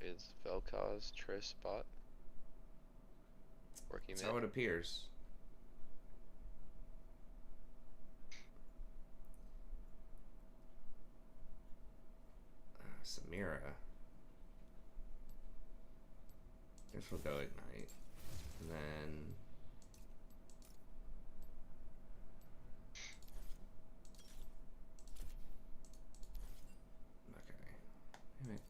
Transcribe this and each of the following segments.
Is Vel'Koz Triss bot? Working That's mid. how it appears. Samira. Guess we'll go Ignite. And then... Okay. Damn it.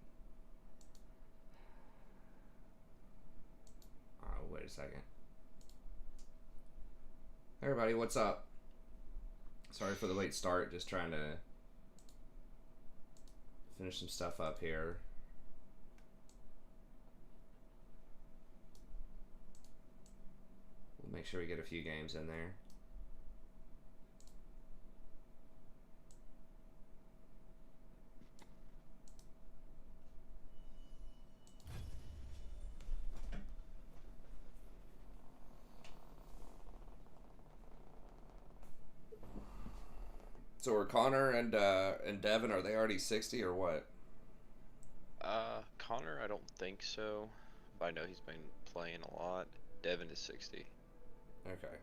Oh, wait a second. Hey everybody, what's up? Sorry for the late start, just trying to finish some stuff up here. We'll make sure we get a few games in there. So are Connor and Devin, are they already 60 or what? Connor, I don't think so, but I know he's been playing a lot. Devin is 60. Okay.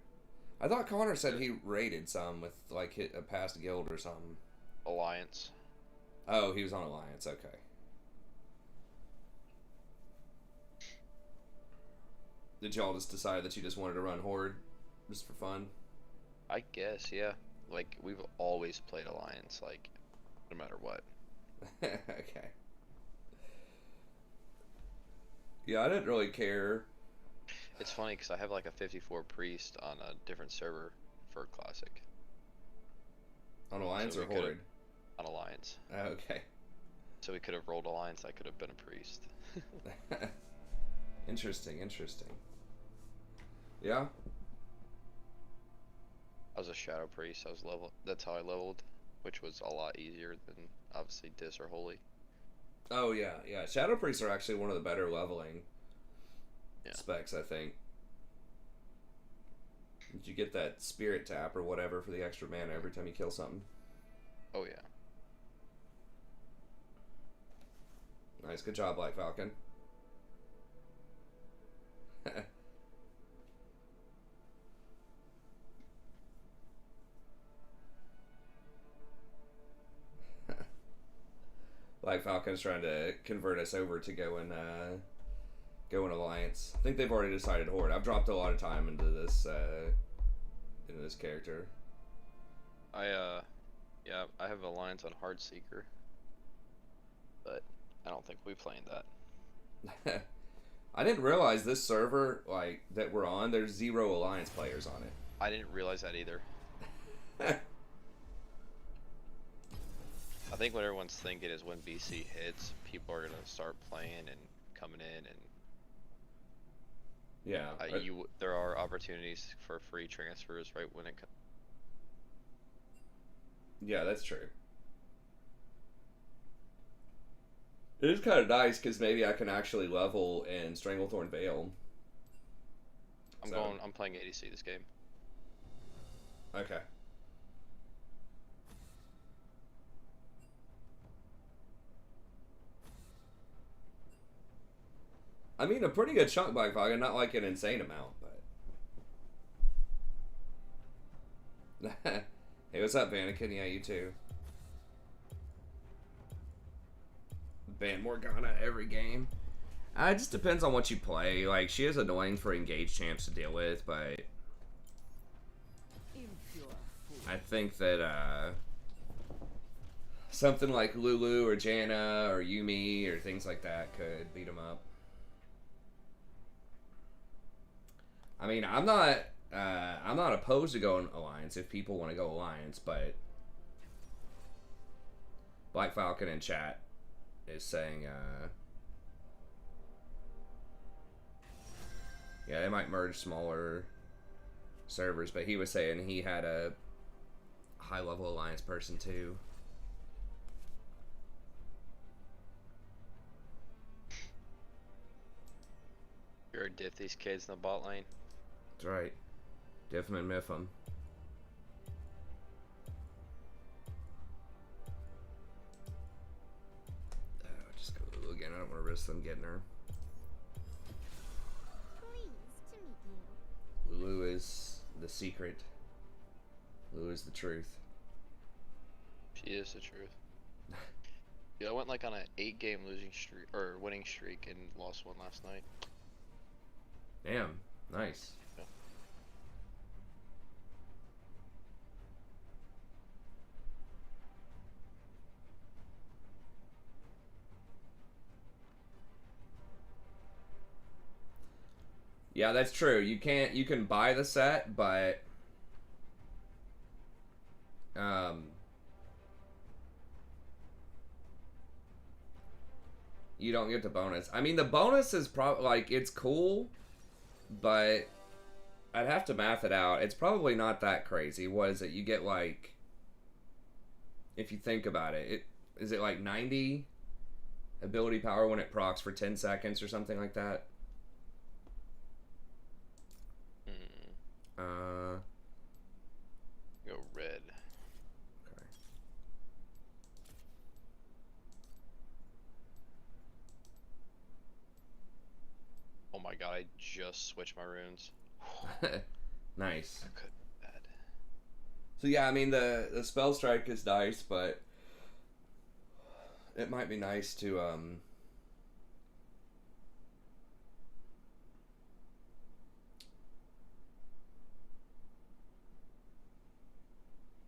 I thought Connor said he raided some with like hit a past guild or something. Alliance. Oh, he was on Alliance. Okay. Did y'all just decide that you just wanted to run Horde just for fun? I guess, yeah. Like, we've always played Alliance, like, no matter what. Okay. Yeah, I didn't really care. It's funny because I have like a 54 priest on a different server for Classic. On Alliance So or we could've- Horde? On Alliance. Okay. So we could have rolled Alliance, I could have been a priest. Interesting, interesting. Yeah? I was a shadow priest, that's how I leveled, which was a lot easier than obviously Dis or Holy. Oh, yeah, yeah. Shadow Priests are actually one of the better leveling Yeah. specs, I think. Did you get that spirit tap or whatever for the extra mana every time you kill something? Oh yeah. Nice, good job, Black Falcon. Black Falcon's trying to convert us over to go in Alliance. I think they've already decided Horde. I've dropped a lot of time into this character. Yeah, I have Alliance on Heartseeker, but I don't think we playing that. I didn't realize this server like that we're on. There's 0 Alliance players on I didn't realize that either. it. I think what everyone's thinking is when BC hits, people are gonna start playing and coming in, and Yeah. there are opportunities for free transfers right when it comes. Yeah, that's true. It is kind of nice because maybe I can actually level in Stranglethorn Vale. I'm playing ADC this game. Okay. I mean, a pretty good chunk, Black Falcon. Not like an insane amount, but... Hey, what's up, Vanakin? Yeah, you too. Ban Morgana every game. It just depends on what you play. Like, she is annoying for engaged champs to deal with, but... I think that, something like Lulu or Janna or Yumi or things like that could beat them up. I mean, I'm not opposed to going Alliance if people want to go Alliance, but Black Falcon in chat is saying, yeah, they might merge smaller servers, but he was saying he had a high-level Alliance person too. You're diff these kids in the bot lane. That's right. Diff 'em and miff 'em. Just go again. don't want to risk them getting her. Pleased to meet you. Lulu is the secret. Lulu is the truth. She is the truth. Yeah, I went like on an 8-game losing streak or winning streak and lost one last night. Damn, nice. Yeah. Yeah, that's true. You can buy the set, but you don't get the bonus. I mean, the bonus is probably like it's cool, but I'd have to math it out. It's probably not that crazy. What is it? You get like, if you think about it, is it like 90 ability power when it procs for 10 seconds or something like that? Go red. Okay. Oh my god, I just switched my runes. Nice. That could be bad. So yeah, I mean the spell strike is nice, but it might be nice to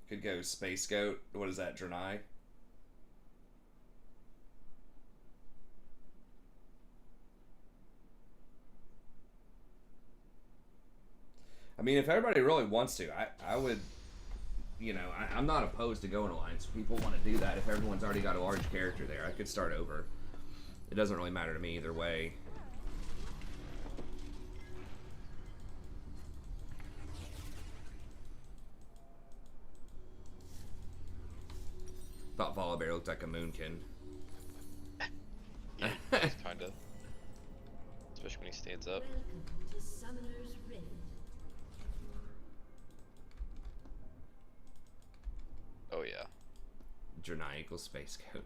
could go Space Goat. What is that, Draenei? I mean, if everybody really wants to, I would, you know, I'm not opposed to going Alliance. If people want to do that, if everyone's already got a large character there, I could start over. It doesn't really matter to me either way. Thought Volibear looked like a moonkin. Yeah, it's kinda. Especially when he stands up. Welcome to Summoner's Rift. Oh yeah. Draenei equals Space Goat.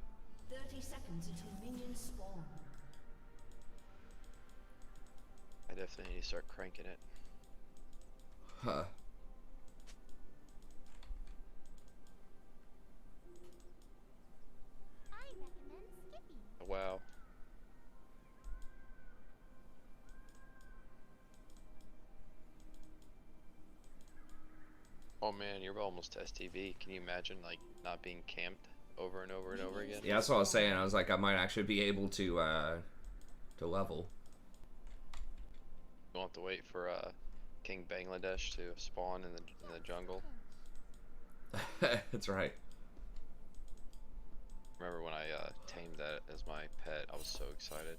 30 seconds until minions spawn. I definitely need to start cranking it. Huh. I recommend skipping. Wow. Oh man, you're almost to STV. Can you imagine like not being camped over and over and over again? Yeah, that's what I was saying. I was like, I might actually be able to level. You'll have to wait for King Bangladesh to spawn in the jungle. That's right. Remember when I tamed that as my pet? I was so excited.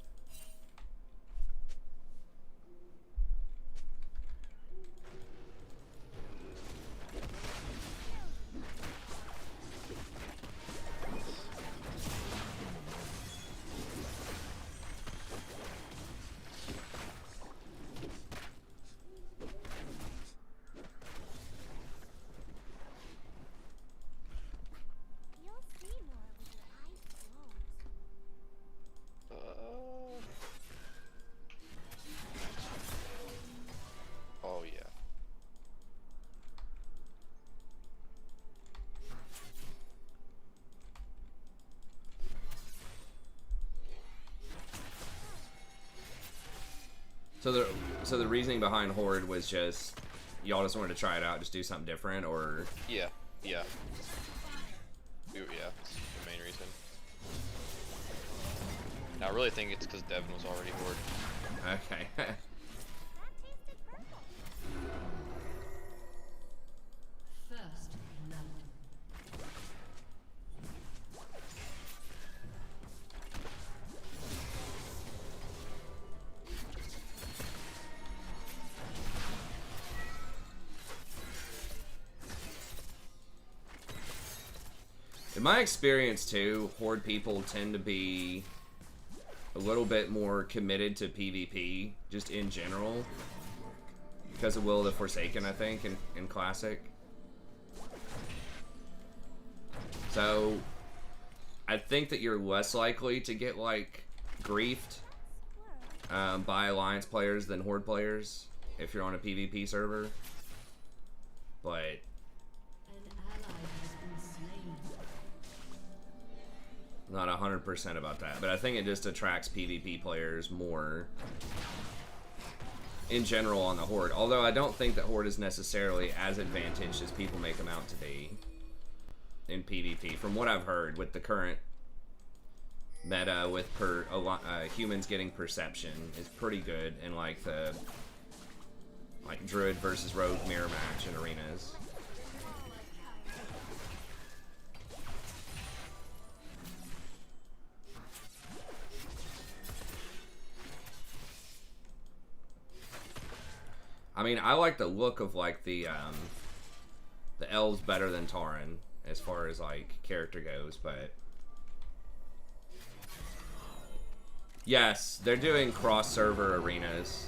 You'll see more with your eyes closed. Oh yeah. So the reasoning behind Horde was just y'all just wanted to try it out, just do something different, or Yeah. Yeah. Yeah, that's the main reason. Now, I really think it's because Devin was already Horde. okay. That tasted purple. First blood. In my experience too, Horde people tend to be a little bit more committed to PvP, just in general, because of Will of the Forsaken, I think, in Classic. So, I think that you're less likely to get, like, griefed by Alliance players than Horde players if you're on a PvP server. But An ally has been slain. not 100% about that. But I think it just attracts PvP players more in general on the Horde. Although I don't think that Horde is necessarily as advantaged as people make them out to be in PvP. From what I've heard with the current meta with humans getting perception is pretty good in like the Druid versus Rogue mirror match in arenas. I mean, I like the look of like the elves better than Tauren as far as like character goes, but yes, they're doing cross-server arenas.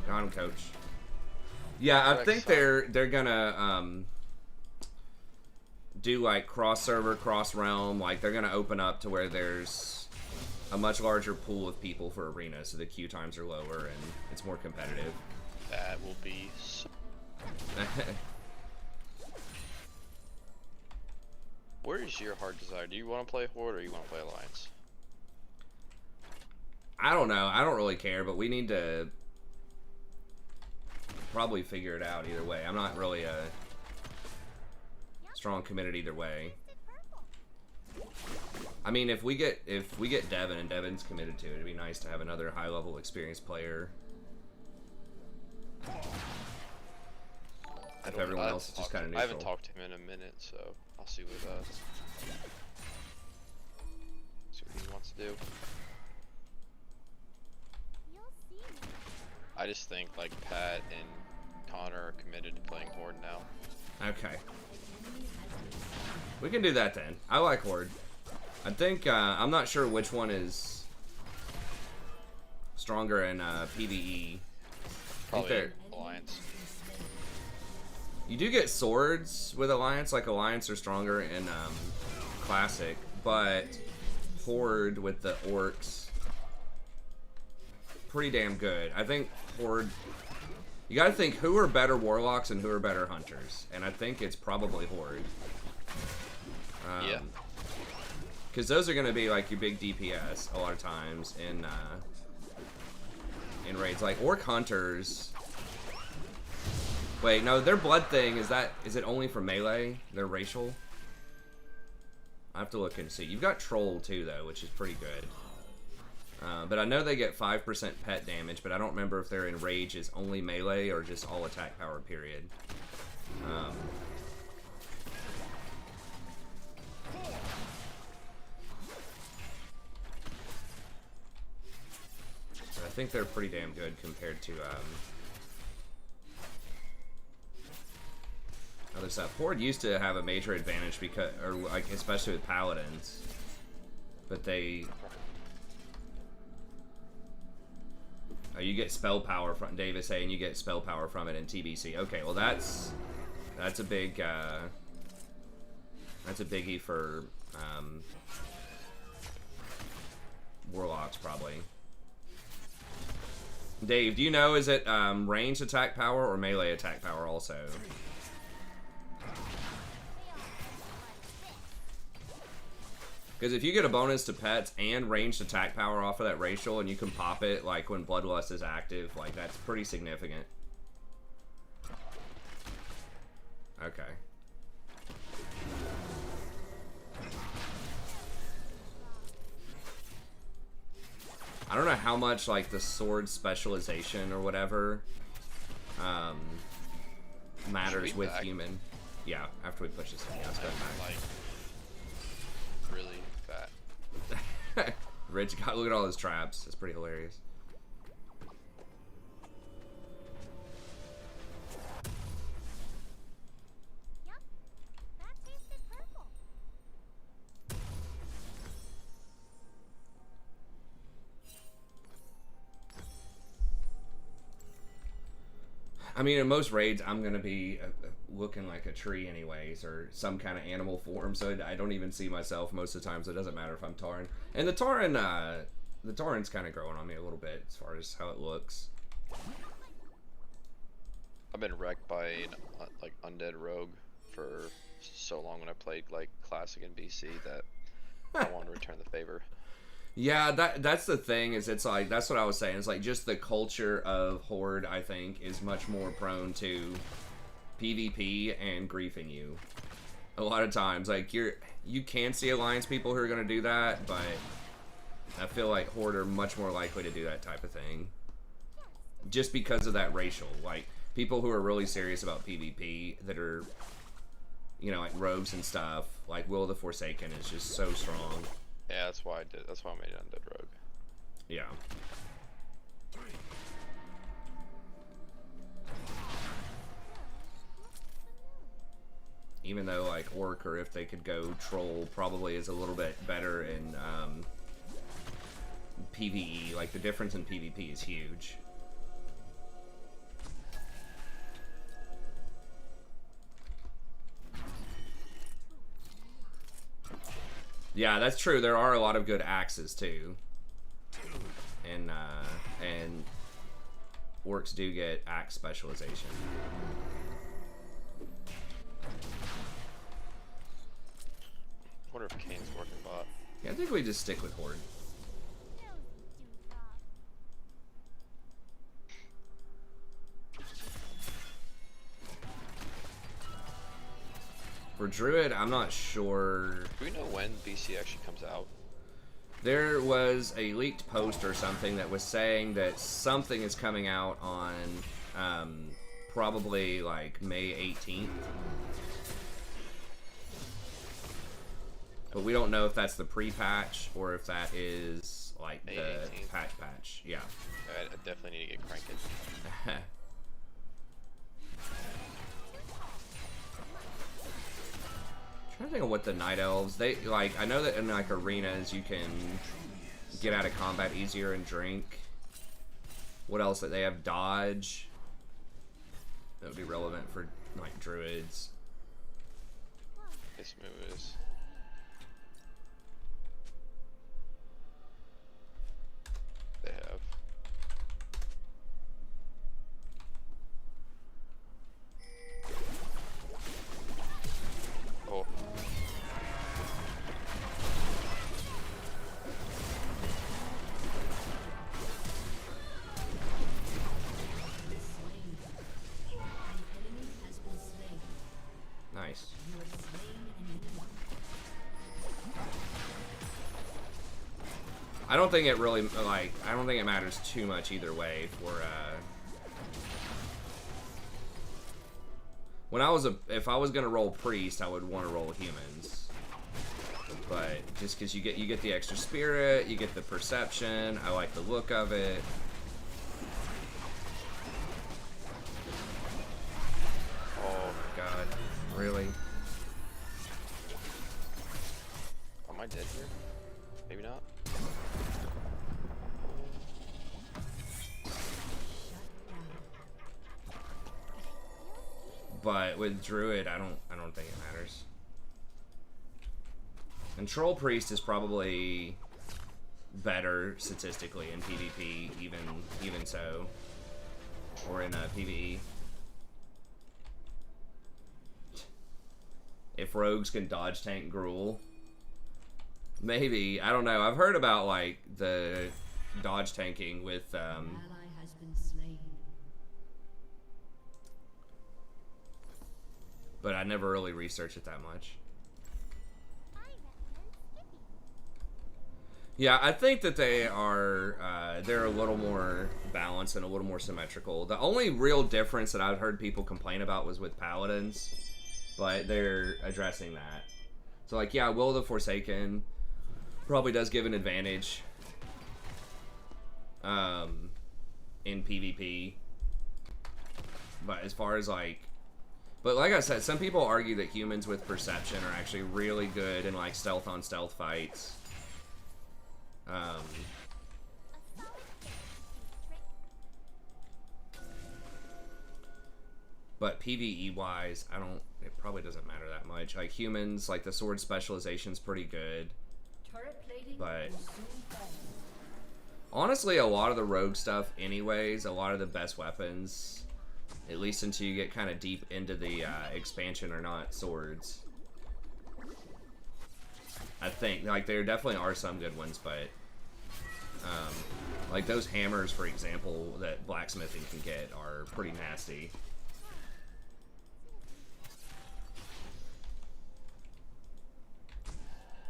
Gone, coach. Yeah, I think they're gonna do like cross server, cross realm. Like they're gonna open up to where there's a much larger pool of people for arena, so the queue times are lower and it's more competitive. That will be so... Where is your heart desire? Do you want to play Horde or you want to play Alliance? I don't know. I don't really care, but we need to probably figure it out either way. I'm not really a strong committed either way. I mean, if we get Devin and Devin's committed to it, it'd be nice to have another high level experienced player. If everyone else is just kind of neutral. I haven't talked to him in a minute, so I'll see what he wants to do. I just think like Pat and Connor are committed to playing Horde now. Okay. We can do that then. I like Horde. I think, I'm not sure which one is stronger in PvE. Probably Alliance. You do get swords with Alliance, like Alliance are stronger in Classic, but Horde with the orcs, pretty damn good. I think Horde, you gotta think who are better warlocks and who are better hunters, and I think it's probably Horde. Yeah. Because those are gonna be like your big DPS a lot of times in raids. Like orc hunters. Wait, no, their blood thing is it only for melee? They're racial. I have to look and see. You've got troll too though, which is pretty good. But I know they get 5% pet damage, but I don't remember if their enrage is only melee or just all attack power, period. But I think they're pretty damn good compared to other stuff. Horde used to have a major advantage because, or like especially with paladins, but they. Oh, you get spell power from Davis saying you get spell power from it in TBC. Okay, well that's a big that's a biggie for warlocks probably. Dave, do you know, is it ranged attack power or melee attack power also? Because if you get a bonus to pets and ranged attack power off of that racial, and you can pop it like when Bloodlust is active, like that's pretty significant. Okay. I don't know how much like the sword specialization or whatever matters with human. Yeah, after we push this in, yeah, let's go back. Like, really fat. Rich, God, look at all his traps. It's pretty hilarious. I mean, in most raids, I'm gonna be looking like a tree anyways, or some kind of animal form. So I don't even see myself most of the time. So it doesn't matter if I'm Tauren. And the Tauren's kind of growing on me a little bit as far as how it looks. I've been wrecked by an like undead rogue for so long when I played like classic and BC that I want to return the favor. Yeah, that's the thing, is it's like, that's what I was saying. It's like just the culture of Horde, I think, is much more prone to PvP and griefing you. A lot of times, like, you can see Alliance people who are going to do that, but I feel like Horde are much more likely to do that type of thing. Just because of that racial, like, people who are really serious about PvP that are, you know, like rogues and stuff, like Will of the Forsaken is just so strong. Yeah, that's why I did. That's why I made an undead rogue. Yeah. Even though, like, Orc, or if they could go Troll, probably is a little bit better in PvE. Like, the difference in PvP is huge. Yeah, that's true. There are a lot of good axes too, and orcs do get axe specialization. I wonder if Kane's working bot. Yeah, I think we just stick with Horde. For Druid, I'm not sure. Do we know when BC actually comes out? There was a leaked post or something that was saying that something is coming out on probably like May 18th. But we don't know if that's the pre-patch or if that is like May the 18th. patch. Yeah. I definitely need to get cranking. Trying to think of what the Night Elves, they like, I know that in like arenas you can get out of combat easier and drink. What else? That they have dodge. That would be relevant for like druids. This move is. They have. Oh. Nice. I don't think it really, like, I don't think it matters too much either way for, when I was if I was gonna roll priest, I would want to roll humans. But just because you get the extra spirit, you get the perception, I like the look of it. Oh my god, really? Am I dead here? Maybe not. But with Druid, I don't think it matters. And Troll Priest is probably better statistically in PvP, even so, or in PvE. If rogues can dodge tank Gruul, maybe, I don't know. I've heard about like the dodge tanking with Ally has been slain. but I never really researched it that much. I recommend skipping. Yeah, I think that they are, they're a little more balanced and a little more symmetrical. The only real difference that I've heard people complain about was with Paladins, but they're addressing that. So, like, yeah, Will of the Forsaken probably does give an advantage in PvP. But as far as, like, but like I said, some people argue that humans with perception are actually really good in, like, stealth-on-stealth fights. A solid trick. But PvE wise, it probably doesn't matter that much. Like humans, like the sword specialization's pretty good. But honestly, a lot of the rogue stuff anyways, a lot of the best weapons, at least until you get kind of deep into the expansion, are not swords. I think, like, there definitely are some good ones, but like those hammers, for example, that blacksmithing can get are pretty nasty.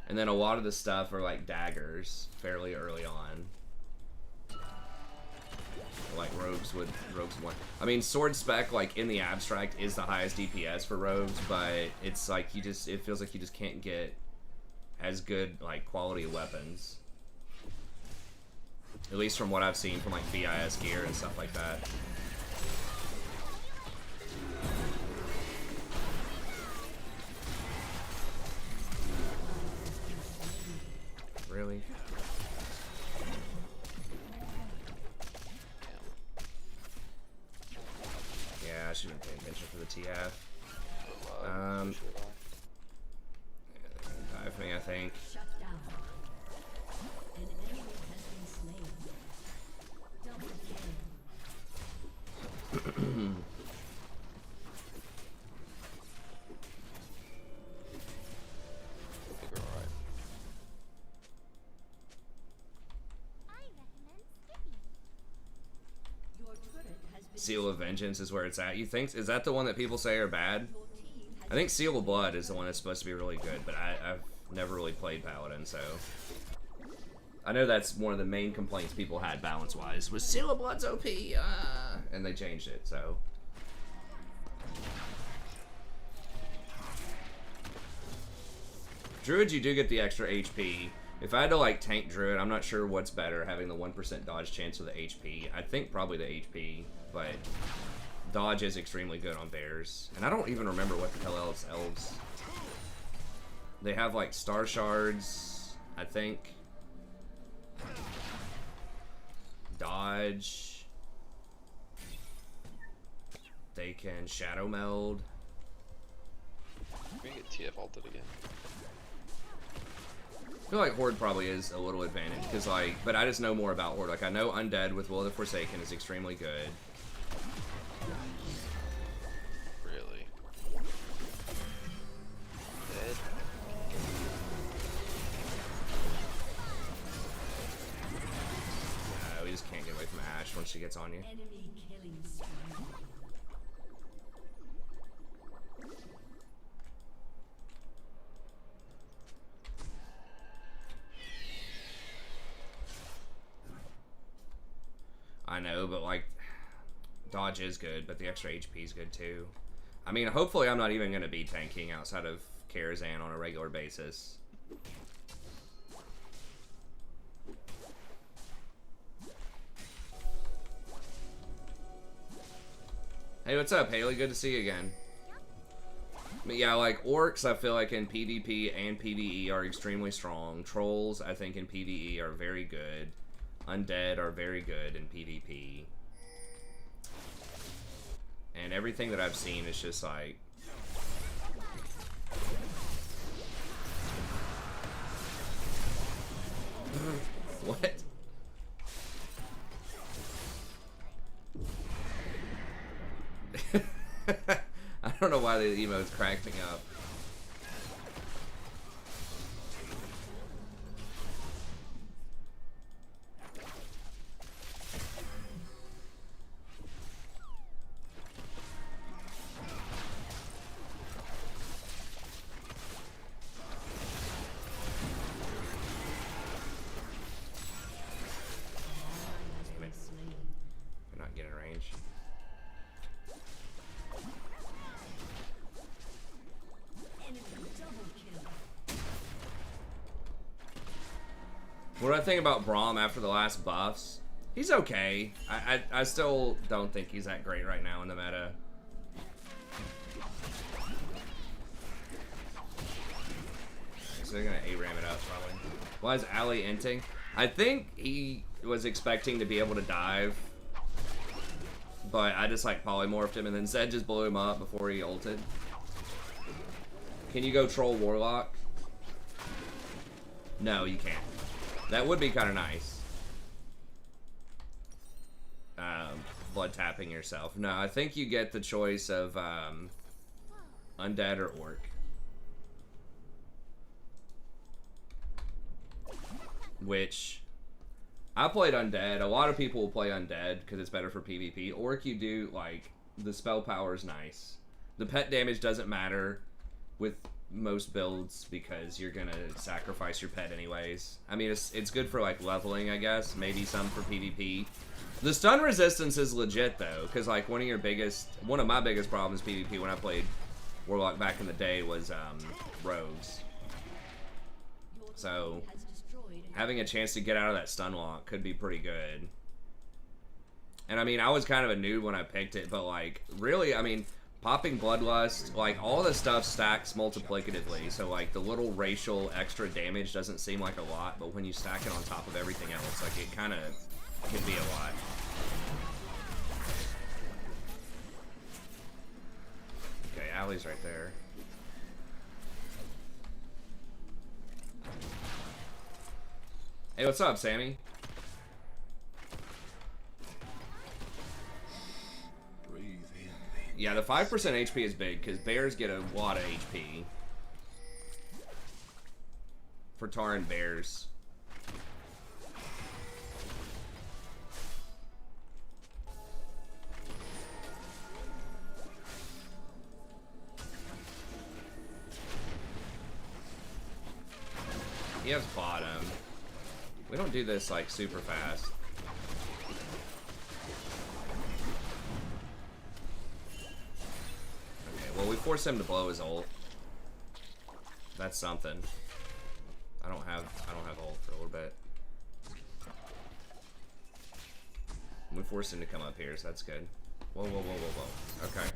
And then a lot of the stuff are like daggers fairly early on. Like rogues want. I mean, sword spec, like in the abstract, is the highest DPS for rogues, but it's like it feels like you just can't get as good like quality weapons. At least from what I've seen from like BIS gear and stuff like that. Really? Yeah, I should have paid attention for the TF. Dive me, I think. Shut down. An enemy has been slain. Double kill. I think we're alright. I recommend skipping. Your turret has been Seal of Vengeance is where it's at. You think? Is that the one that people say are bad? I think Seal of Blood is the one that's supposed to be really good, but I've never really played Paladin, so... I know that's one of the main complaints people had balance-wise, was Seal of Blood's OP, and they changed it, so... Druid, you do get the extra HP. If I had to, like, tank Druid, I'm not sure what's better, having the 1% dodge chance or the HP. I think probably the HP, but... Dodge is extremely good on bears. And I don't even remember what the hell else elves... They have, like, Star Shards, I think. Dodge. They can Shadow Meld. We're gonna get TF ulted again. I feel like Horde probably is a little advantage, because, like... But I just know more about Horde. Like, I know Undead with Will of the Forsaken is extremely good. Really? Dead? We just can't get away from Ashe once she gets on you. enemy killing spree. I know, but like, dodge is good, but the extra HP is good too. I mean, hopefully I'm not even going to be tanking outside of Karazhan on a regular basis. Hey, what's up, Haley? Good to see you again. But yeah, like, orcs, I feel like in PvP and PvE are extremely strong. Trolls, I think in PvE are very good. Undead are very good in PvP. And everything that I've seen is just like... What? I don't know why the emotes cracked me up. Damn it. You're not getting range. What do I think about Braum after the last buffs? He's okay. I still don't think he's that great right now in the meta. So they're gonna ARAM it up probably. Why is Ali inting? I think he was expecting to be able to dive, but I just like polymorphed him, and then Zed just blew him up before he ulted. Can you go troll Warlock? No, you can't. That would be kind of nice. Blood tapping yourself. No, I think you get the choice of Undead or Orc. Which, I played Undead. A lot of people will play Undead because it's better for PvP. Orc, you do, like, the spell power is nice. The pet damage doesn't matter with most builds because you're gonna sacrifice your pet anyways. I mean, it's good for, like, leveling, I guess. Maybe some for PvP. The stun resistance is legit, though, because, like, one of my biggest problems PvP when I played Warlock back in the day was, rogues. So, having a chance to get out of that stun lock could be pretty good. And, I mean, I was kind of a noob when I picked it, but, like, really, I mean, popping Bloodlust, like, all the stuff stacks multiplicatively, so, like, the little racial extra damage doesn't seem like a lot, but when you stack it on top of everything else, like, it kind of can be a lot. Okay, Allie's right there. Hey, what's up, Sammy? Yeah, the 5% HP is big, because bears get a lot of HP. For Tauren bears. He has bottom. We don't do this, like, super fast. Okay, well, we force him to blow his ult. That's something. I don't have ult for a little bit. We force him to come up here, so that's good. Whoa, whoa, whoa, whoa, whoa. Okay.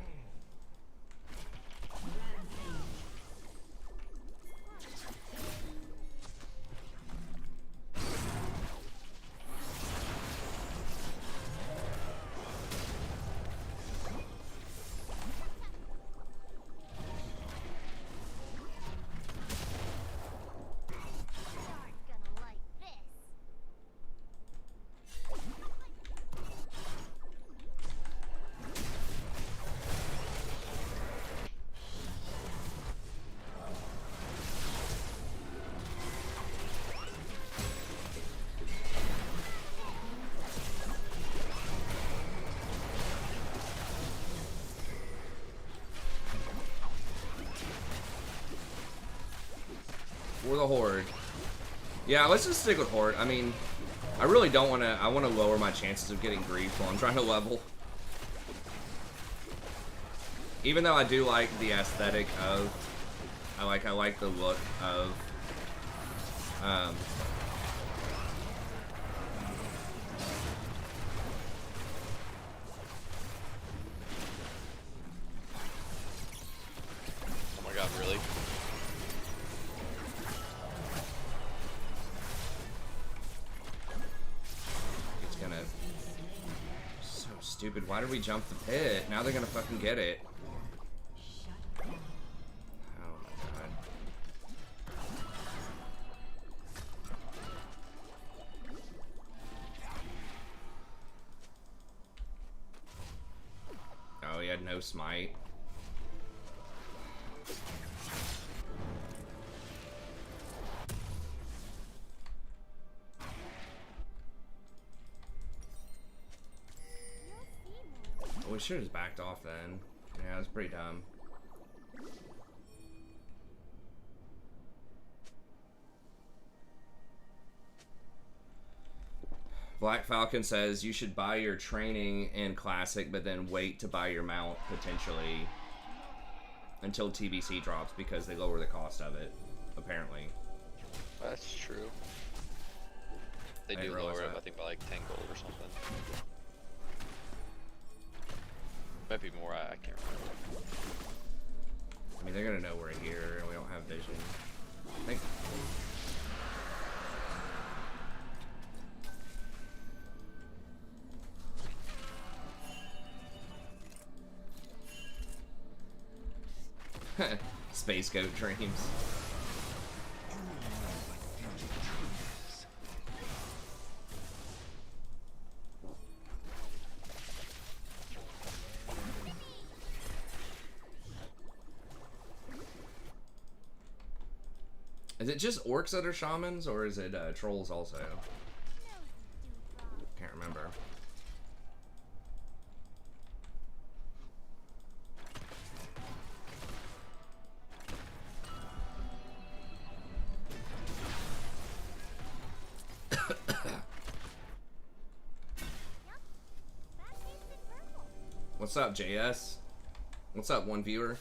Or the Horde. Yeah, let's just stick with Horde. I mean, I really don't want to... I want to lower my chances of getting griefed while I'm trying to level. Even though I do like the aesthetic of... I like the look of... Oh my god, really? Stupid. Why did we jump the pit? Now they're gonna fucking get it. Oh my god. Oh, he had no smite. We should have just backed off then. Yeah, it was pretty dumb. Black Falcon says you should buy your training in Classic, but then wait to buy your mount potentially until TBC drops because they lower the cost of it, apparently. That's true. They do lower it, I think, by like 10 gold or something. Might be more, I can't remember. I mean, they're gonna know we're here and we don't have vision. I think. Space goat dreams. Is it just orcs that are shamans, or is it trolls also? Can't remember. What's up, JS? What's up, one viewer?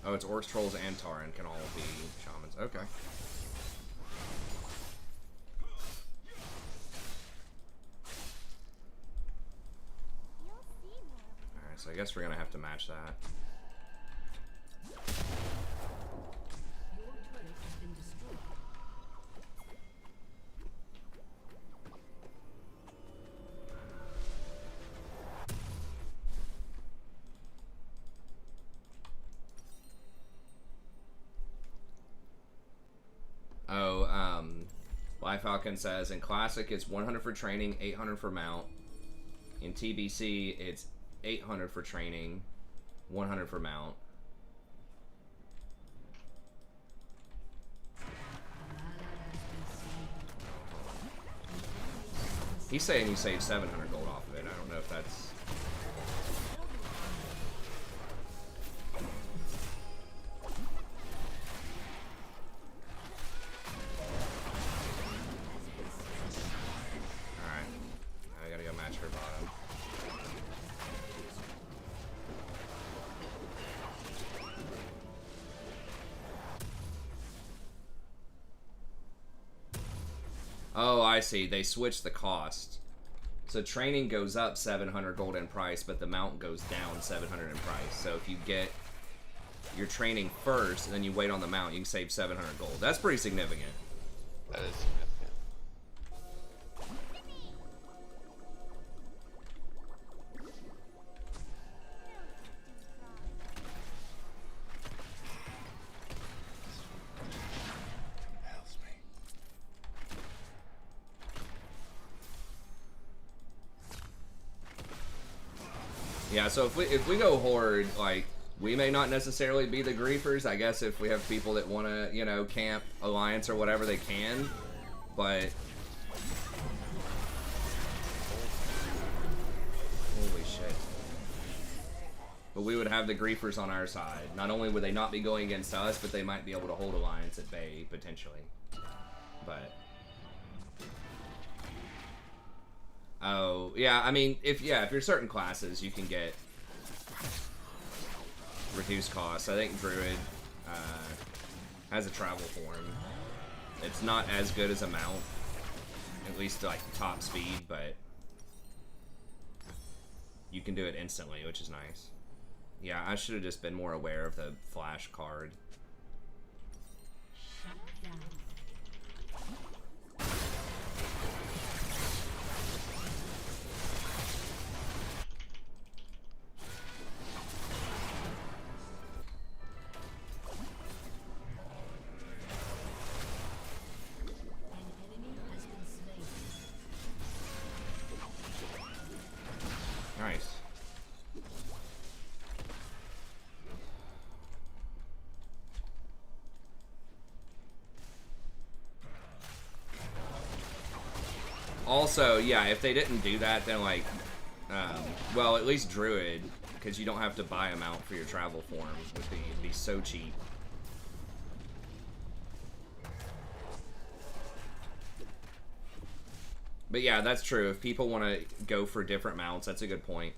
Oh, it's orcs, trolls, and Tauren can all be shamans. Okay. Alright, so I guess we're gonna have to match that. Your turret has been destroyed. Oh, Life Falcon says in Classic it's 100 for training, 800 for mount. In TBC it's 800 for training, 100 for mount. He's saying you saved 700 gold off of it. I don't know if that's... Alright. I gotta go match her bottom. Oh, I see. They switched the cost. So training goes up 700 gold in price, but the mount goes down 700 in price. So if you get your training first and then you wait on the mount, you can save 700 gold. That's pretty significant. That is significant. Yeah, so if we go horde, like, we may not necessarily be the griefers. I guess if we have people that want to, you know, camp alliance or whatever, they can. But holy shit! But we would have the griefers on our side. Not only would they not be going against us, but they might be able to hold alliance at bay potentially. But oh yeah, I mean, if you're certain classes, you can get reduced costs. I think Druid has a travel form. It's not as good as a mount, at least like top speed, but you can do it instantly, which is nice. Yeah, I should have just been more aware of the flash card. Shut down. An enemy has been slain. Nice. Also, yeah, if they didn't do that, then like, well, at least Druid, because you don't have to buy them out for your travel form, would be so cheap. But yeah, that's true. If people want to go for different mounts, that's a good point.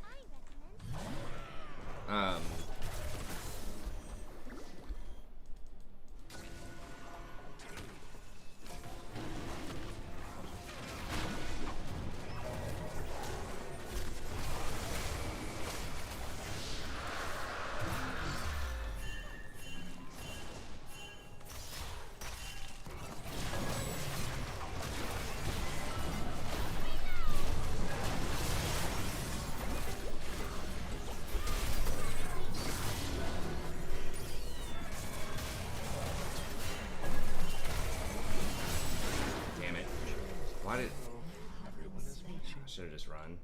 Should have just run.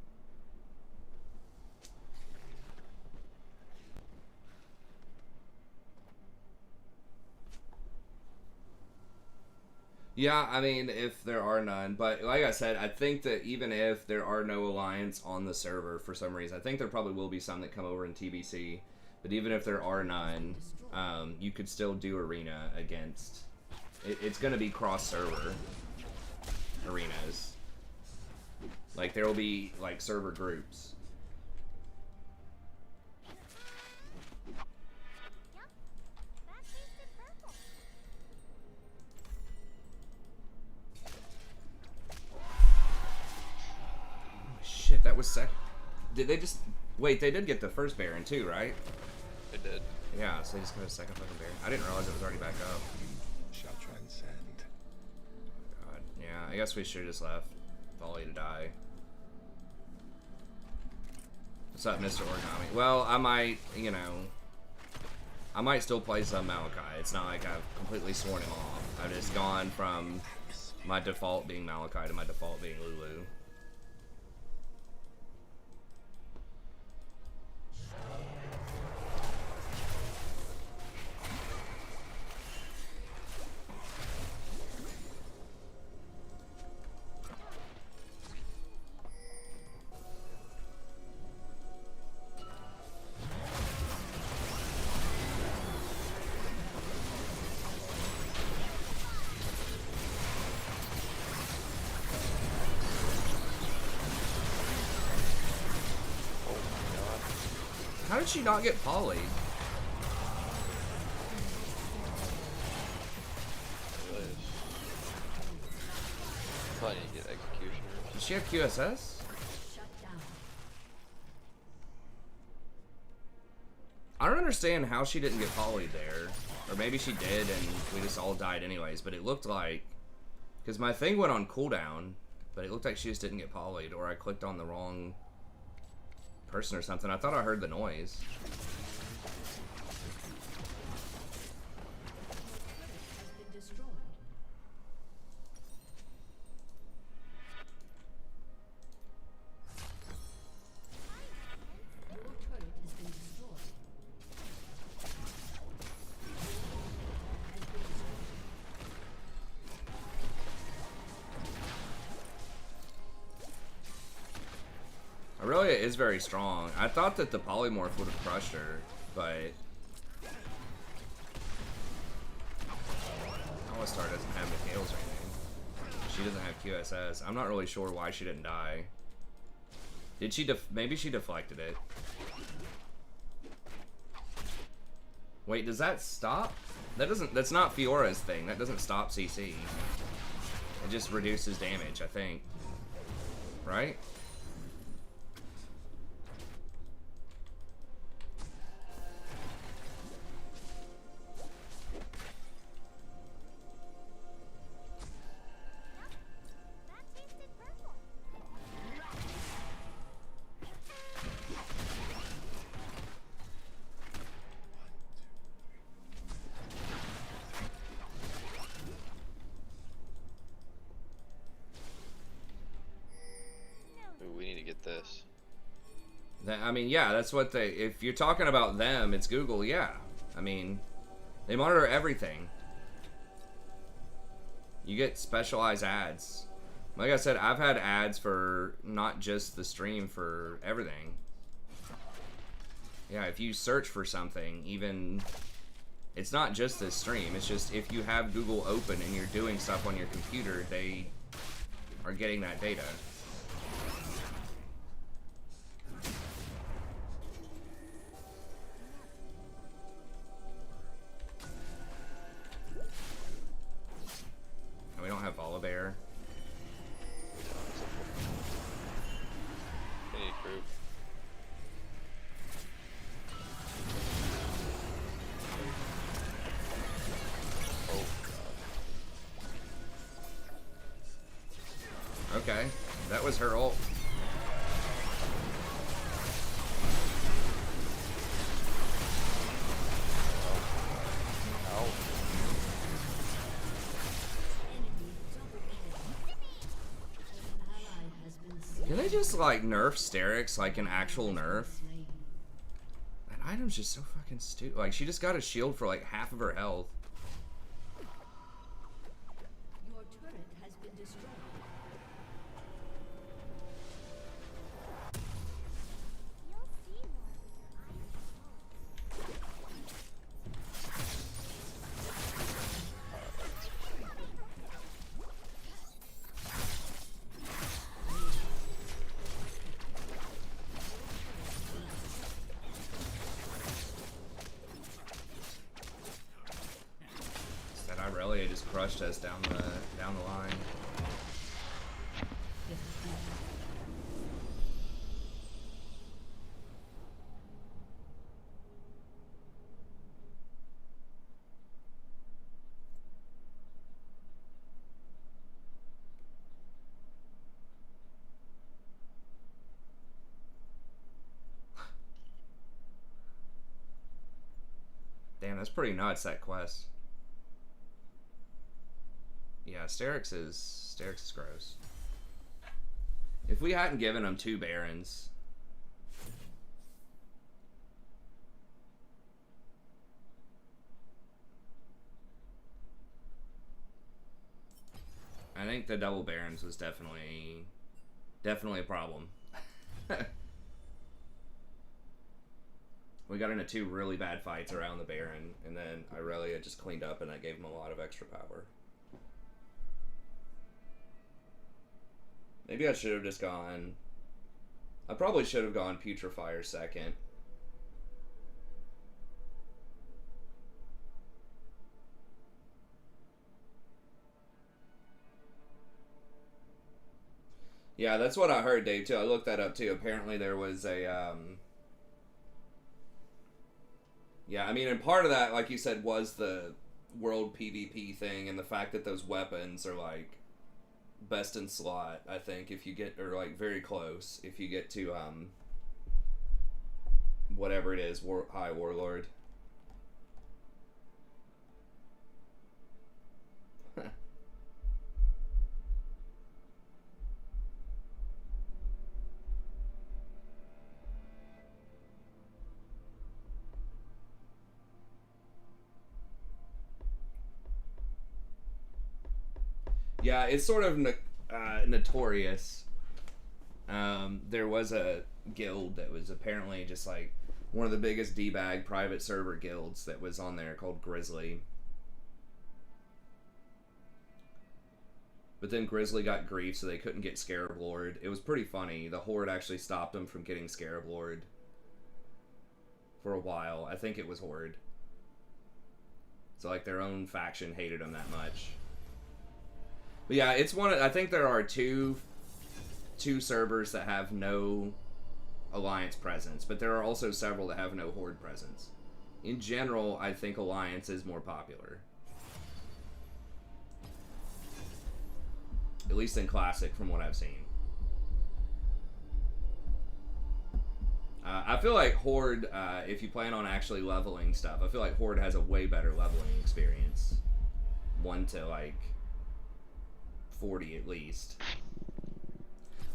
Yeah, I mean, if there are none, but like I said, I think that even if there are no alliance on the server for some reason, I think there probably will be some that come over in TBC, but even if there are none, you could still do arena against, it's going to be cross-server arenas. Like, there will be, like, server groups. That tasted purple. Shit, that was second. Did they just... Wait, they did get the first Baron too, right? They did. Yeah, so they just got a second fucking Baron. I didn't realize it was already back up. Shall transcend. God, yeah, I guess we should have just left. Volley to die. What's up, Mr. Origami? Well, I might, you know... I might still play some Malachi. It's not like I've completely sworn him off. I've just gone from my default being Malachi to my default being Lulu. How did she not get polyed? Really is. Probably need to get executioners. Does she have QSS? Shut down. I don't understand how she didn't get polyed there. Or maybe she did and we just all died anyways, but it looked like... Because my thing went on cooldown, but it looked like she just didn't get polyed, or I clicked on the wrong person or something. I thought I heard the noise. Has been destroyed. Your turret has been destroyed. Aurelia is very strong. I thought that the polymorph would have crushed her, but... Alistar doesn't have Mikhail's or anything. She doesn't have QSS. I'm not really sure why she didn't die. Did she maybe she deflected it. Wait, does that stop? That's not Fiora's thing. That doesn't stop CC. It just reduces damage, I think. Right? That tasted purple. Ooh, we need to get this. I mean, yeah, that's what they... If you're talking about them, it's Google, yeah. I mean, they monitor everything. You get specialized ads. Like I said, I've had ads for not just the stream, for everything. Yeah, if you search for something, even... It's not just this stream, it's just if you have Google open and you're doing stuff on your computer, they are getting that data. And we don't have Volibear. We need group. Oh god. Okay, that was her ult. Ow. Enemy double kill. An ally has been slain. Can they just like nerf Sterix like an actual nerf? That item's just so fucking stupid. Like, she just got a shield for like half of her health. Your turret has been destroyed. You'll see more with your eyes That Irelia just crushed us down the line. Damn, that's pretty nuts, that quest. Yeah, Sterix is gross. If we hadn't given him 2 Barons, I think the double Barons was definitely a problem. We got into 2 really bad fights around the Baron, and then Irelia just cleaned up, and that gave him a lot of extra power. Maybe I should have just gone... I probably should have gone Putrefier second. Yeah, that's what I heard, Dave, too. I looked that up, too. Apparently there was a, Yeah, I mean, and part of that, like you said, was the world PvP thing and the fact that those weapons are, like, best in slot, I think, if you get, or, like, very close, if you get to, whatever it is, High Warlord. Yeah, it's sort of notorious. There was a guild that was apparently just like one of the biggest debag private server guilds that was on there called Grizzly. But then Grizzly got grief, so they couldn't get Scarab Lord. It was pretty funny. The Horde actually stopped them from getting Scarab Lord for a while. I think it was Horde. So like their own faction hated them that much. But yeah, it's one of, I think there are two servers that have no Alliance presence, but there are also several that have no Horde presence. In general, I think Alliance is more popular. At least in Classic, from what I've seen. I feel like Horde, if you plan on actually leveling stuff, I feel like Horde has a way better leveling experience. 1 to, like, 40 at least.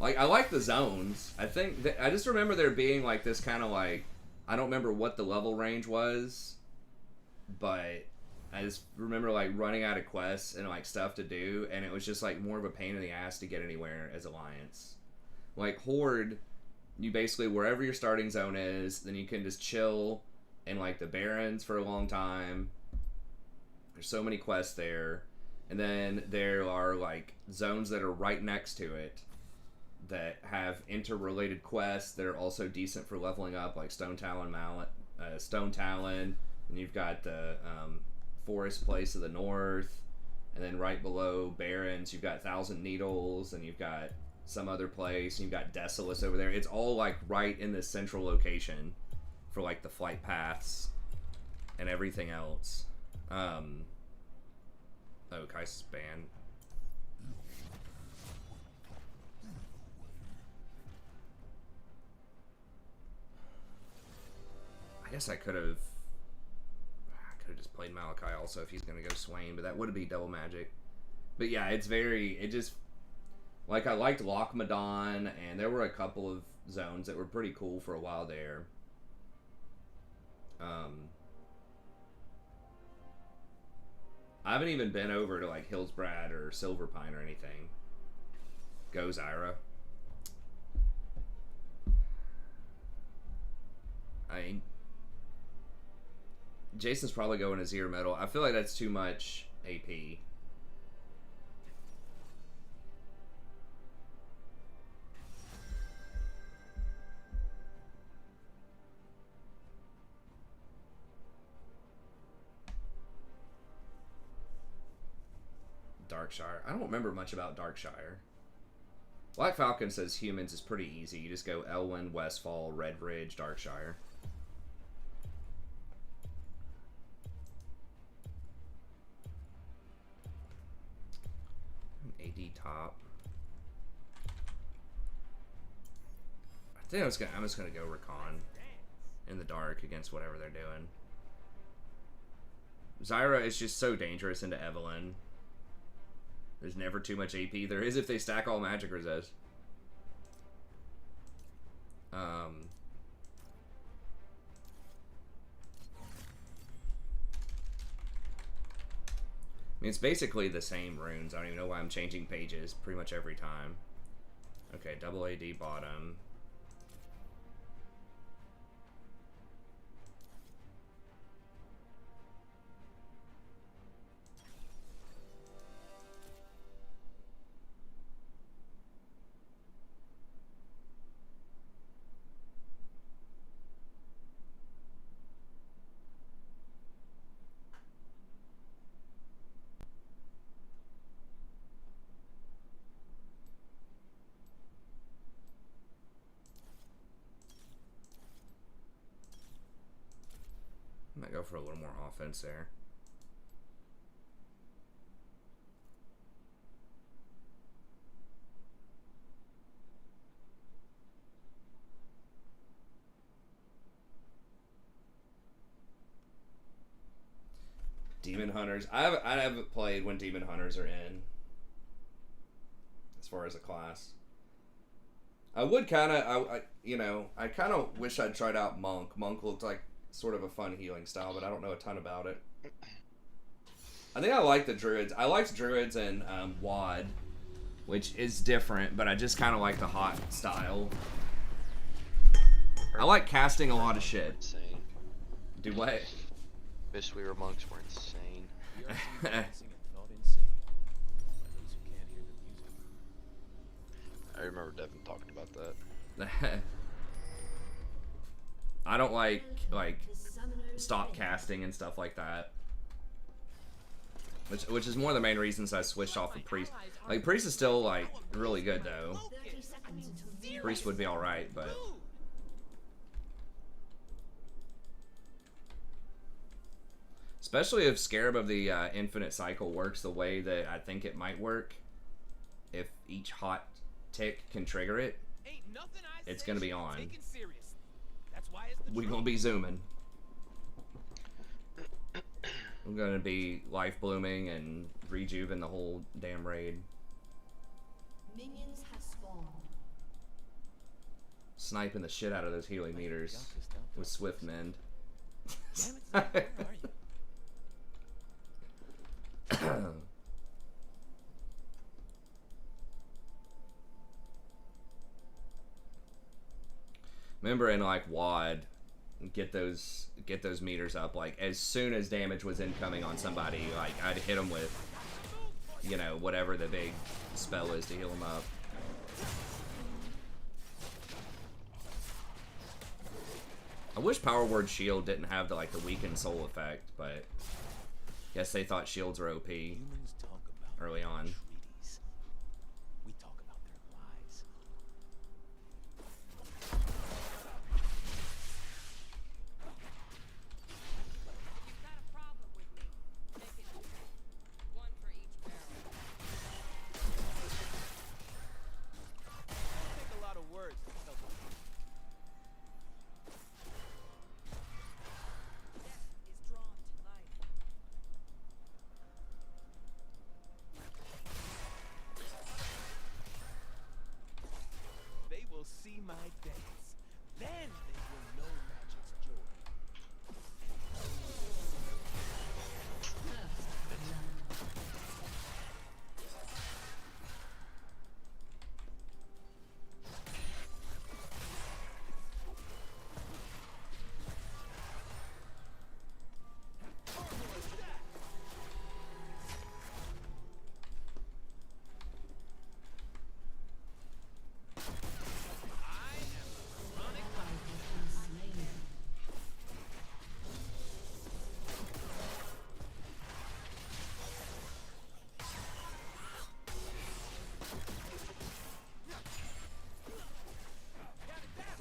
Like, I like the zones. I think that, I just remember there being like this kind of like, I don't remember what the level range was, but I just remember like running out of quests and like stuff to do, and it was just like more of a pain in the ass to get anywhere as Alliance. Like Horde, you basically, wherever your starting zone is, then you can just chill in like the Barrens for a long time. There's so many quests there. And then there are like zones that are right next to it that have interrelated quests that are also decent for leveling up, like Stone Talon, and you've got the Forest Place of the North, and then right below Barrens you've got Thousand Needles, and you've got some other place, and you've got Desolus over there. It's all like right in this central location for like the flight paths and everything else. Oh, Kai's banned. I guess I could have just played Malachi also if he's going to go Swain, but that would be double magic. But yeah, it's very, Like, I liked Lochmadon, and there were a couple of zones that were pretty cool for a while there. I haven't even been over to, like, Hillsbrad or Silverpine or anything. Go, Zyra. Jason's probably going to Zero Metal. I feel like that's too much AP. Darkshire. I don't remember much about Darkshire. Black Falcon says humans is pretty easy. You just go Elwyn, Westfall, Redridge, Darkshire. AD top. I think I'm just gonna go Recon in the dark against whatever they're doing. Zyra is just so dangerous into Evelyn. There's never too much AP. There is if they stack all magic resist. I mean, it's basically the same runes. I don't even know why I'm changing pages pretty much every time. Okay, double AD bottom. Might go for a little more offense there. Demon Hunters. I haven't played when Demon Hunters are in. As far as a class. I would kind of, I kind of wish I'd tried out Monk. Monk looked like sort of a fun healing style, but I don't know a ton about it. I think I like the Druids. I liked Druids and WoD, which is different, but I just kind of like the hot style. I like casting a lot of shit. Insane. Do what? Mistweaver monks were insane. I remember Devin talking about that. I don't like stop casting and stuff like that. Which is one of the main reasons I switched off of Priest. Like, Priest is still, like, really good, though. Priest would be alright, but... Especially if Scarab of the Infinite Cycle works the way that I think it might work. If each hot tick can trigger it, it's gonna be on. We're gonna be zooming. I'm gonna be life blooming and rejuven the whole damn raid. Minions have spawned. Sniping the shit out of those healing meters with Swift Mend. Remember in like WoD, get those meters up like as soon as damage was incoming on somebody, like I'd hit them with, you know, whatever the big spell is to heal them up. I wish Power Word Shield didn't have the the weakened soul effect, but guess they thought shields were OP early on. We talk about their lies. You've got a problem with me. Make it two. One for each barrel. Take a lot of words to tell the truth. Death is drawn to life.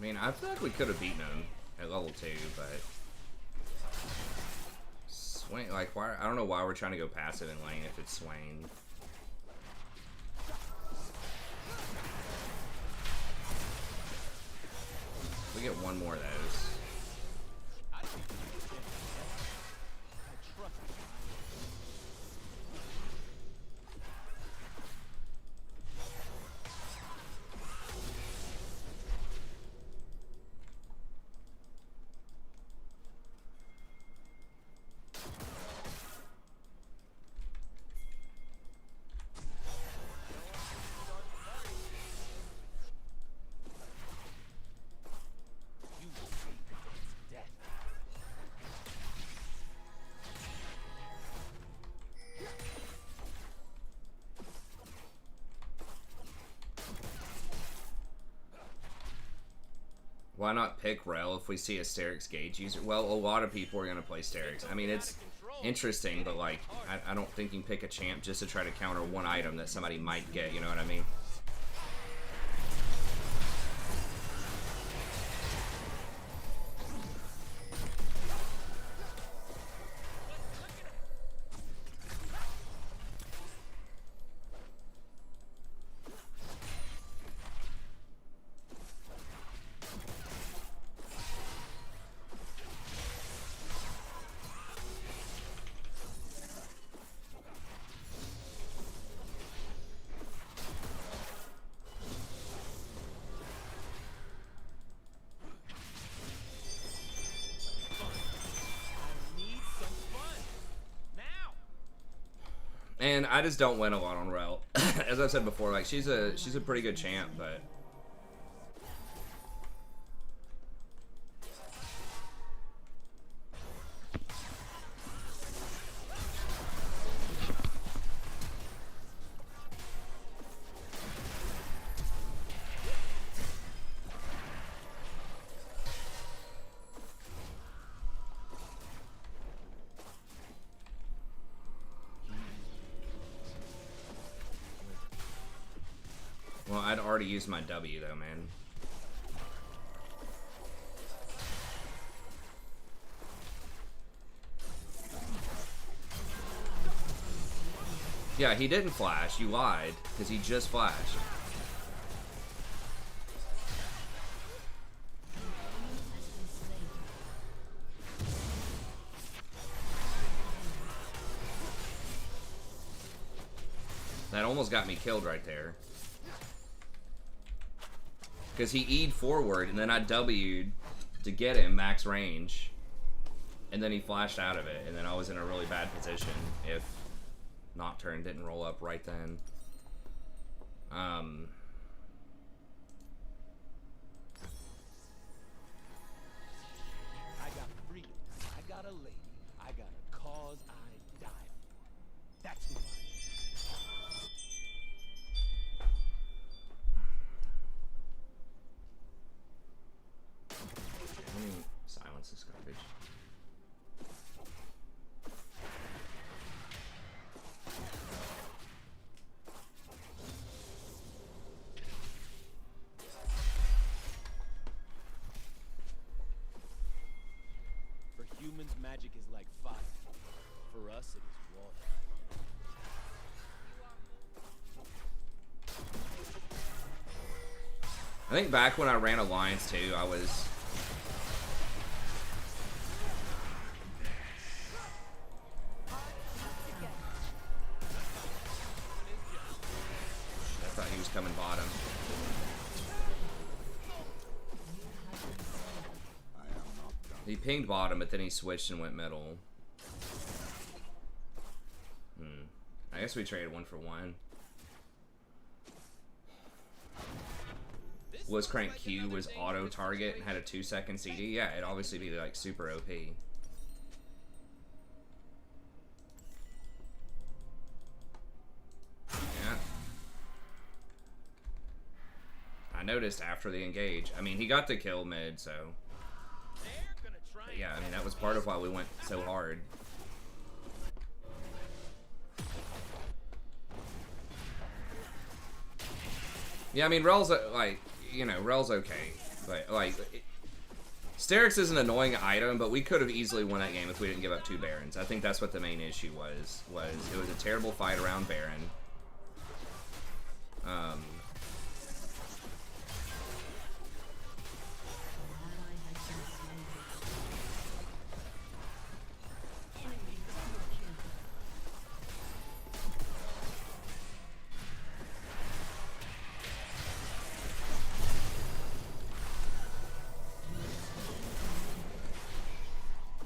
mean, I feel like we could have beaten him at level 2, but Swain, like, why? I don't know why we're trying to go passive in lane if it's Swain. We get one more of those. Why not pick Rel if we see a Sterix Gauge user? Well, a lot of people are going to play Sterix. I mean, it's interesting, but like, I don't think you can pick a champ just to try to counter one item that somebody might get, you know what I mean? And I just don't win a lot on Rel. As I've said before, like she's a pretty good champ, but well, I'd already used my W though, man. Yeah, he didn't flash. You lied, because he just flashed. That almost got me killed right there. Because he E'd forward, and then I W'd to get him max range. And then he flashed out of it, and then I was in a really bad position if Nocturne didn't roll up right then. I got freedom. I got a lady. I got a cause I die for. That's who I am. Silence this garbage. For humans, magic is like fire. For us, it is water. I think back when I ran Alliance too, I was... I thought he was coming bottom. He pinged bottom, but then he switched and went middle. I guess we traded 1 for 1. Was Crank Q was auto target and had a 2-second CD? Yeah, it'd obviously be like super OP. Yeah. I noticed after the engage. I mean, he got the kill mid, so. But yeah, I mean, that was part of why we went so hard. Yeah, I mean, Rel's like, you know, Rel's okay. But like, Sterix is an annoying item, but we could have easily won that game if we didn't give up 2 Barons. I think that's what the main issue was it was a terrible fight around Baron.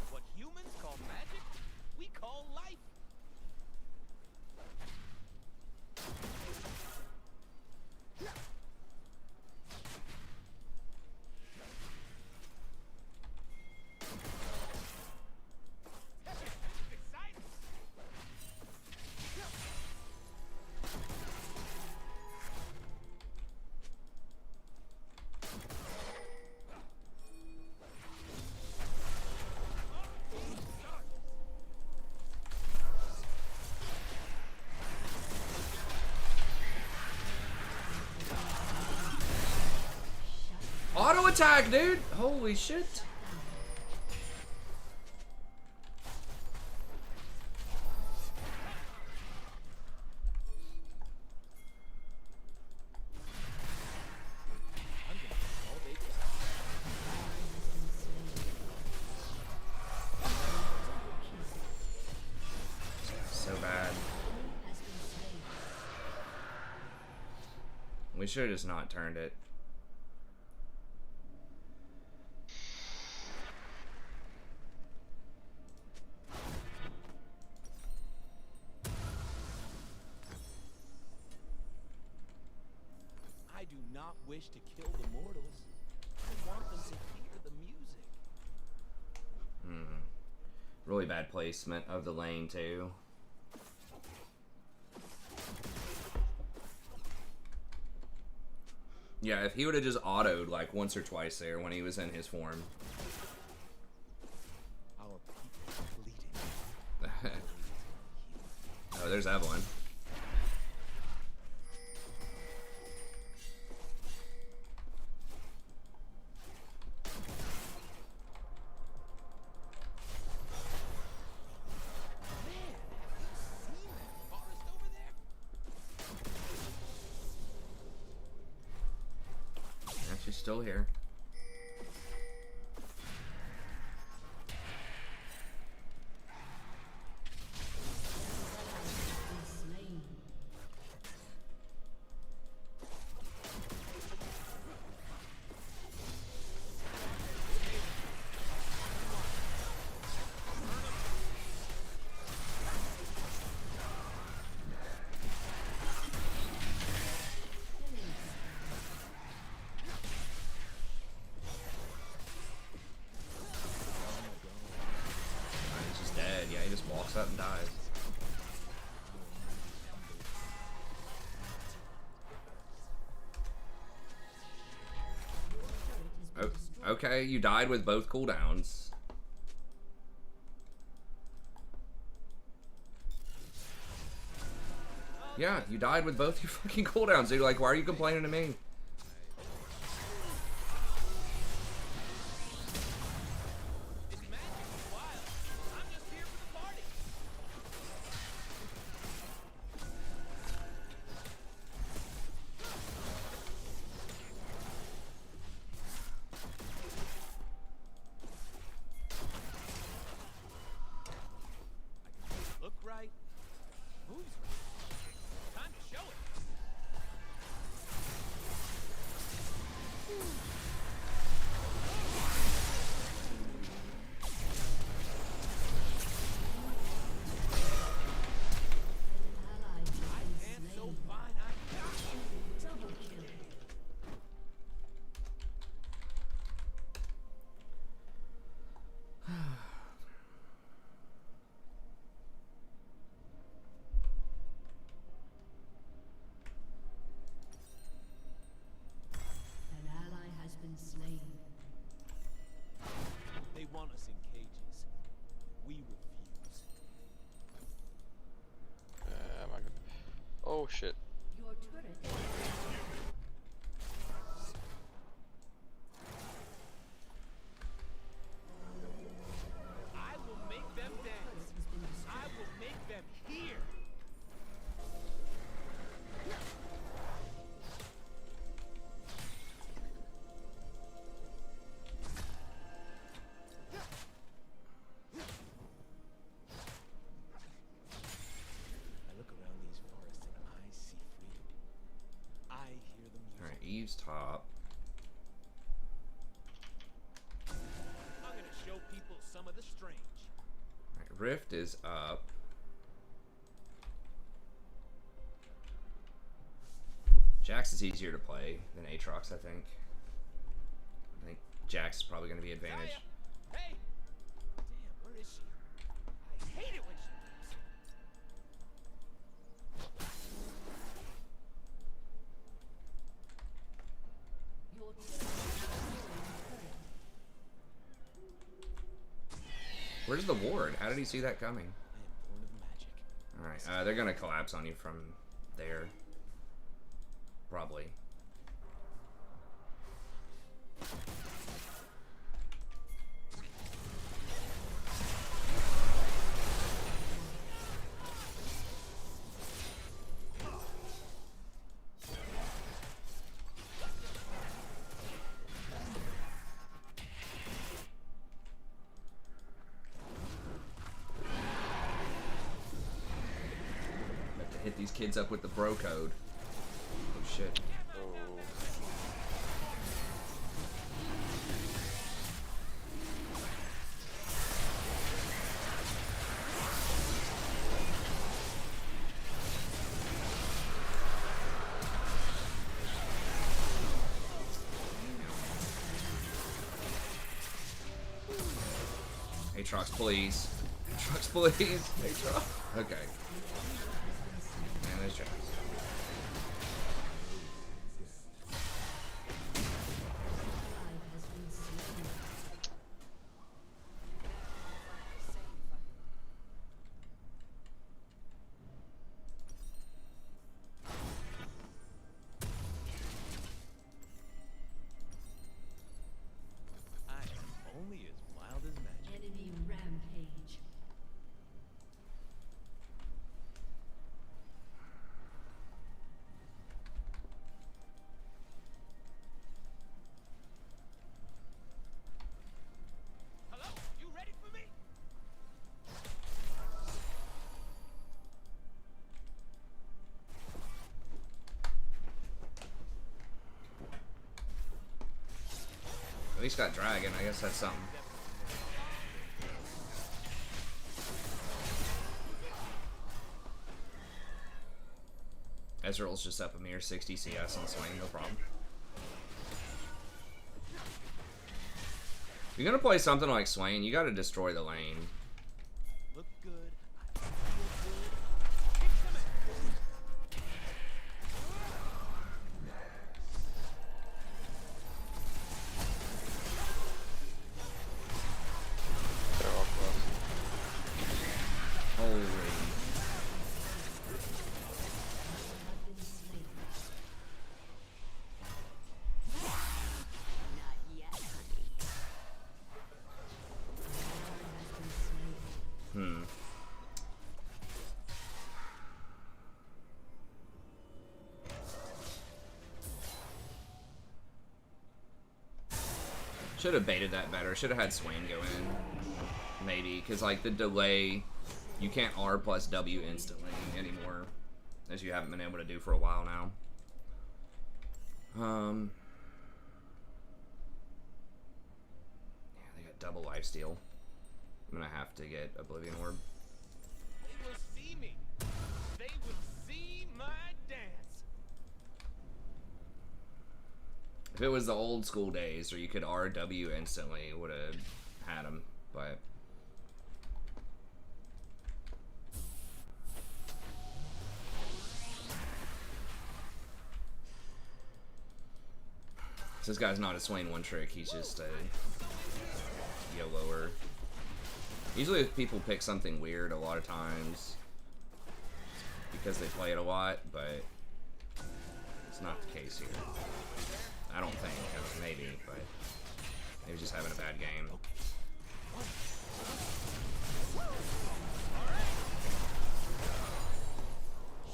What humans call magic, we call life. Exciting. Auto attack, dude! Holy shit. So bad. We should have just not turned it. I do not wish to kill the mortals. I want them to hear the music. Really bad placement of the lane, too. Yeah, if he would have just autoed like once or twice there when he was in his form. Our people are bleeding. Oh, there's Evelyn. Yeah, she's still here. He's just dead. Yeah, he just walks up and dies. Oh, okay, you died with both cooldowns. Yeah, you died with both your fucking cooldowns, dude. Like, why are you complaining to me? It's magic and wild. I'm just here for the party. Look right, moves right. Time to show it. And so fine, I got you. Double kill. An ally has been slain. They want us in cages. We refuse. Am I gonna... Oh shit. Your turret. She's top. I'm gonna show people some of the strange. Alright, Rift is up. Jax is easier to play than Aatrox, I think. I think Jax is probably going to be advantage. Zaya! Hey! Damn, where is she? I hate it when she Your team Where's the ward? How did he see that coming? Man, born of magic. Alright, they're going to collapse on you from there. Probably. Have to hit these kids up with the bro code. Oh shit. Oh. Aatrox, please. Aatrox, please. Aatrox. Okay. And there's Jax. ally has been slain. I am only as wild as magic. Enemy rampage. Hello? You ready for me? At least got Dragon. I guess that's something. Ezreal's just up a mere 60 CS on Swain, no problem. If you're gonna play something like Swain, you gotta destroy the lane. Look good. I feel good. Kick some ass. They're all close. Holy. Have been slain. Not yet, honey. Ally has been slain. Hmm. Should have baited that better. Should have had Swain go in. Maybe. Because, like, the delay, you can't R plus W instantly anymore. As you haven't been able to do for a while now. Yeah, they got double lifesteal. I'm gonna have to get Oblivion Orb. They will see me. They will see my dance. If it was the old school days where you could RW instantly, would have had him, but this guy's not a Swain one trick, he's just a YOLOer. Usually if people pick something weird a lot of times because they play it a lot, but it's not the case here. I don't think. Maybe, but maybe just having a bad game.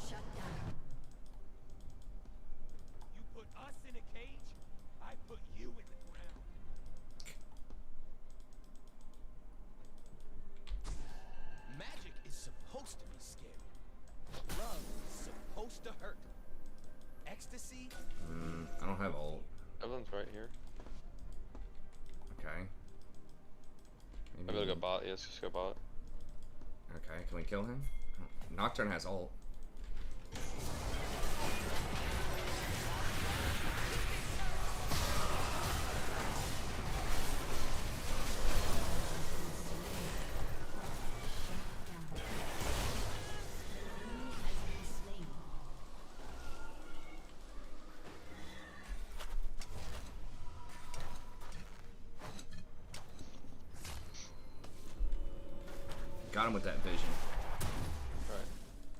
Shut down. You put us in a cage, I put you in the ground. Magic is supposed to be scary. Love is supposed to hurt. Ecstasy? I don't have ult. bot. Yeah, let's just go bot. Okay, can we kill him? Oh, Nocturne has ult. Got him with that vision. Right.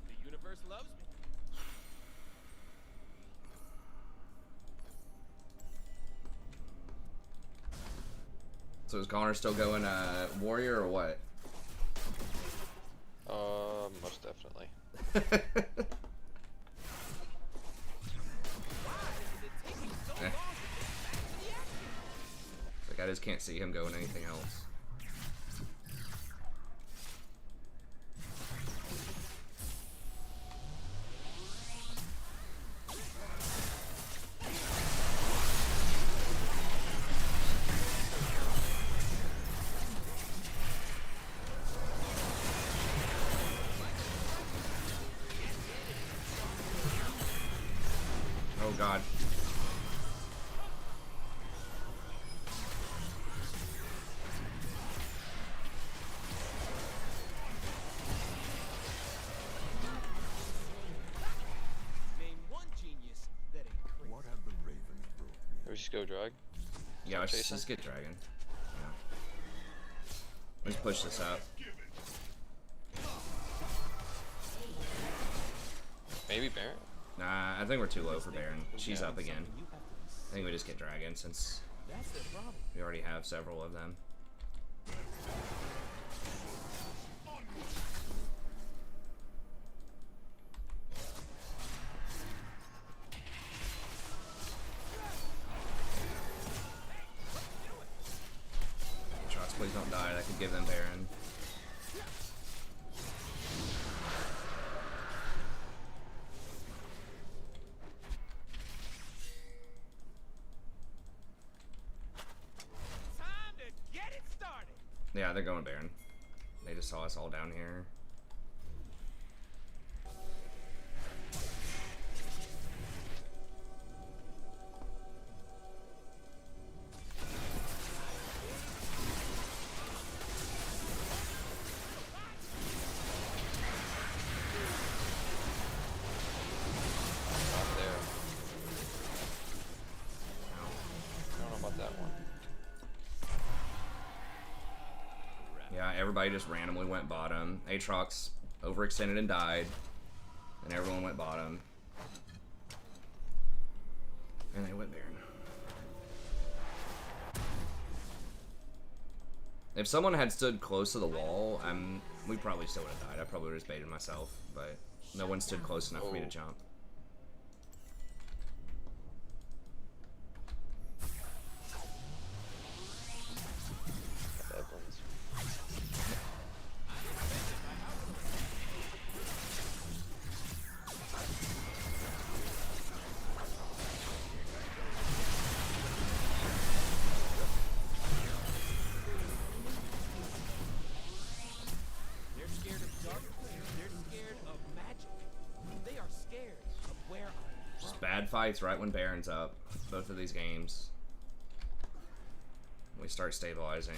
The universe loves me. So is Connor still going warrior or what? Most definitely. Eh. Like I just can't see him going anything else. Oh god. Name one genius that ain't crazy. What have the ravens brought me? We just go drag. Yeah, let's chasing? just get dragon. Yeah. Let's push this up. Maybe Baron. Nah, I think we're too low for Baron. She's Yeah. up again. You have to be I think we just get dragon since That's their problem. we already have several of them. Shots, please don't die. That could give them Baron. Time to get it started. Yeah, they're going Baron. They just saw us all down here. Not there. I don't know about that one. Yeah, everybody just randomly went bottom. Aatrox overextended and died. And everyone went bottom. And they went Baron. If someone had stood close to the wall, we probably still would have died. I probably would have just baited myself, but no one stood close enough for me to Oh. jump. Evans. They're scared of dark. They're scared of magic. They are scared of where I'm Just from. bad fights right when Baron's up. Both of these games. We start stabilizing.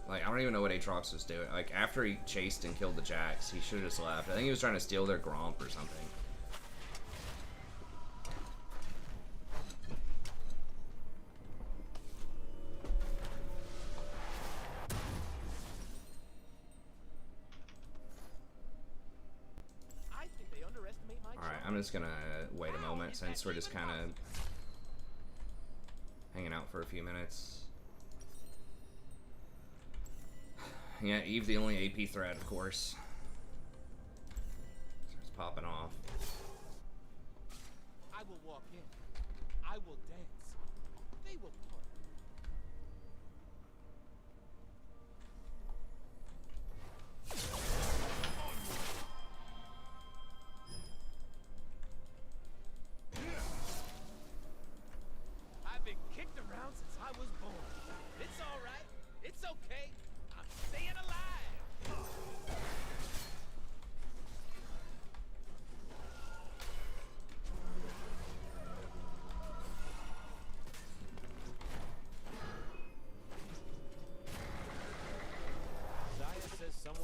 Like, I don't even know what Aatrox was doing. Like, after he chased and killed the Jax, he should have just left. I think he was trying to steal their Gromp or something. I think they underestimate my Alright, charm. I'm just gonna wait a moment since we're just kind of hanging out for a few minutes. Yeah, Eve the only AP threat, of course. Starts popping off. I will walk in. I will dance. They will part. I've been kicked around since I was born. It's all right. It's okay.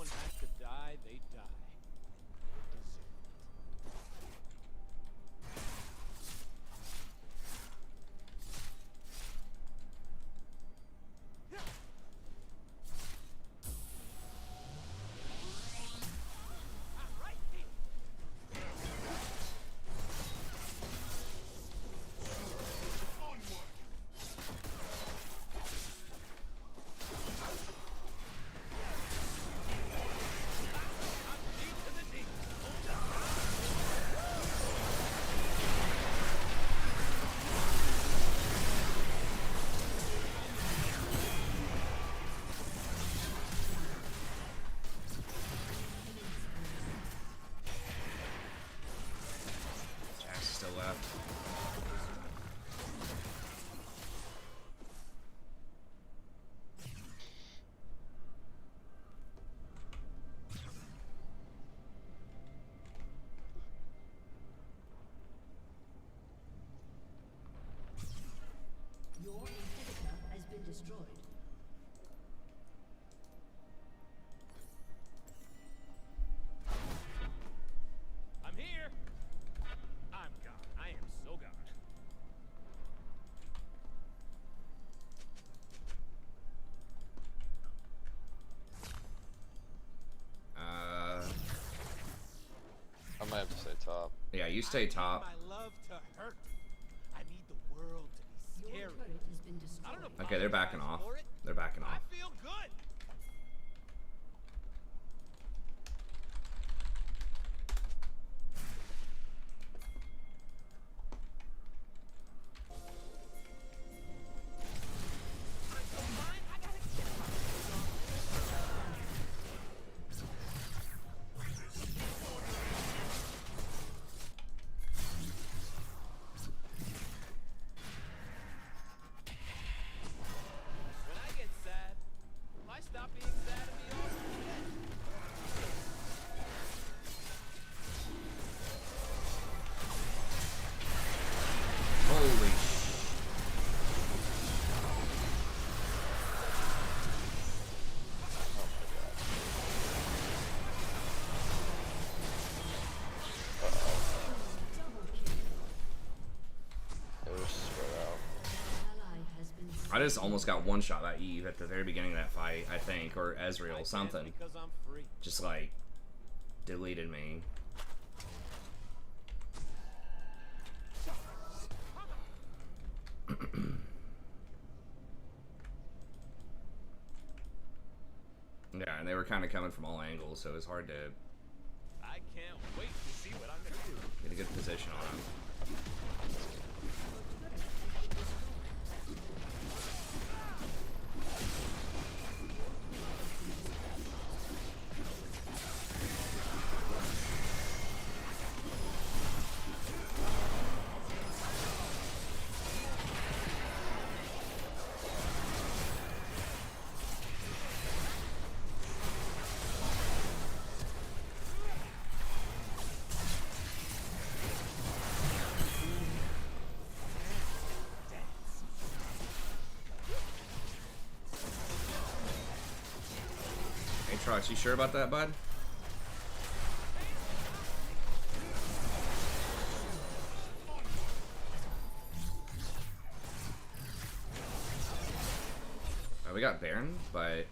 someone has to die, they die. They deserve it. Right here. Jack's still left. Your inhibitor has been destroyed. I'm here. I'm gone. I am so gone. I might have to stay top. Yeah, you stay top. I need my love to hurt. I need the world to be Your scary. turret has been destroyed. I don't know. Okay, they're backing off. For it. They're backing I off. feel good. When I get sad, why stop being sad and be awesome instead? Holy It was spread out. Ally has been I just almost got one shot by Eve at the very beginning of that fight, I think, or I Ezreal, dance something. because I'm free. Just like deleted me. Yeah, and they were kind of coming from all angles, so it was hard to I can't wait to see what I'm gonna do. get a good position on them. Hey, Trox, you sure about that, bud? We got Baron, but I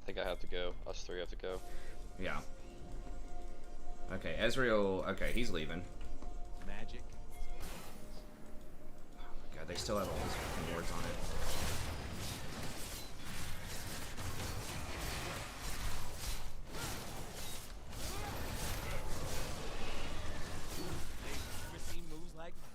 think I have to go. Us three have to go. yeah. Okay, Ezreal. Okay, he's leaving. Magic. Oh my god, they still have all these fucking wards on it. Never seen moves like mine.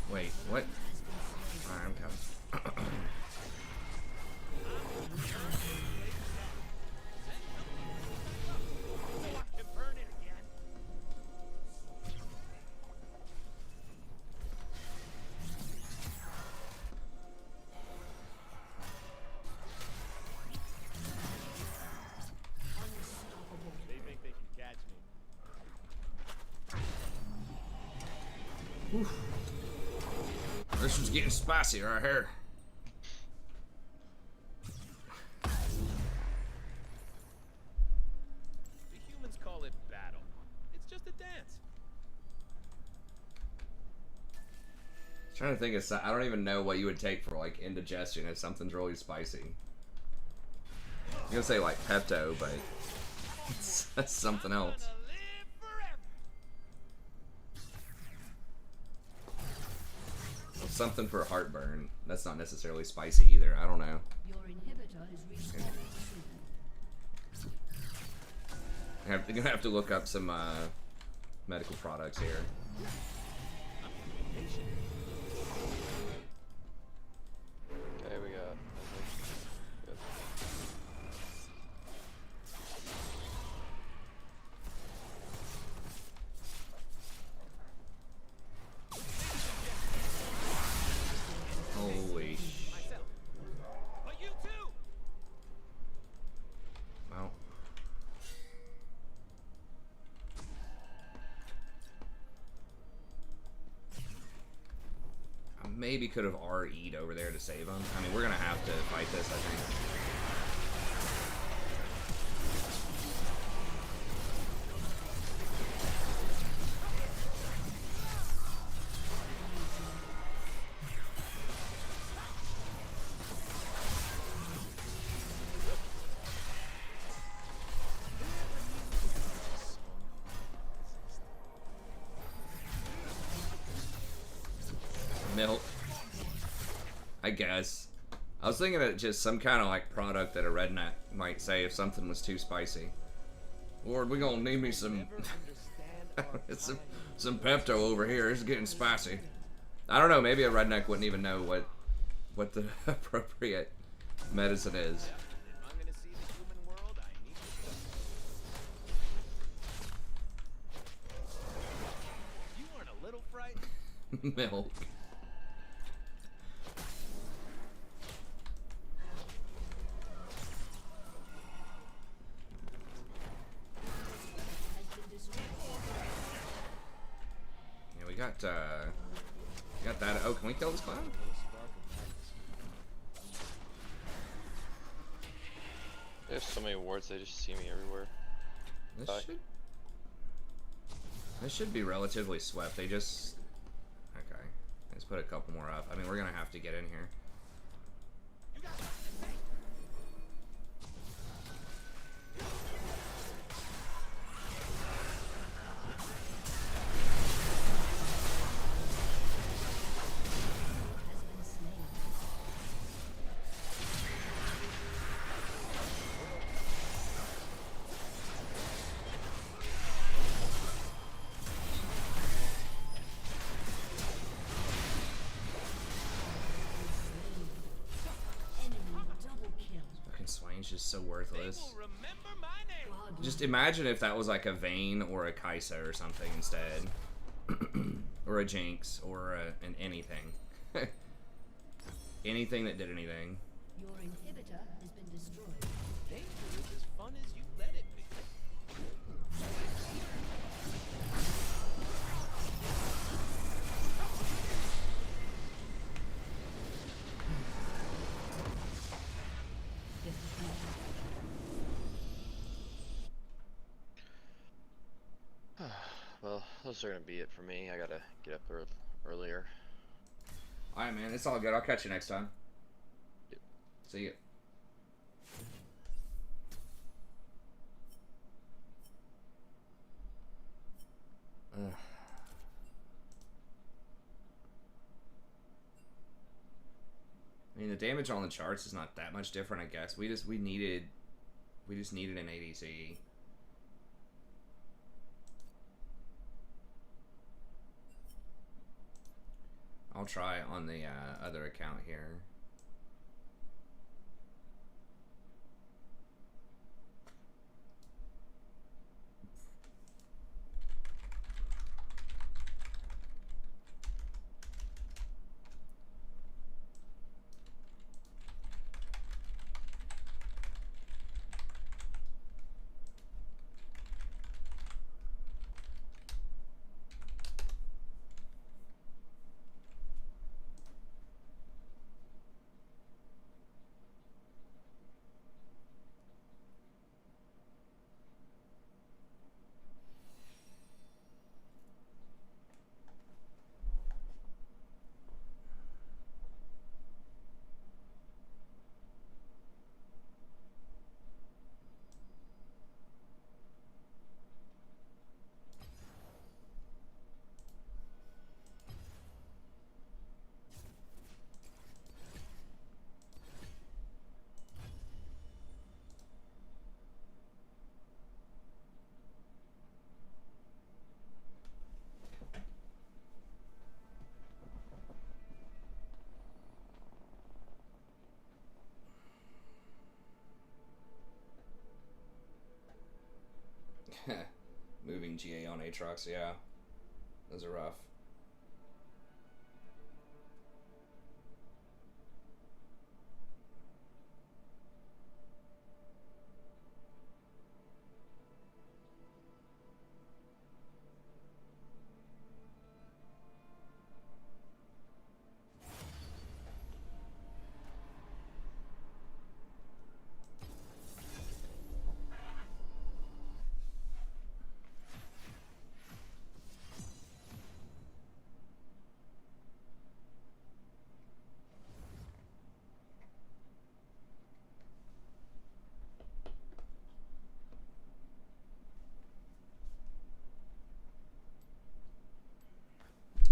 Wait, what? Alright, I'm coming. I can burn it This was getting spicy right here. The humans call it battle. It's just a dance. Trying to think of I don't even know what you would take for like indigestion if something's really spicy. I'm gonna say like Pepto, but that's something else. Gonna live forever. Something for heartburn. That's not necessarily spicy either. I don't know. Your inhibitor is respawning soon. I'm gonna have to look up some medical products here. Okay, we got. Good. Holy sh... Myself. But you too. Well. I maybe could have RE'd over there to save him. I mean, we're gonna have to fight this, I think. Milk. I guess. I was thinking of just some kind of like product that a redneck might say if something was too spicy. Lord, we gonna need me some some Pepto over here. It's getting spicy. I don't know. Maybe a redneck wouldn't even know what the appropriate medicine is. If I'm gonna see the human world, I need to. You aren't a little frightened. Milk. Yeah, we got that. Oh, can we kill this clown? There's so many wards, they just see me everywhere. This should be relatively swept. They just... Okay. Let's put a couple more up. I mean, we're gonna have to get in here. Swain's just so worthless. Just imagine if that was like a Vayne or a Kaisa or something instead. Or a Jinx or an anything. Anything that did anything. Your inhibitor has been destroyed. Danger is as fun as you let it be. Well, those are gonna be it for me. I gotta get up earlier. Alright, man. It's all good. I'll catch you next time. Yep. See ya. I mean, the damage on the charts is not that much different, I guess. We just needed an ADC. I'll try on the other account here. Moving GA on Aatrox, yeah. Those are rough.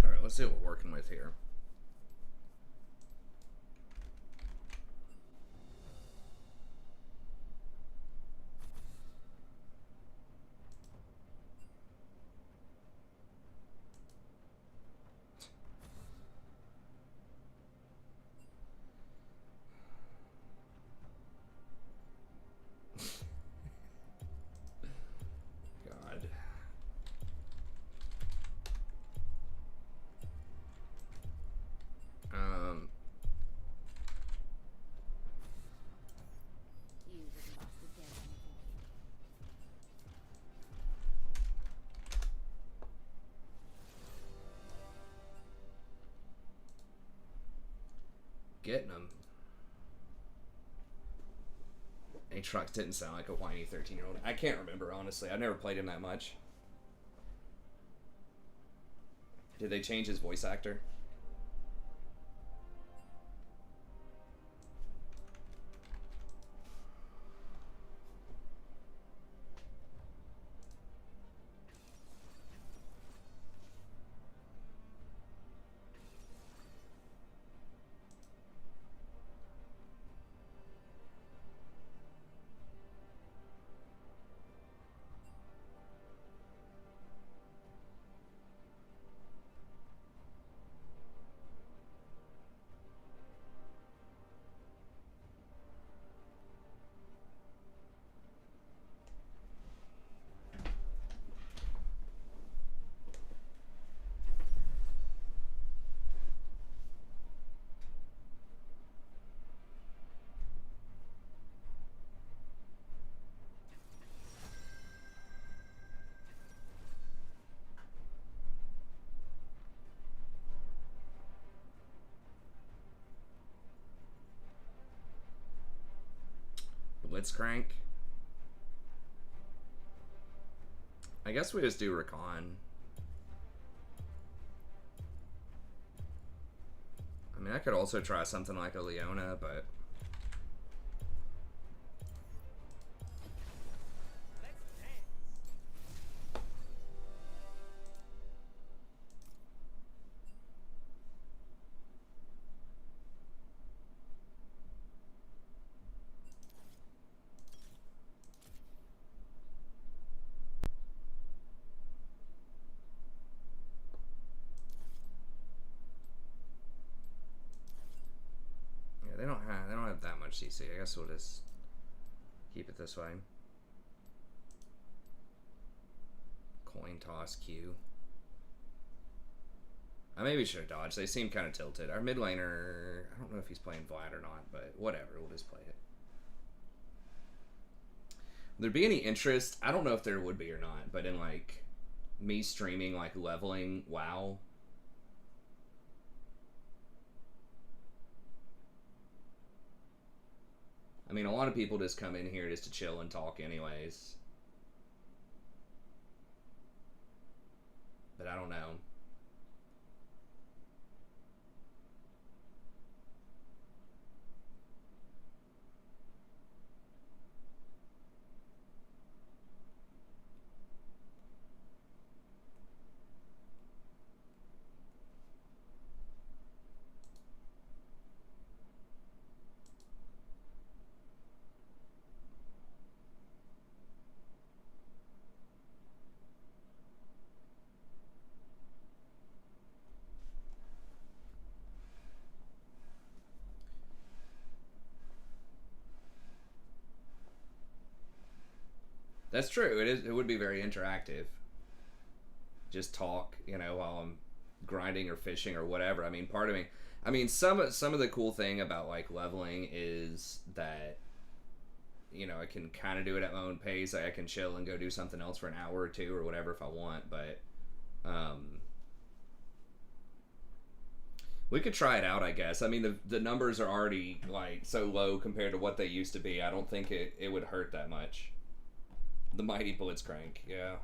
Alright, let's see what we're working with here. God. You wouldn't lost the dead anything. Getting them. Aatrox didn't sound like a whiny 13-year-old. I can't remember, honestly. I've never played him that much. Did they change his voice actor? Blitzcrank. I guess we just do Rakan. I mean, I could also try something like a Leona, but Let's dance. yeah, they don't have that much CC. I guess we'll just keep it this way. Coin toss Q. I maybe should have dodged. They seem kind of tilted. Our mid laner, I don't know if he's playing Vlad or not, but whatever. We'll just play it. Would there be any interest? I don't know if there would be or not, but in like me streaming like leveling WoW. I mean, a lot of people just come in here just to chill and talk anyways. But I don't know. That's true. It is. It would be very interactive. Just talk, you know, while I'm grinding or fishing or whatever. I mean, part of me. I mean, some of the cool thing about like leveling is that, you know, I can kind of do it at my own pace. Like, I can chill and go do something else for an hour or two or whatever if I want. But we could try it out, I guess. I mean, the numbers are already like so low compared to what they used to be. I don't think it would hurt that much. The mighty Blitzcrank, yeah.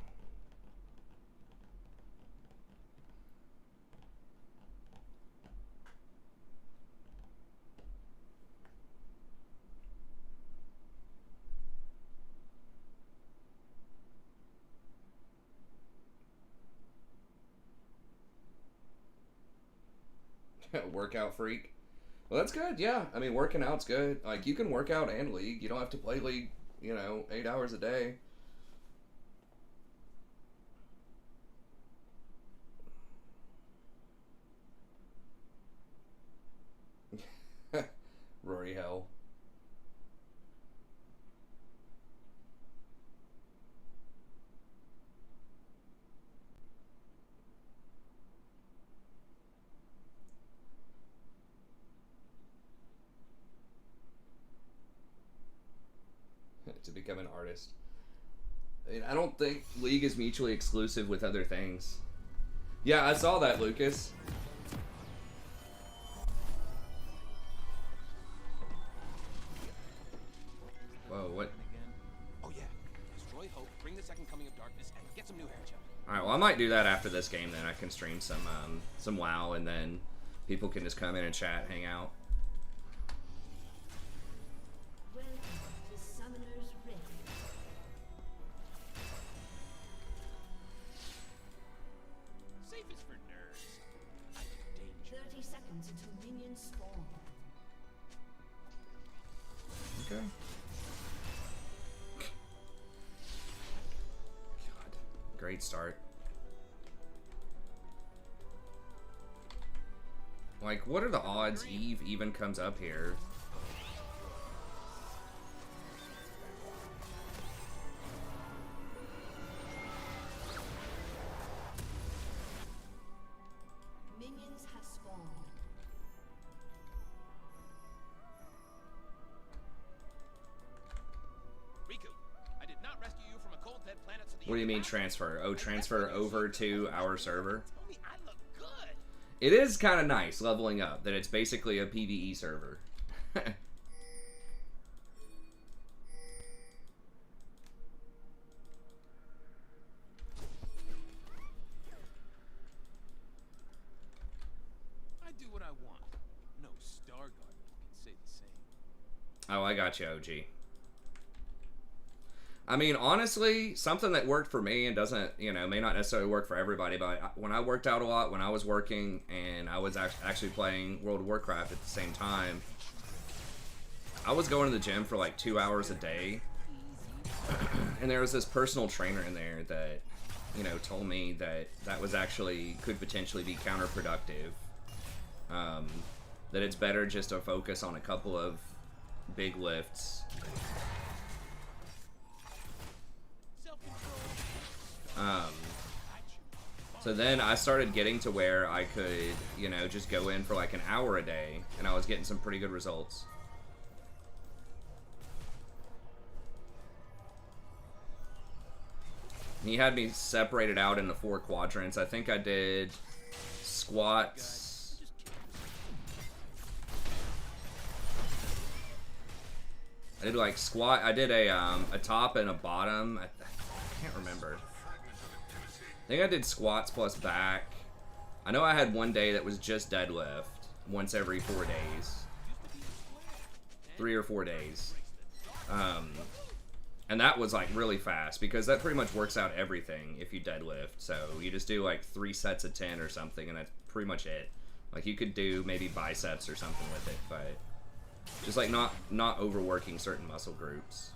Workout freak. Well, that's good. Yeah, I mean, working out's good. Like, you can work out and League. You don't have to play League, you know, 8 hours a day. Rory Hell. To become an artist. I mean, I don't think League is mutually exclusive with other things. Yeah, I saw that, Lucas. Whoa, what? Oh yeah. Destroy hope, bring the second coming of darkness, and get some new hair gel. Alright, well, I might do that after this game then. I can stream some WoW, and then people can just come in and chat, hang out. Welcome to Summoner's Rift. Safe is for nerds. I do danger. 30 seconds until minions spawn. Okay. God, great start. Like, what are the odds Eve even comes up here? Minions have spawned. Riku, I did not rescue you from a cold dead planet so that What do you mean could transfer? Oh, transfer over to our server? tell me I look good. It is kind of nice leveling up, that it's basically a PvE server. I do what I want. No Stargarden can say the same. Oh, I got you, OG. I mean, honestly, something that worked for me and doesn't, you know, may not necessarily work for everybody, but when I worked out a lot, when I was working and I was actually playing World of Warcraft at the same time, I was going to the gym for like 2 hours a day. And there was this personal trainer in there that, you know, told me that that was actually, could potentially be counterproductive. That it's better just to focus on a couple of big lifts. So then I started getting to where I could, you know, just go in for like an hour a day, and I was getting some pretty good results. He had me separated out into 4 quadrants. I think I did squats. I did like squat. I did a top and a bottom. I can't remember. I think I did squats plus back. I know I had one day that was just deadlift once every 4 days. 3 or 4 days. And that was like really fast because that pretty much works out everything if you deadlift. So you just do like 3 sets of 10 or something, and that's pretty much it. Like, you could do maybe biceps or something with it, but just like not overworking certain muscle groups.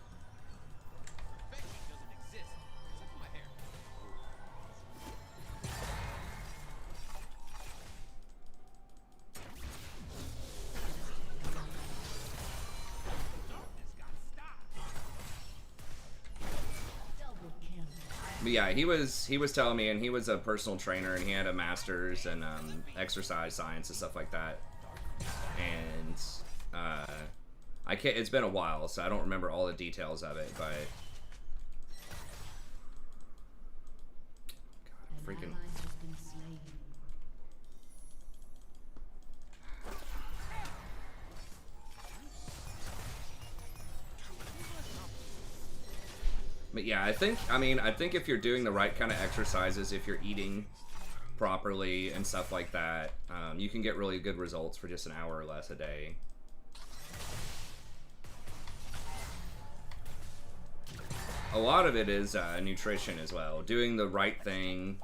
But yeah, he was telling me, and he was a personal trainer, and he had a master's in exercise science and stuff like that. And I can't. It's been a while, so I don't remember all the details of it. But God, freaking. Ally has been slain. But yeah, I think if you're doing the right kind of exercises, if you're eating properly and stuff like that, you can get really good results for just an hour or less a day. A lot of it is nutrition as well. Doing the right thing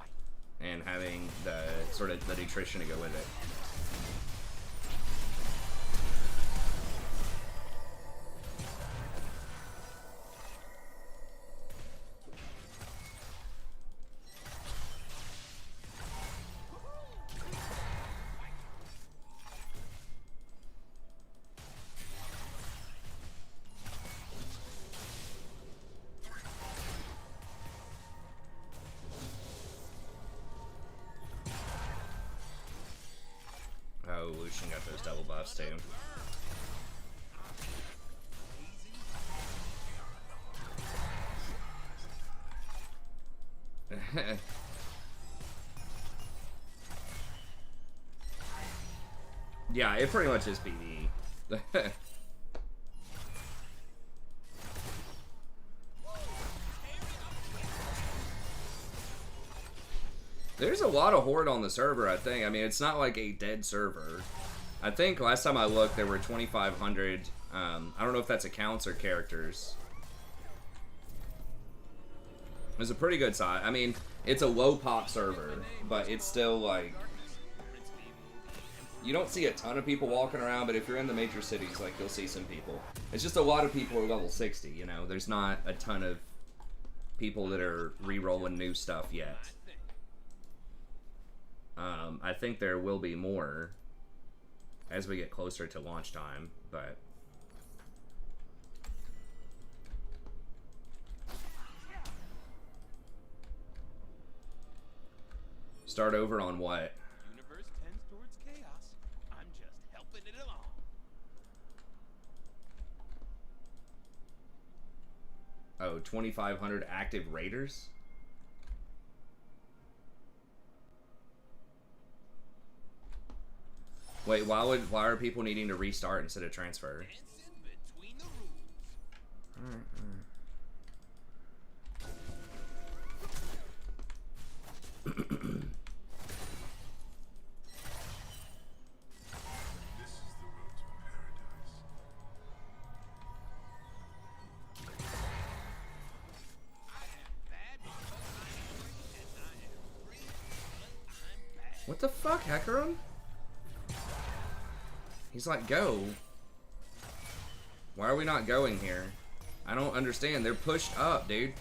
and having the sort of the nutrition to go with it. Oh, Lucian got those double buffs too. Yeah, it pretty much is PvE. There's a lot of horde on the server, I think. I mean, it's not like a dead server. I think last time I looked, there were 2,500. I don't know if that's accounts or characters. It's a pretty good size. I mean, it's a low pop server, but it's still like... You don't see a ton of people walking around, but if you're in the major cities, like, you'll see some people. It's just a lot of people are level 60, you know? There's not a ton of people that are re-rolling new stuff yet. I think there will be more as we get closer to launch time, but... Start over on what? Universe tends towards chaos. I'm just helping it along. Oh, 2,500 active raiders? Wait, why are people needing to restart instead of transfer? Dancing between the rules. This is the road to paradise. I am bad because I am free, and I am free because I'm bad. What the fuck, Hecarim? He's like, go. Why are we not going here? I don't understand. They're pushed up, dude.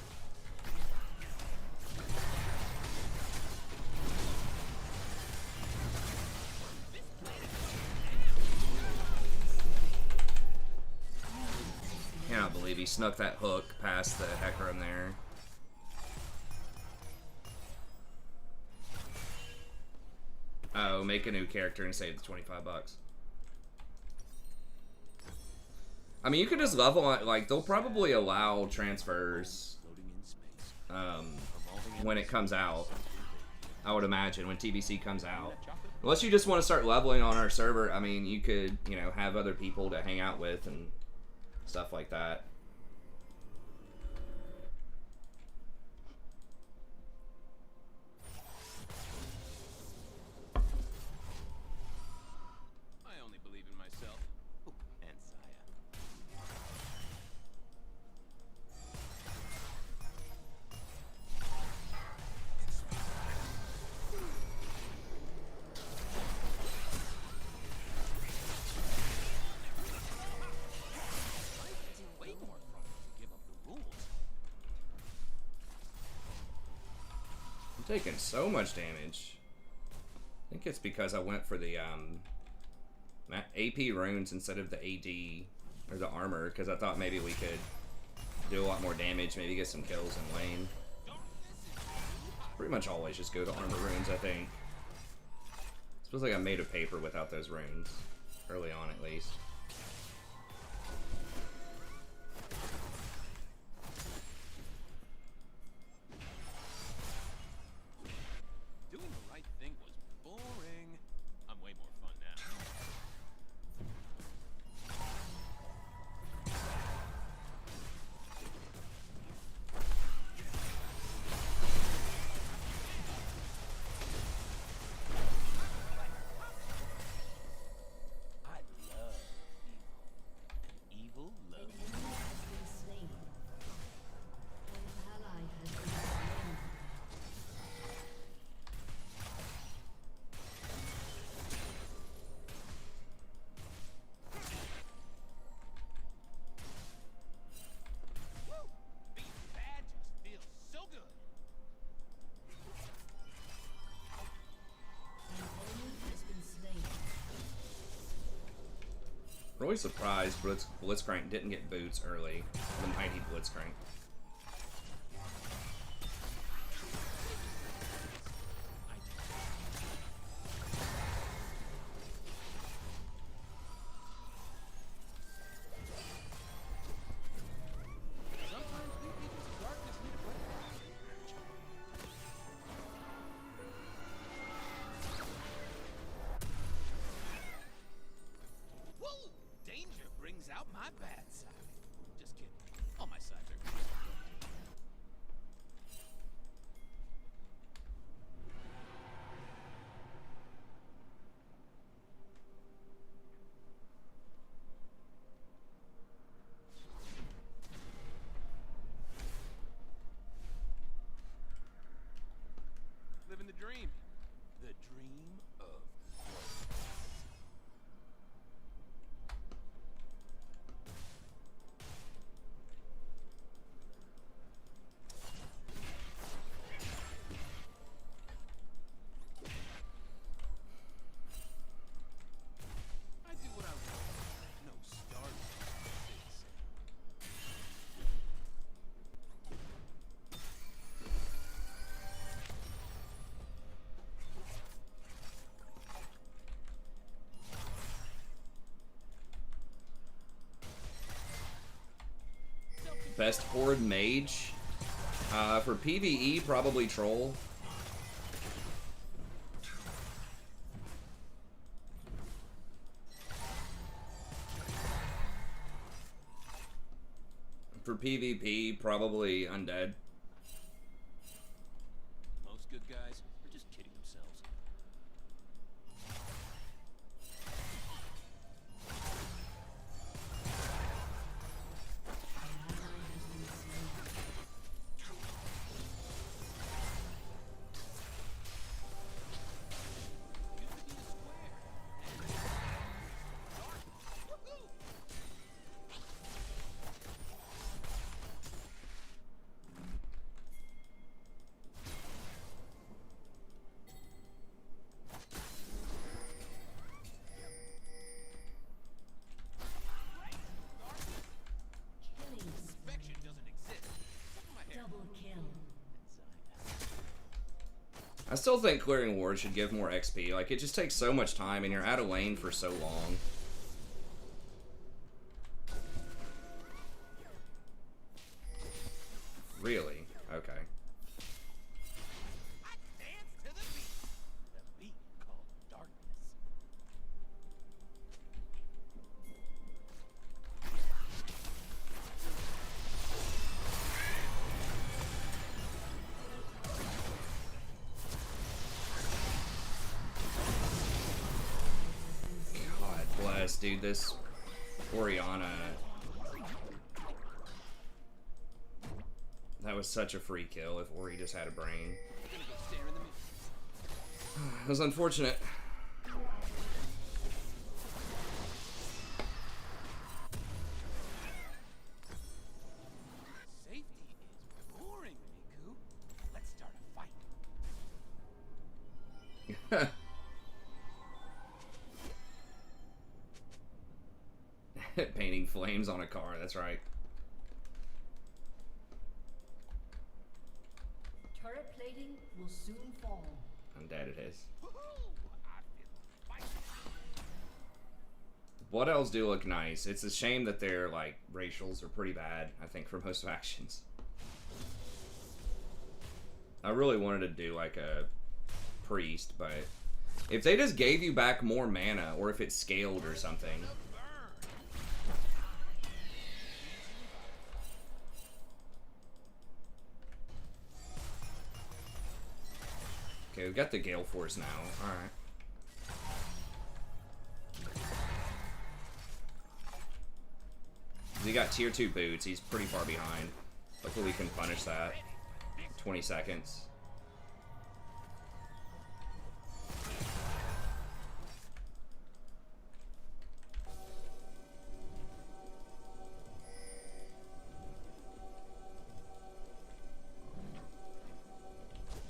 Cannot believe he snuck that hook past the Hecarim there. Oh, make a new character and save the 25 bucks. I mean, you could just level on, like, they'll probably allow transfers when it comes out. I would imagine, when TBC comes out. Unless you just want to start leveling on our server, I mean, you could, you know, have other people to hang out with and stuff like that. I only believe in myself. Ooh, and Saya. Way more fun to give up the rules. I'm taking so much damage. I think it's because I went for the AP runes instead of the AD or the armor, because I thought maybe we could do a lot more damage, maybe get some kills in lane. Darkness is Pretty much always just go to armor runes, I think. It feels like I'm made of paper without those runes. Early on, at least. Doing the right thing was boring. I'm way more fun now. I love evil. Evil love. An enemy has been slain. An ally has been slain. Woo! Being bad just feels so good. An enemy has been slain. Really surprised Blitzcrank didn't get boots early. The mighty Blitzcrank. Sometimes we agents of darkness need a break. Whoa! Danger brings out my bad side. Just kidding. All my sides are good. Living the dream. The dream of greatness. I do what I want. No stars. Best horde mage? For PvE, probably troll. For PvP, probably undead. Most good guys are just kidding themselves. An ally has been slain. Used to be a square. Dark. Woohoo! Killing Perfection doesn't exist. Look at my hair. double kill. I still think clearing wards should give more XP. Like, it just takes so much time and you're out of lane for so long. Really? Okay. I dance to the beat. The beat called darkness. God bless, dude. This Oriana. That was such a free kill if Ori just had a brain. We're gonna go stare in the mirror. It was unfortunate. Safety is boring, Miku. Let's start a fight. Painting flames on a car, that's right. Turret plating will soon fall. I'm dead. It is. Woohoo! I feel spicy. What else do look nice? It's a shame that their like racials are pretty bad. I think for most factions. I really wanted to do like a priest, but if they just gave you back more mana, or if it scaled or something. Okay, we've got the Gale Force now. Alright. He got tier 2 boots. He's pretty far behind. Hopefully we can punish that. 20 seconds.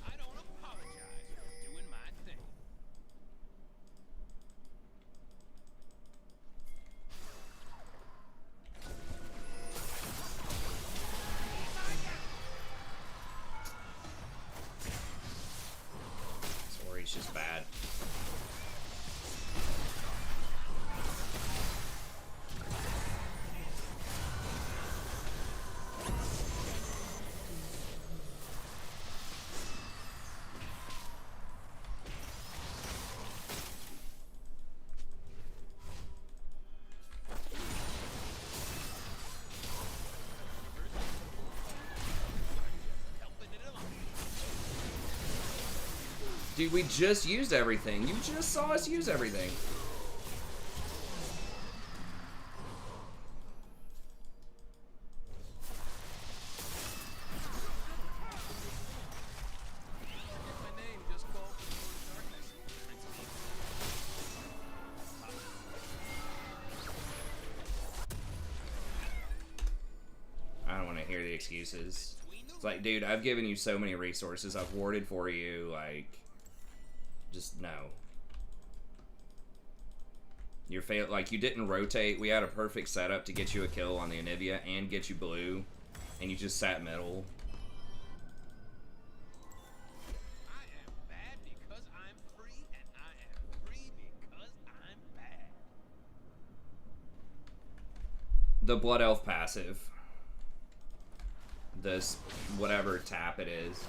I don't apologize for doing my thing. Sorry, it's just bad. Dude, we just used everything. You just saw us use everything. My name just called for darkness. I don't want to hear the excuses. It's like, dude, I've given you so many resources. I've warded for you. Like, just no. You're like, you didn't rotate. We had a perfect setup to get you a kill on the Anivia and get you blue, and you just sat middle. I am bad because I'm free, and I am free because I'm bad. The Blood Elf passive. This whatever tap it is.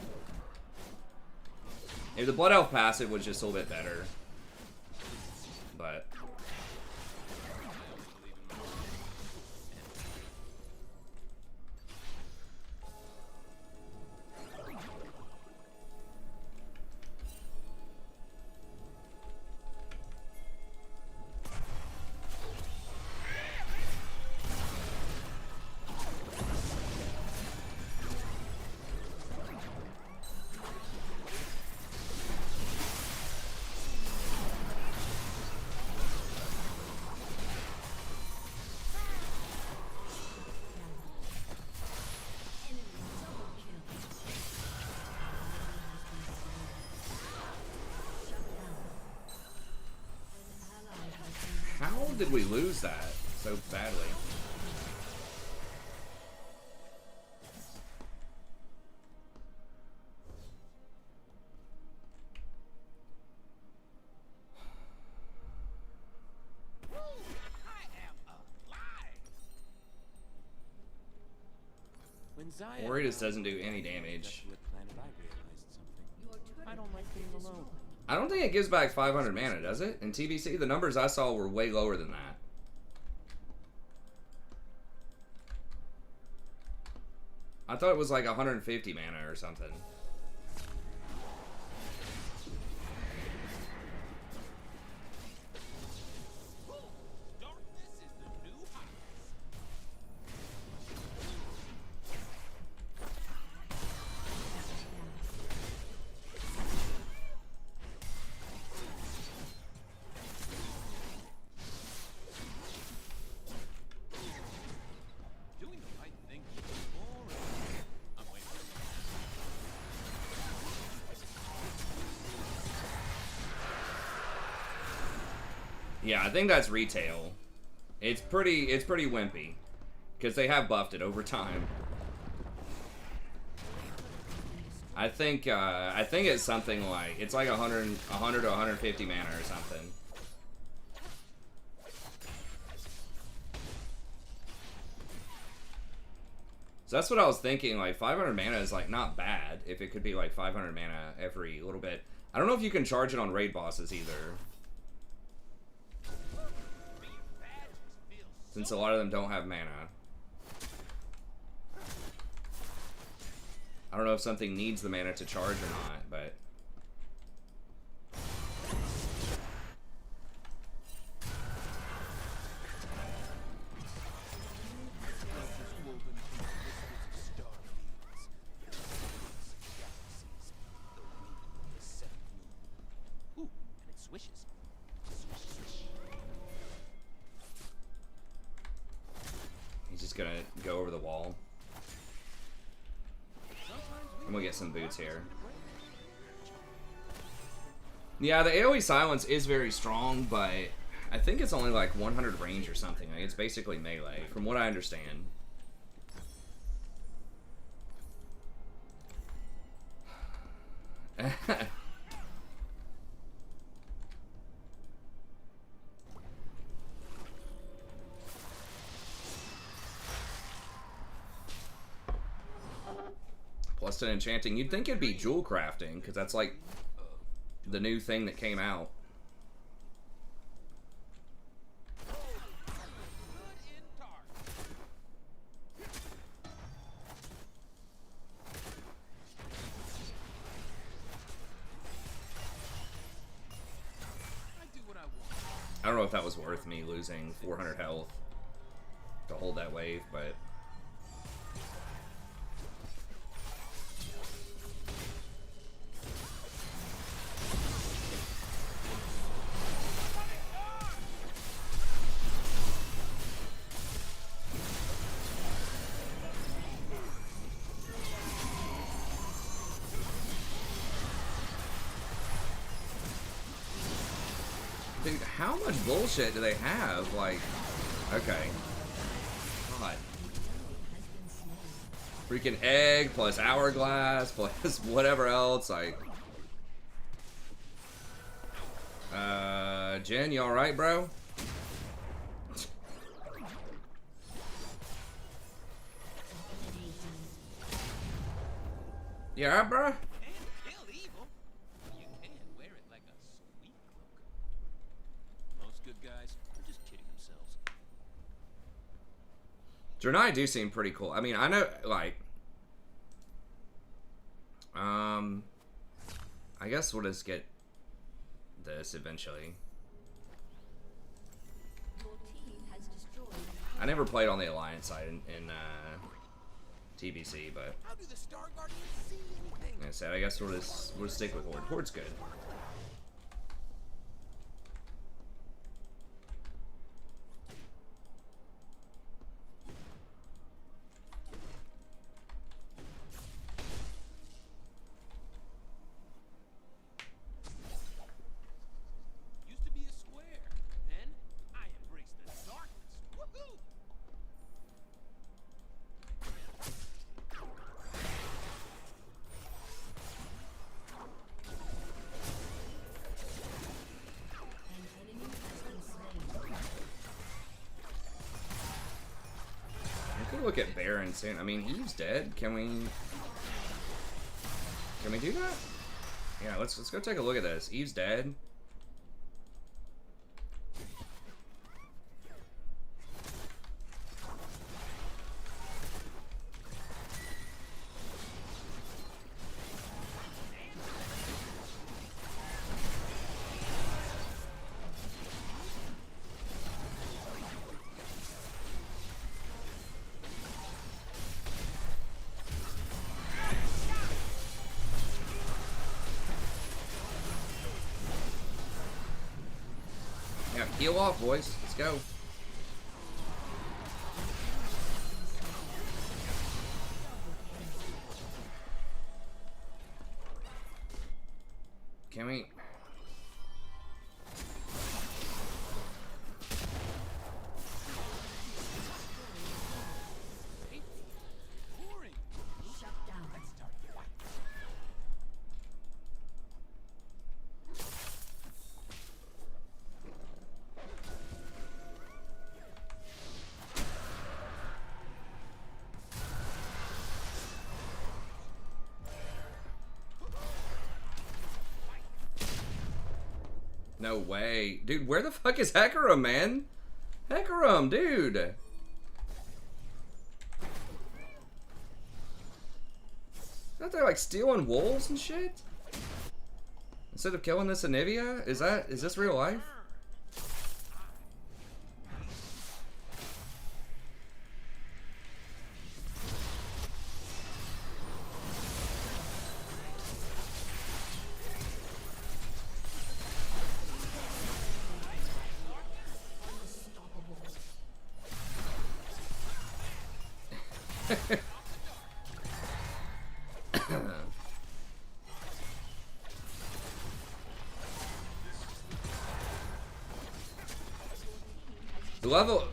If the Blood Elf passive was just a little bit better. But how did we lose that so badly? Ori just doesn't do any damage. I don't like being alone. I don't think it gives back 500 mana, does it? In TBC, the numbers I saw were way lower than that. I thought it was like 150 mana or something. Darkness is the new hot. Doing the right thing is boring. I'm waiting. Yeah, I think that's retail. It's pretty wimpy. Because they have buffed it over time. I think it's something like it's like 100 to 150 mana or something. So that's what I was thinking. Like 500 mana is like not bad if it could be like 500 mana every little bit. I don't know if you can charge it on raid bosses either, since a lot of them don't have mana. I don't know if something needs the mana to charge or not, but Ooh, and it swishes. Swish, swish. he's just gonna go over the wall. I'm gonna get some boots here. Yeah, the AoE silence is very strong, but I think it's only like 100 range or something. Like, it's basically melee, from what I understand. Plus 10 enchanting. You'd think it'd be jewel crafting, because that's like the new thing that came out. I don't know if that was worth me losing 400 health to hold that wave, but dude, how much bullshit do they have? Like, okay. God. Freaking egg plus hourglass plus whatever else. Like, Jen, you alright, bro? You alright, bro? And kill evil. You can wear it like a sweet cloak. Most good guys are just kidding themselves. Draenei do seem pretty cool. I mean, I know, like, I guess we'll just get this eventually. Your team has destroyed. I never played on the Alliance side in TBC, but How do the Star Guardians see anything? like I said, I guess we'll stick with Horde. Horde's good. Used to be a square. Then I embraced the darkness. Woohoo! An enemy has been slain. We could look at Baron soon. I mean, Eve's dead. Can we do that? Yeah, let's go take a look at this. Eve's dead. Yeah, heal off, boys. Let's go. Can we? Boring. Shut down. No way. Dude, where the fuck is Hecarim, man? Hecarim, dude. Aren't they like stealing wolves and shit? Instead of killing this Anivia? Is this real life? The level,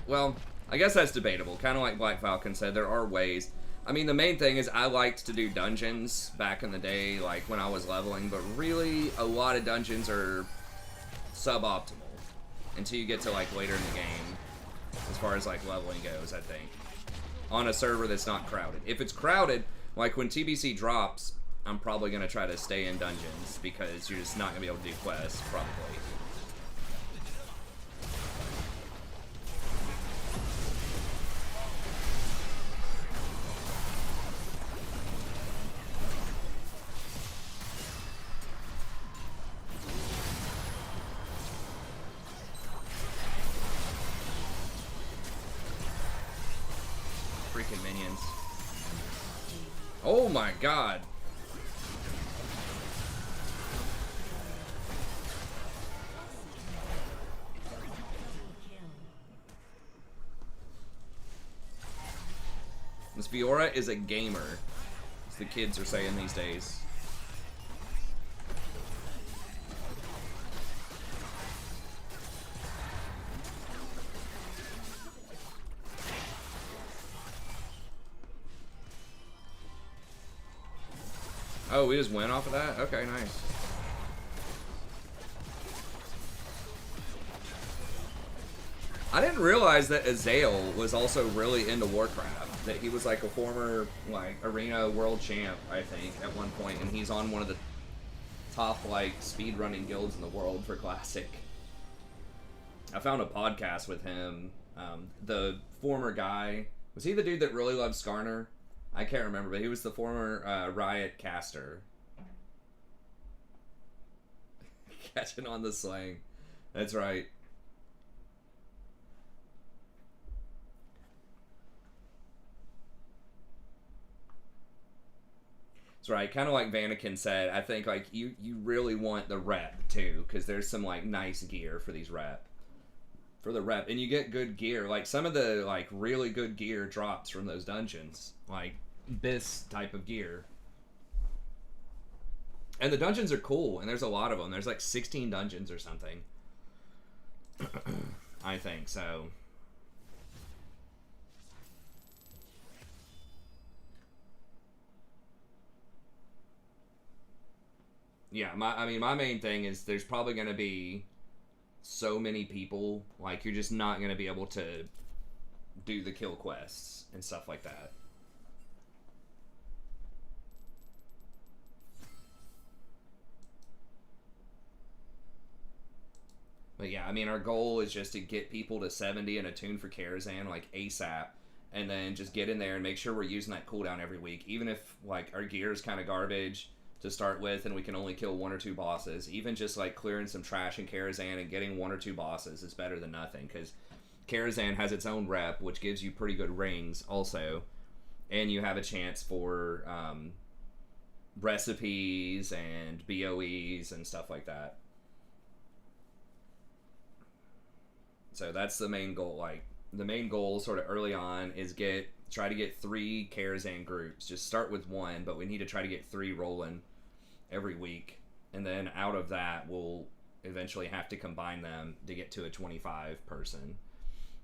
well, I guess that's debatable. Kind of like Black Falcon said, there are ways. I mean, the main thing is I liked to do dungeons back in the day, like when I was leveling, but really a lot of dungeons are suboptimal until you get to like later in the game, as far as like leveling goes, I think. On a server that's not crowded. If it's crowded, like when TBC drops, I'm probably going to try to stay in dungeons because you're just not going to be able to do quests, probably. Freaking minions. Oh my god. Miss Fiora is a gamer, as the kids are saying these days. Oh, we just went off of that? Okay, nice. I didn't realize that Azael was also really into Warcraft. That he was like a former like arena world champ, I think, at one point, and he's on one of the top like speedrunning guilds in the world for Classic. I found a podcast with him. The former guy, was he the dude that really loved Skarner? I can't remember, but he was the former Riot caster. Catching on the slang. That's right. That's right. Kind of like Vanakin said, I think like you really want the rep too, because there's some like nice gear for these rep. For the rep, and you get good gear. Like some of the like really good gear drops from those dungeons, like this type of gear. And the dungeons are cool, and there's a lot of them. There's like 16 dungeons or something. I think so. Yeah, I mean my main thing is there's probably going to be so many people, like you're just not going to be able to do the kill quests and stuff like that. But yeah, I mean our goal is just to get people to 70 and attune for Karazhan like ASAP, and then just get in there and make sure we're using that cooldown every week, even if like our gear is kind of garbage to start with and we can only kill 1 or 2 bosses. Even just like clearing some trash in Karazhan and getting 1 or 2 bosses is better than nothing, because Karazhan has its own rep, which gives you pretty good rings also, and you have a chance for recipes and BOEs and stuff like that. So that's the main goal. Like the main goal sort of early on is try to get 3 Karazhan groups. Just start with 1, but we need to try to get 3 rolling every week, and then out of that we'll eventually have to combine them to get to a 25 person.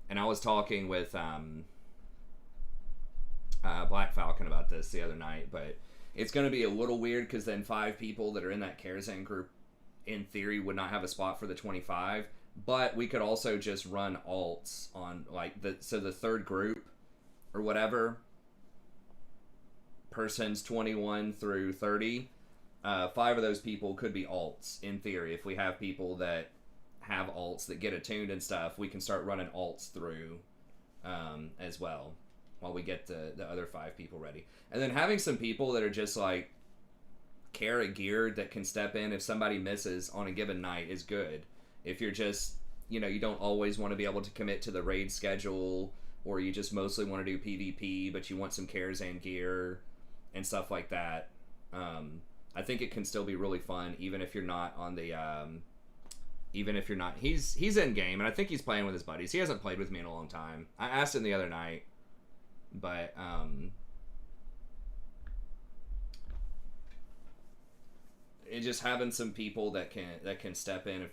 And I was talking with Black Falcon about this the other night, but it's going to be a little weird because then 5 people that are in that Karazhan group in theory would not have a spot for the 25, but we could also just run alts on like the third group or whatever, persons 21 through 30, 5 of those people could be alts in theory. If we have people that have alts that get attuned and stuff, we can start running alts through as well while we get the other 5 people ready. And then having some people that are just like Kara geared that can step in if somebody misses on a given night is good. If you're just, you know, you don't always want to be able to commit to the raid schedule, or you just mostly want to do PvP but you want some Karazhan gear and stuff like that, I think it can still be really fun even if you're not on the even if you're not, he's in game and I think he's playing with his buddies. He hasn't played with me in a long time. I asked him the other night, but it just having some people that can step in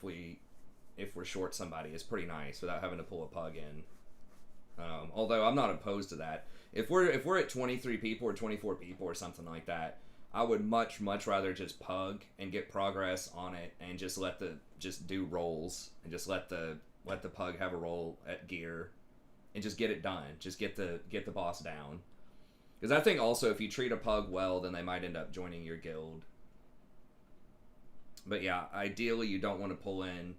if we're short somebody is pretty nice without having to pull a pug in. Although I'm not opposed to that. If we're at 23 people or 24 people or something like that, I would much rather just pug and get progress on it and just do rolls and just let the pug have a roll at gear and just get it done. Just get the boss down. Because I think also if you treat a pug well, then they might end up joining your guild. But yeah, ideally you don't want to pull in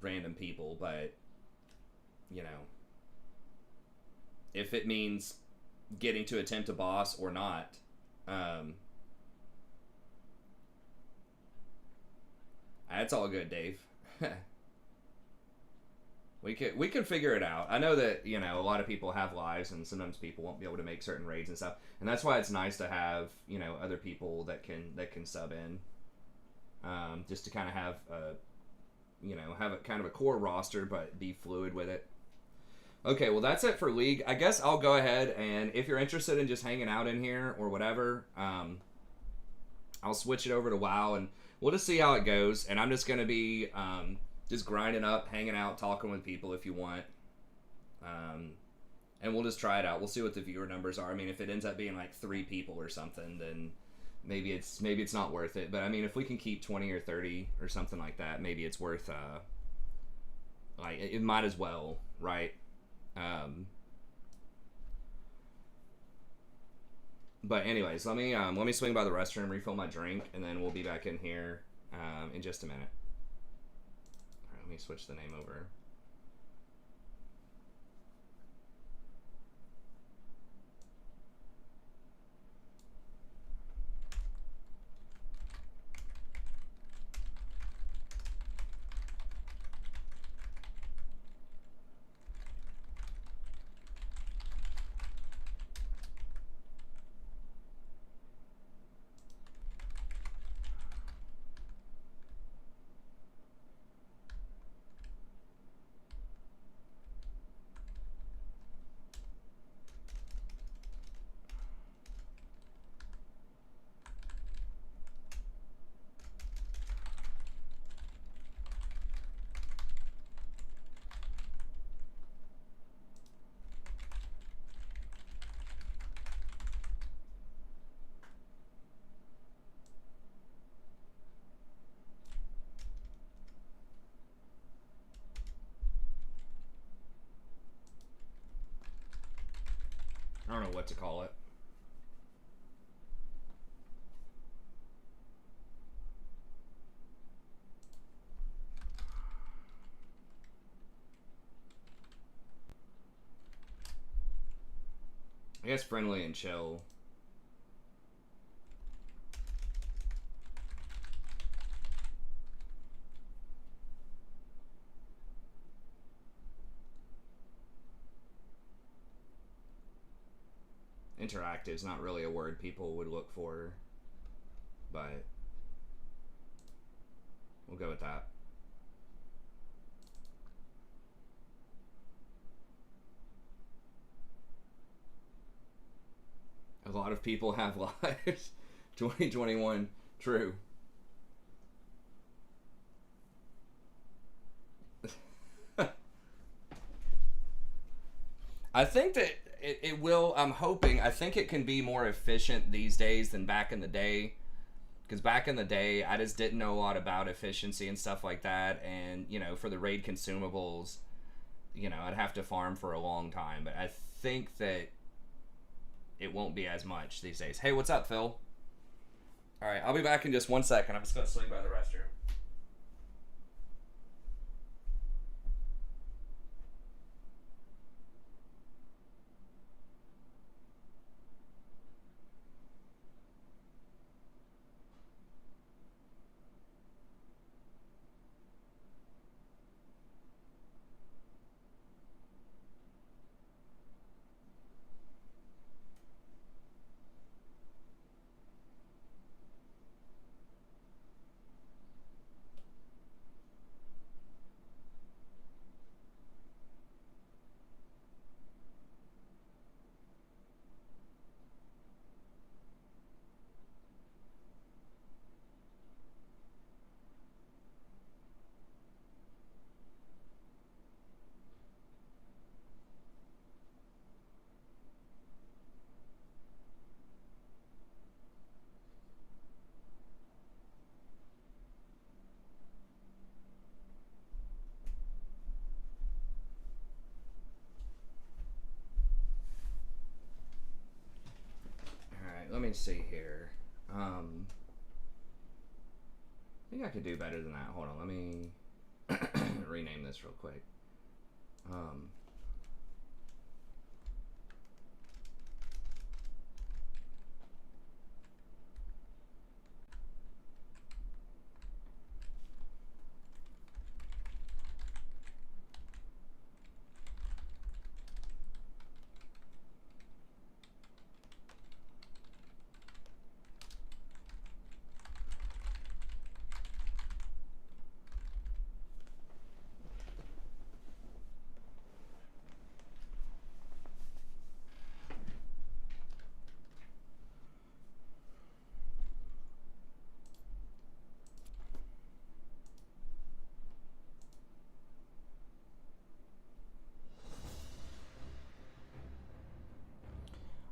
random people, but you know, if it means getting to attempt a boss or not, that's all good, Dave. we could figure it out. I know that, you know, a lot of people have lives and sometimes people won't be able to make certain raids and stuff, and that's why it's nice to have, you know, other people that can sub in, just to kind of have have a kind of a core roster but be fluid with it. Okay, well that's it for League. I guess I'll go ahead, and if you're interested in just hanging out in here or whatever, I'll switch it over to WoW and we'll just see how it goes. And I'm just going to be just grinding up, hanging out, talking with people if you want. And we'll just try it out. We'll see what the viewer numbers are. I mean, if it ends up being like 3 people or something, then maybe it's not worth it. But I mean, if we can keep 20 or 30 or something like that, maybe it's worth like it might as well, right? But anyways, let me swing by the restroom, refill my drink, and then we'll be back in here in just a minute. All right, let me switch the name over. I don't know what to call it. I guess friendly and chill. Interactive is not really a word people would look for, but we'll go with that. A lot of people have lives. 2021, true. I think that it will, I'm hoping, I think it can be more efficient these days than back in the day. Because back in the day, I just didn't know a lot about efficiency and stuff like that. And, you know, for the raid consumables, you know, I'd have to farm for a long time. But I think that it won't be as much these days. Hey, what's up, Phil? Alright, I'll be back in just 1 second. I'm just gonna swing by the restroom. Let me see here. I think I could do better than that. Hold on, let me rename this real quick.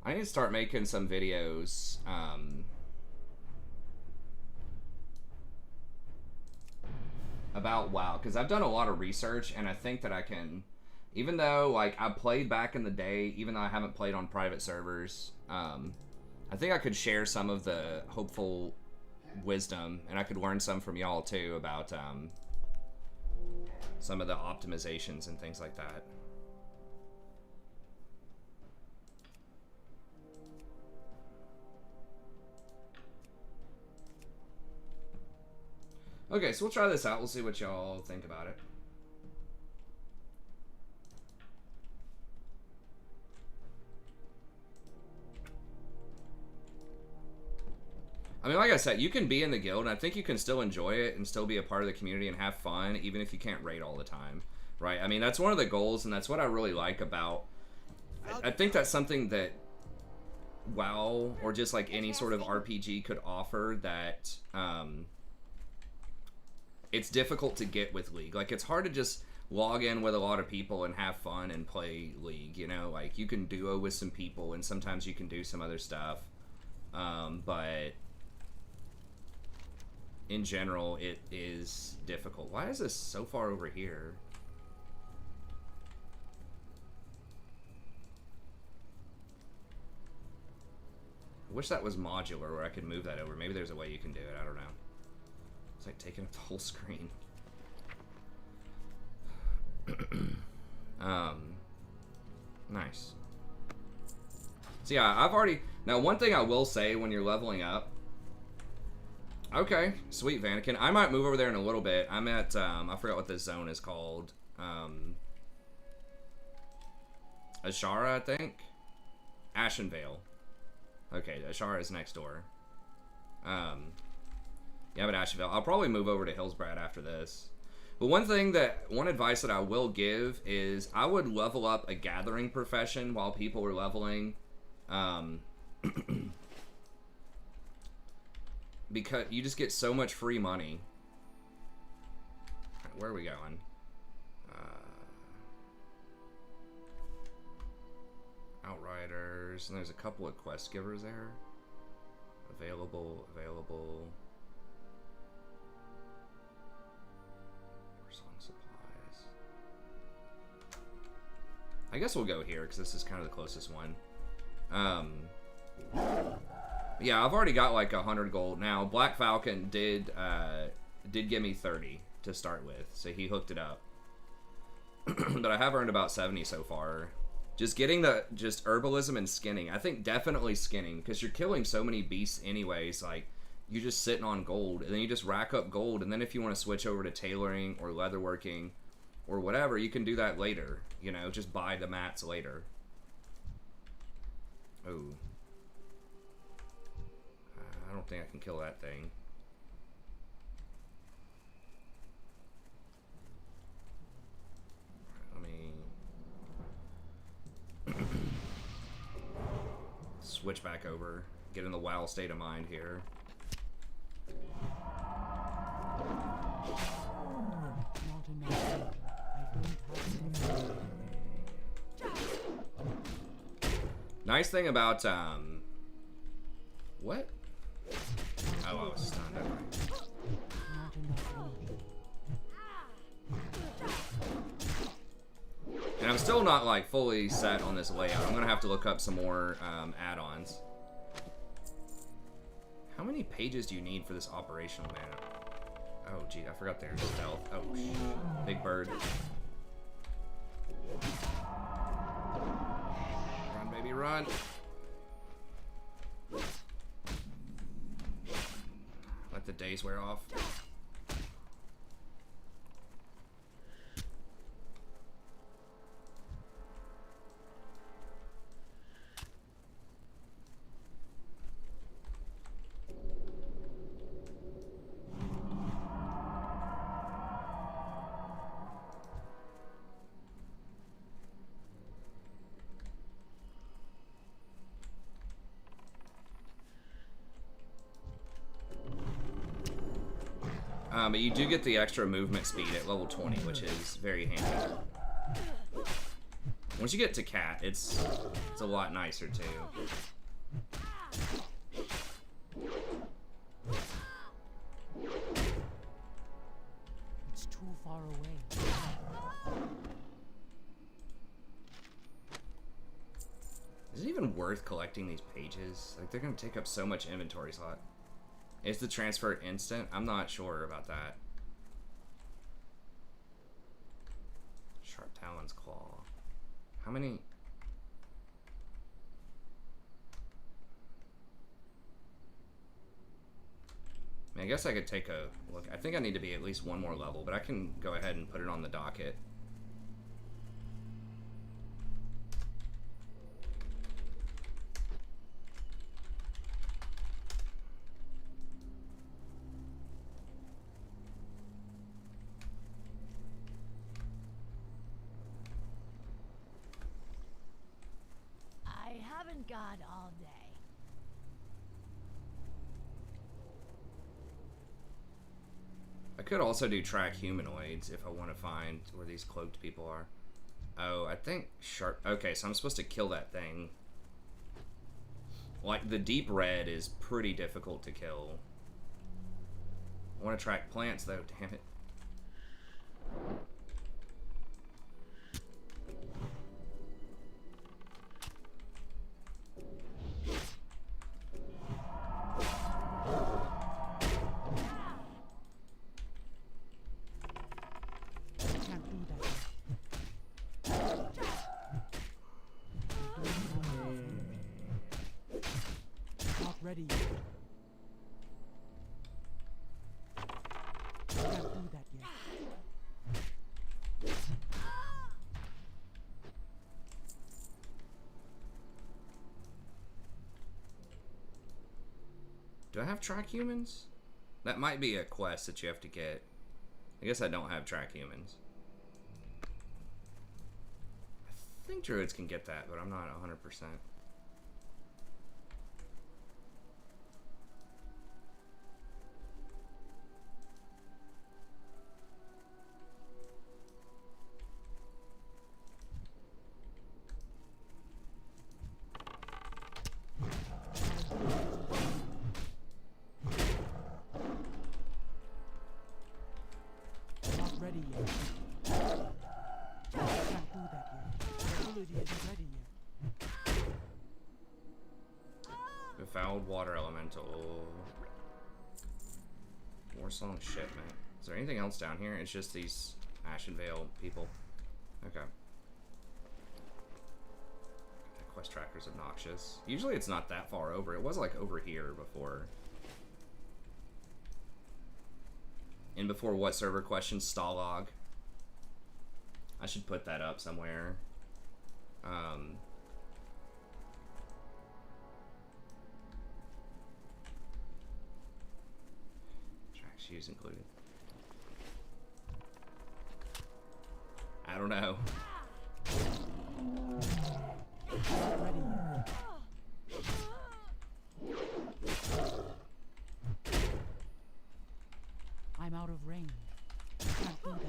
I need to start making some videos about WoW, because I've done a lot of research, and I think that I can, even though like I played back in the day, even though I haven't played on private servers, I think I could share some of the hopeful wisdom, and I could learn some from y'all too about some of the optimizations and things like that. Okay, so we'll try this out. We'll see what y'all think about it. I mean, like I said, you can be in the guild, and I think you can still enjoy it and still be a part of the community and have fun, even if you can't raid all the time, right? I mean, that's one of the goals, and that's what I really like about... I think that's something that WoW, or just like any sort of RPG, could offer that... it's difficult to get with League. Like, it's hard to just log in with a lot of people and have fun and play League, you know? Like, you can duo with some people, and sometimes you can do some other stuff. But in general, it is difficult. Why is this so far over here? I wish that was modular, where I could move that over. Maybe there's a way you can do it. I don't know. It's like taking up the whole screen. Nice. So yeah, I've already... Now, one thing I will say when you're leveling up... Okay, sweet, Vanakin. I might move over there in a little bit. I'm at, I forgot what this zone is called. Ashara, I think? Ashenvale. Okay, Ashara is next door. Yeah, I'm at Ashenvale. I'll probably move over to Hillsbrad after this. But one advice that I will give is I would level up a gathering profession while people are leveling. Because you just get so much free money. Right, where are we going? Outriders. And there's a couple of quest givers there. Available. Supplies. I guess we'll go here because this is kind of the closest one. Yeah, I've already got like 100 gold. Now, Black Falcon did give me 30 to start with, so he hooked it up. But I have earned about 70 so far. Just getting just herbalism and skinning. I think definitely skinning, because you're killing so many beasts anyways. Like, you're just sitting on gold, and then you just rack up gold, and then if you want to switch over to tailoring or leatherworking or whatever, you can do that later. You know, just buy the mats later. Oh. I don't think I can kill that thing. Let me switch back over. Get in the WoW state of mind here. Nice thing about what? Oh, I was stunned. Never mind. And I'm still not like fully set on this layout. I'm gonna have to look up some more add-ons. How many pages do you need for this operational map? Oh, gee, I forgot there's stealth. Oh, big bird. Run, baby, run. Let the days wear off. But you do get the extra movement speed at level 20, which is very handy. Once you get to Cat, it's a lot nicer too. It's too far away. Is it even worth collecting these pages? Like, they're gonna take up so much inventory slot. Is the transfer instant? I'm not sure about that. Sharp Talon's Claw. How many? I mean, I guess I could take a look. I think I need to be at least one more level, but I can go ahead and put it on the docket. God all day. I could also do track humanoids if I want to find where these cloaked people are. Oh, I think sharp. Okay, so I'm supposed to kill that thing. Like, the deep red is pretty difficult to kill. I want to track plants though, damn it. Ready yet. Can't do that yet. Do I have track humans? That might be a quest that you have to get. I guess I don't have track humans. I think druids can get that, but I'm not 100%. Ready yet. Can't do that yet. The ability isn't ready yet. Wild Water Elemental. Warsong Shipment. Is there anything else down here? It's just these Ashen Vale people. Okay. That quest tracker's obnoxious. Usually it's not that far over. It was like over here before. And before what server question? Stalog. I should put that up somewhere. Track shoes included. I don't know. Ready. I'm out of range. Can't do that.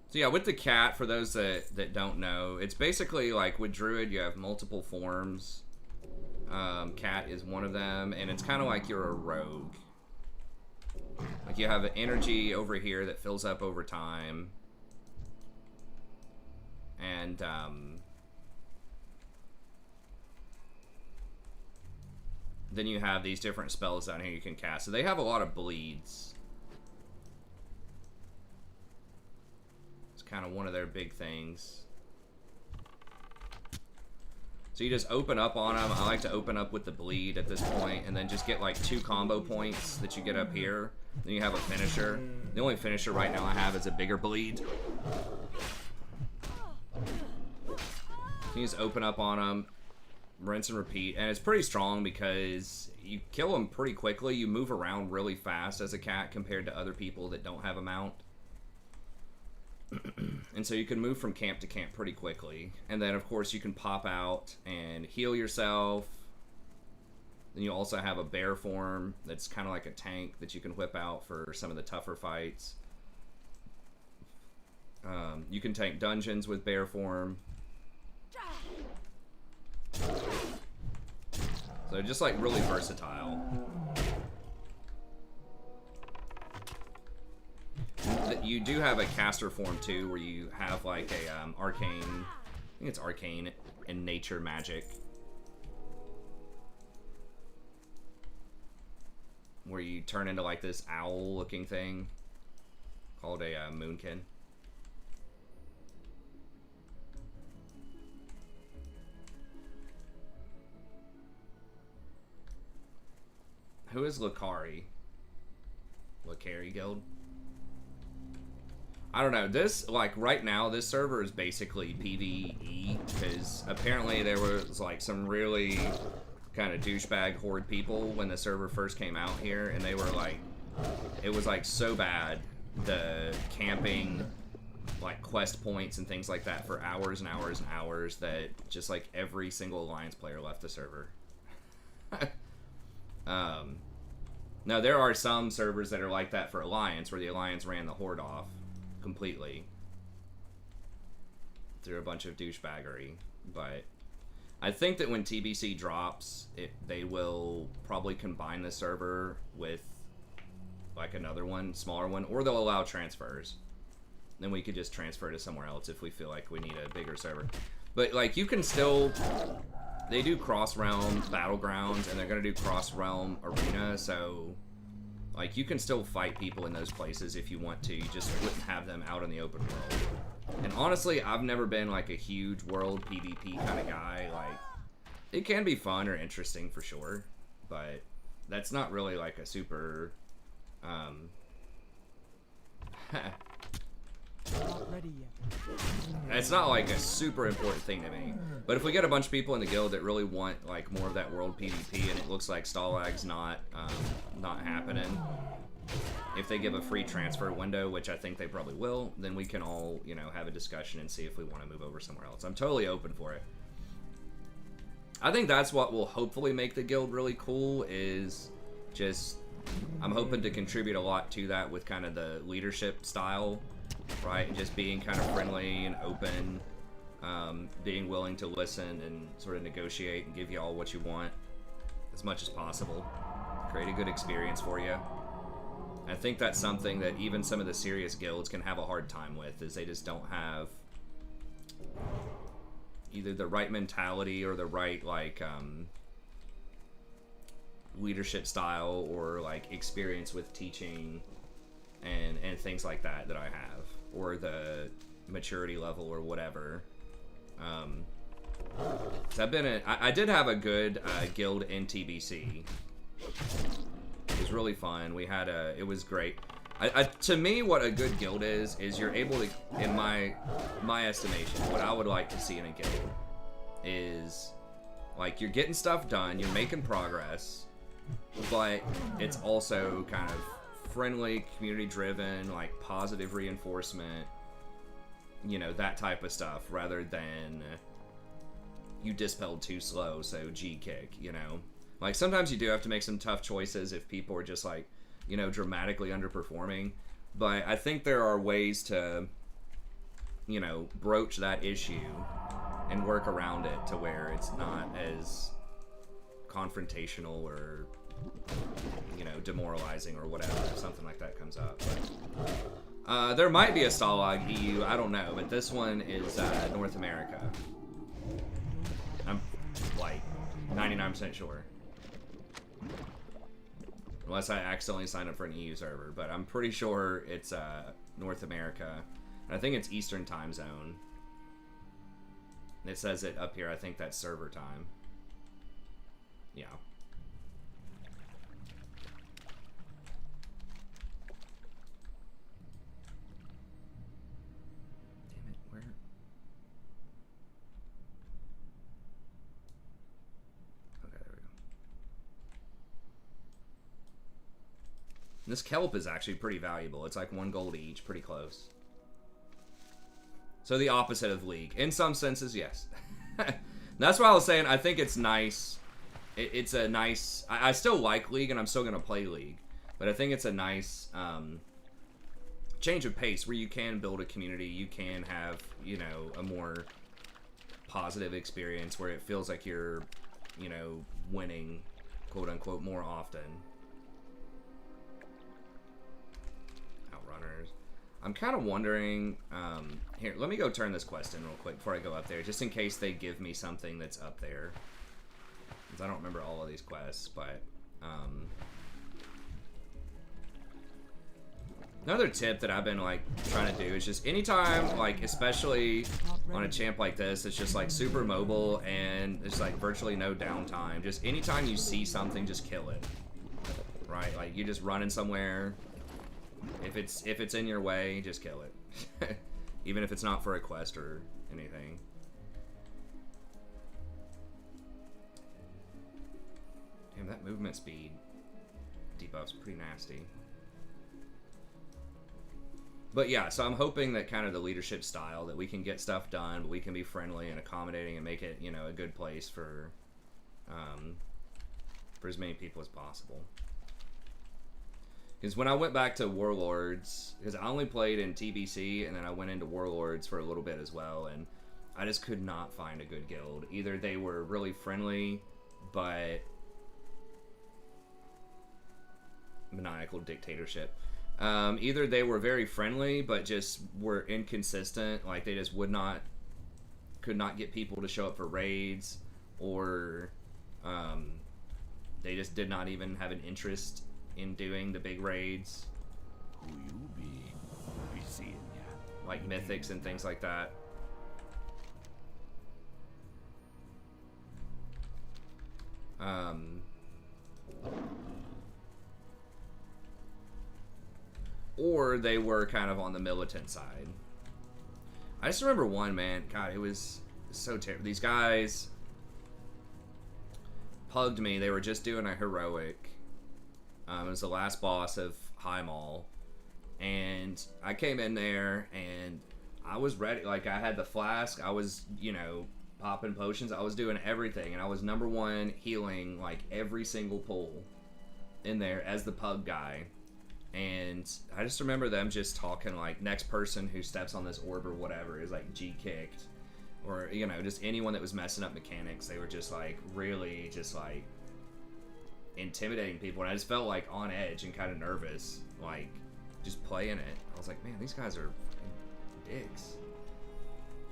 So yeah, with the cat, for those that don't know, it's basically like with Druid, you have multiple forms. Cat is one of them, and it's kind of like you're a rogue. Like you have an energy over here that fills up over time. And, then you have these different spells down here you can cast. So they have a lot of bleeds. It's kind of one of their big things. So you just open up on them. I like to open up with the bleed at this point, and then just get like 2 combo points that you get up here. Then you have a finisher. The only finisher right now I have is a bigger bleed. You just open up on them, rinse and repeat, and it's pretty strong because you kill them pretty quickly. You move around really fast as a cat compared to other people that don't have a mount. And so you can move from camp to camp pretty quickly. And then, of course, you can pop out and heal yourself. Then you also have a bear form that's kind of like a tank that you can whip out for some of the tougher fights. You can tank dungeons with bear form. So just like really versatile. You do have a caster form too, where you have like a arcane, I think it's arcane and nature magic, where you turn into like this owl looking thing called a moonkin. Who is Lakari? Lakari Guild? I don't know. This, like, right now, this server is basically PvE, because apparently there was, like, some really kind of douchebag horde people when the server first came out here, and they were, like, it was, like, so bad, the camping, like, quest points and things like that for hours and hours and hours, that just, like, every single Alliance player left the server. Now, there are some servers that are like that for Alliance, where the Alliance ran the horde off completely through a bunch of douchebaggery. But I think that when TBC drops, they will probably combine the server with like another one, smaller one, or they'll allow transfers. Then we could just transfer to somewhere else if we feel like we need a bigger server. But like, you can still, they do cross-realm battlegrounds, and they're gonna do cross-realm arena, so like, you can still fight people in those places if you want to. You just wouldn't have them out in the open world. And honestly, I've never been like a huge world PvP kind of guy. Like, it can be fun or interesting for sure, but that's not really like a super Not ready yet. it's not like a super important thing to me. But if we get a bunch of people in the guild that really want like more of that world PvP, and it looks like Stalag's not happening, if they give a free transfer window, which I think they probably will, then we can all, you know, have a discussion and see if we want to move over somewhere else. I'm totally open for it. I think that's what will hopefully make the guild really cool, is just, I'm hoping to contribute a lot to that with kind of the leadership style, right? Just being kind of friendly and open, being willing to listen and sort of negotiate and give you all what you want as much as possible. Create a good experience for you. I think that's something that even some of the serious guilds can have a hard time with, is they just don't have either the right mentality or the right like leadership style or like experience with teaching and things like that I have, or the maturity level or whatever. So I did have a good guild in TBC. It was really fun. It was great. To me, what a good guild is you're able to, in my estimation, what I would like to see in a guild is like you're getting stuff done, you're making progress, but it's also kind of friendly, community driven, like positive reinforcement, you know, that type of stuff, rather than you dispelled too slow, so G kick, you know. Like sometimes you do have to make some tough choices if people are just like, you know, dramatically underperforming, but I think there are ways to, you know, broach that issue and work around it to where it's not as confrontational or, you know, demoralizing or whatever if something like that comes up. But, there might be a Stalag EU, I don't know, but this one is North America. I'm like 99% sure. Unless I accidentally signed up for an EU server, but I'm pretty sure it's North America. And I think it's Eastern time zone. It says it up here, I think that's server time. Yeah. Damn it, where? Okay, there we go. This kelp is actually pretty valuable. It's like 1 gold each, pretty close. So the opposite of League. In some senses, yes. That's why I was saying I think it's nice. It's a nice... I still like League, and I'm still going to play League. But I think it's a nice change of pace where you can build a community. You can have, you know, a more positive experience where it feels like you're, you know, winning, quote-unquote, more often. Outrunners. I'm kind of wondering, here, let me go turn this quest in real quick before I go up there, just in case they give me something that's up there. Because I don't remember all of these quests, but, another tip that I've been, like, trying to do is just anytime, like, especially on a champ like this, it's just, like, super mobile and there's, like, virtually no downtime. Just anytime you see something, just kill it. Right? Like, you're just running somewhere. If it's in your way, just kill it. Even if it's not for a quest or anything. Damn, that movement speed debuff's pretty nasty. But yeah, so I'm hoping that kind of the leadership style, that we can get stuff done, but we can be friendly and accommodating and make it, you know, a good place for as many people as possible. Because when I went back to Warlords, because I only played in TBC, and then I went into Warlords for a little bit as well, and I just could not find a good guild. Either they were really friendly, but maniacal dictatorship. Either they were very friendly, but just were inconsistent, like they just could not get people to show up for raids, or they just did not even have an interest in doing the big raids. Who you be seeing ya. Like mythics and things like that. Or they were kind of on the militant side. I just remember one, man. God, it was so terrible. These guys pugged me. They were just doing a heroic. It was the last boss of High Mall. And I came in there and I was ready. Like, I had the flask. I was, you know, popping potions. I was doing everything. And I was #1 healing, like, every single pull in there as the pug guy. And I just remember them just talking, like, next person who steps on this orb or whatever is, like, G-kicked. Or, you know, just anyone that was messing up mechanics. They were just, like, really just, like, intimidating people. And I just felt, like, on edge and kind of nervous, like, just playing it. I was like, man, these guys are fucking dicks.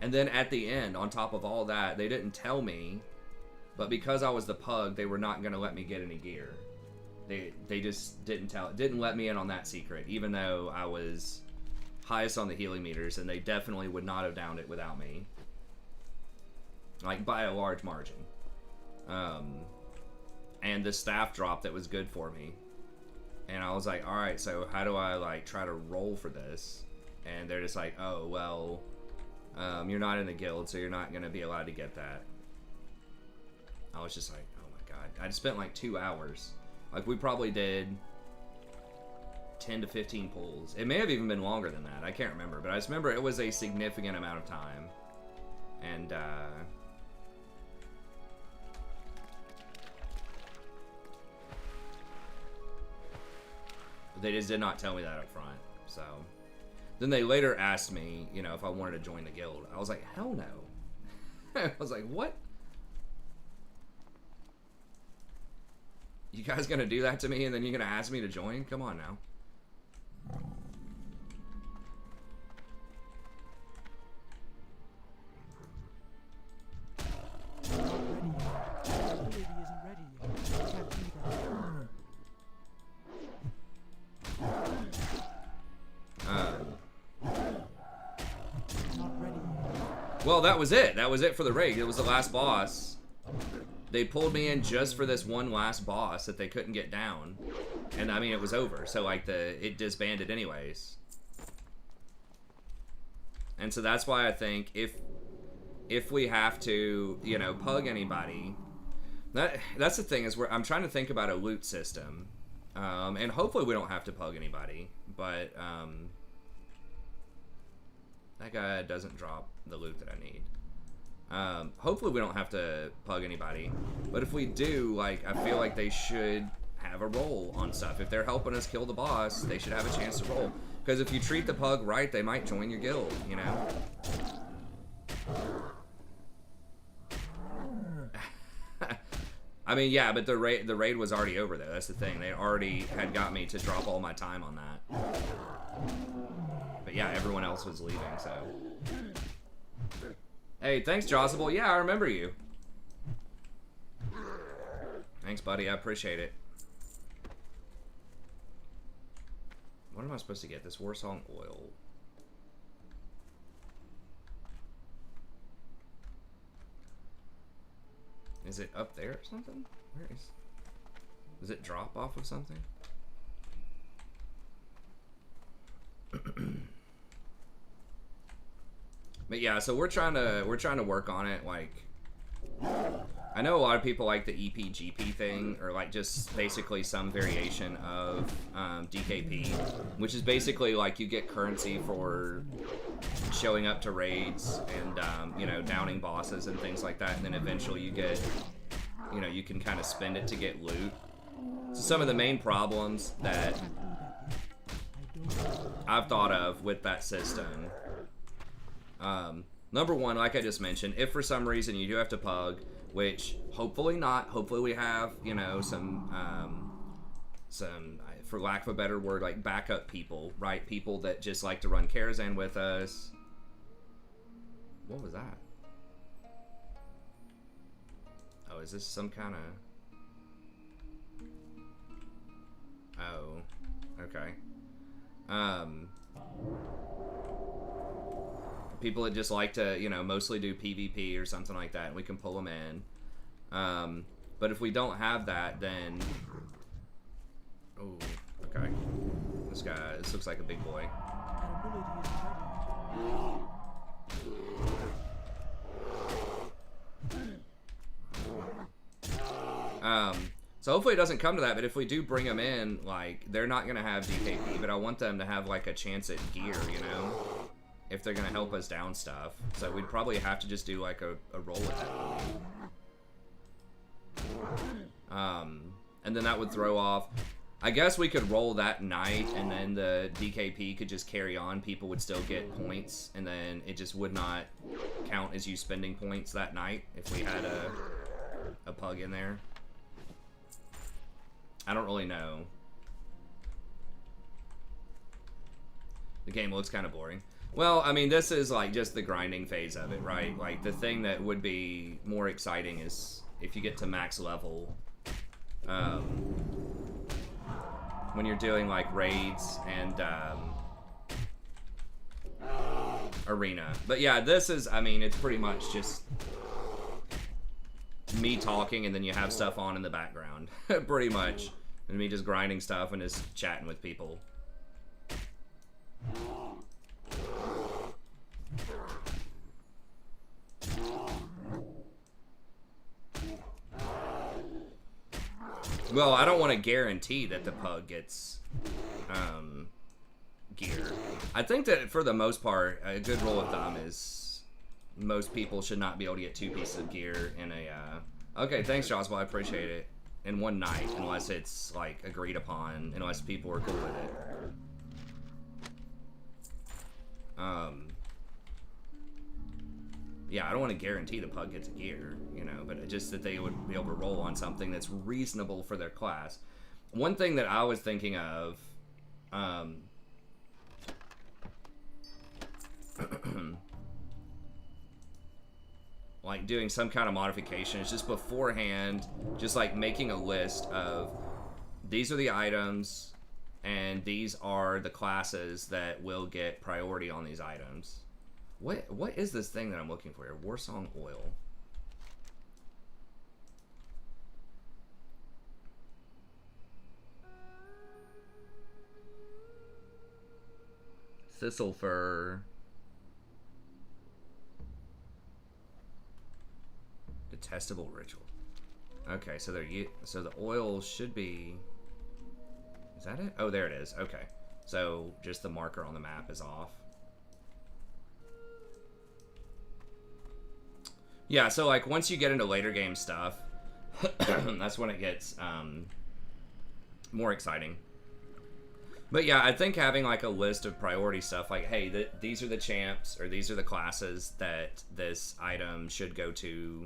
And then at the end, on top of all that, they didn't tell me, but because I was the pug, they were not going to let me get any gear. They just didn't let me in on that secret, even though I was highest on the healing meters, and they definitely would not have downed it without me. Like, by a large margin. And the staff drop that was good for me. And I was like, alright, so how do I, like, try to roll for this? And they're just like, oh, well, you're not in the guild, so you're not going to be allowed to get that. I was just like, oh my god. I spent like 2 hours. Like, we probably did 10 to 15 pulls. It may have even been longer than that. I can't remember. But I just remember it was a significant amount of time. And, they just did not tell me that up front. So, then they later asked me, you know, if I wanted to join the guild. I was like, hell no. I was like, what? You guys gonna do that to me and then you're gonna ask me to join? Come on now. Not ready yet. The lady isn't ready yet. Can't do that. Not ready yet. Well, that was it. That was it for the raid. It was the last boss. They pulled me in just for this one last boss that they couldn't get down. And I mean, it was over. So like it disbanded anyways. And so that's why I think if we have to, you know, pug anybody, that's the thing is I'm trying to think about a loot system. And hopefully we don't have to pug anybody, but that guy doesn't drop the loot that I need. Hopefully we don't have to pug anybody, but if we do, like, I feel like they should have a roll on stuff. If they're helping us kill the boss, they should have a chance to roll. Because if you treat the pug right, they might join your guild, you know? I mean, yeah, but the raid was already over there. That's the thing. They already had got me to drop all my time on that. But yeah, everyone else was leaving, so... Hey, thanks, Jossable. Yeah, I remember you. Thanks, buddy. I appreciate it. What am I supposed to get? This Warsong oil. Is it up there or something? Where is... Does it drop off of something? But yeah, so we're trying to work on it. Like, I know a lot of people like the EPGP thing, or like just basically some variation of DKP, which is basically like you get currency for showing up to raids and you know, downing bosses and things like that, and then eventually you get, you know, you can kind of spend it to get loot. So some of the main problems that I've thought of with that system. Number one, like I just mentioned, if for some reason you do have to pug, which hopefully not, hopefully we have, you know, some, for lack of a better word, like backup people, right? People that just like to run Karazhan with us. What was that? Oh, is this some kind of... Oh, okay. People that just like to, you know, mostly do PvP or something like that, and we can pull them in. But if we don't have that, then... Oh, okay. This looks like a big boy. That ability isn't ready. So hopefully it doesn't come to that, but if we do bring them in, like, they're not going to have DKP, but I want them to have, like, a chance at gear, you know? If they're going to help us down stuff. So we'd probably have to just do, like, a roll at that point. And then that would throw off... I guess we could roll that night, and then the DKP could just carry on. People would still get points, and then it just would not count as you spending points that night if we had a pug in there. I don't really know. The game looks kind of boring. Well, I mean, this is like just the grinding phase of it, right? Like the thing that would be more exciting is if you get to max level, when you're doing like raids and arena. But yeah, this is, I mean, it's pretty much just me talking and then you have stuff on in the background, pretty much, and me just grinding stuff and just chatting with people. Well, I don't want to guarantee that the pug gets gear. I think that for the most part, a good rule of thumb is most people should not be able to get 2 pieces of gear in a... Okay, thanks, Joshua. I appreciate it. In one night, unless it's like agreed upon, unless people are cool with it. Yeah, I don't want to guarantee the pug gets gear, you know, but just that they would be able to roll on something that's reasonable for their class. One thing that I was thinking of, like doing some kind of modification is just beforehand, just like making a list of these are the items and these are the classes that will get priority on these items. What is this thing that I'm looking for here? Warsong oil. Thistle fur. Detestable ritual. Okay, so so the oil should be. Is that it? Oh, there it is. Okay, so just the marker on the map is off. Yeah, so like once you get into later game stuff, that's when it gets more exciting. But yeah, I think having like a list of priority stuff, like, hey, these are the champs or these are the classes that this item should go to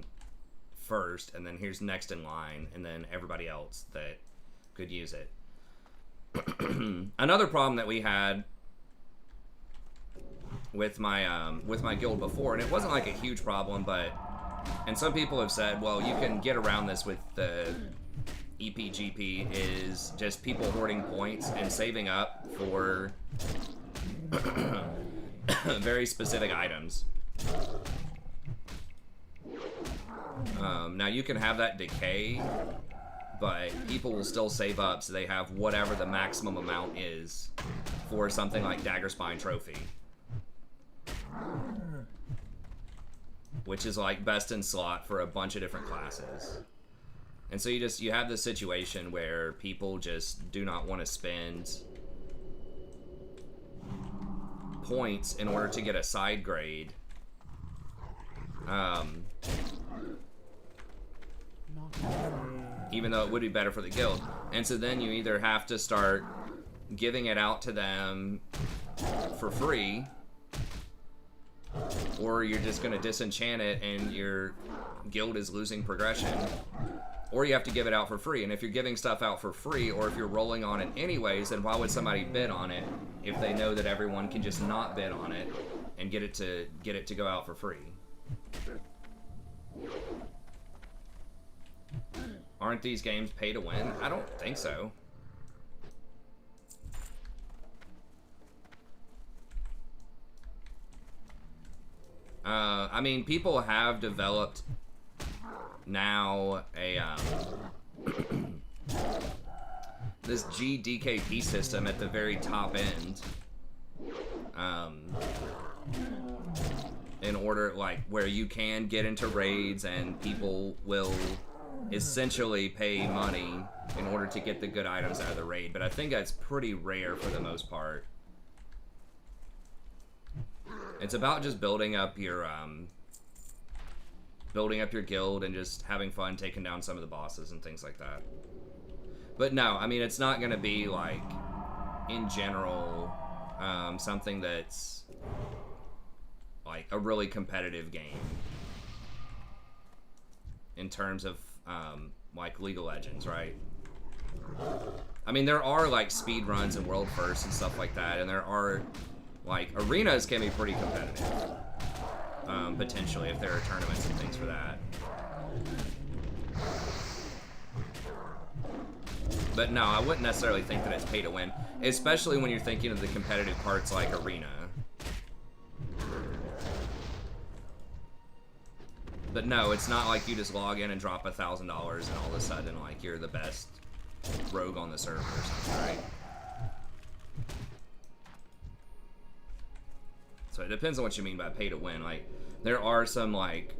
first, and then here's next in line, and then everybody else that could use it. Another problem that we had with my guild before, and it wasn't like a huge problem, but and some people have said, well, you can get around this with the EPGP, is just people hoarding points and saving up for very specific items. Now you can have that decay, but people will still save up so they have whatever the maximum amount is for something like Dagger Spine Trophy, which is like best in slot for a bunch of different classes. And so you have this situation where people just do not want to spend points in order to get a side grade. Even though it would be better for the guild. And so then you either have to start giving it out to them for free, or you're just going to disenchant it and your guild is losing progression, or you have to give it out for free. And if you're giving stuff out for free, or if you're rolling on it anyways, then why would somebody bid on it if they know that everyone can just not bid on it and get it to go out for free? Aren't these games pay to win? I don't think so. I mean, people have developed now a this GDKP system at the very top end, in order, like, where you can get into raids and people will essentially pay money in order to get the good items out of the raid. But I think that's pretty rare for the most part. It's about just building up your guild and just having fun taking down some of the bosses and things like that. But no, I mean, it's not gonna be like, in general, something that's like a really competitive game in terms of like League of Legends, right? I mean, there are like speed runs and world firsts and stuff like that, and there are Like, arenas can be pretty competitive. Potentially, if there are tournaments and things for that. But no, I wouldn't necessarily think that it's pay to win, especially when you're thinking of the competitive parts like arena. But no, it's not like you just log in and drop $1,000 and all of a sudden, like, you're the best rogue on the server or something, right? So it depends on what you mean by pay to win. Like, there are some, like...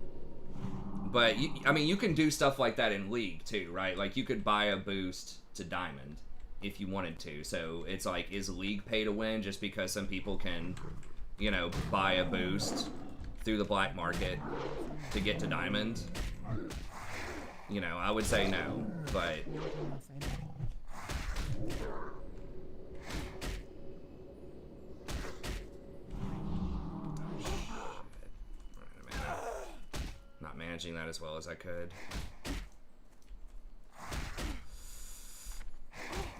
But, I mean, you can do stuff like that in League, too, right? Like, you could buy a boost to Diamond if you wanted to. So, it's like, is League pay to win just because some people can, you know, buy a boost through the black market to get to Diamond? You know, I would say no, but... Not managing that as well as I could.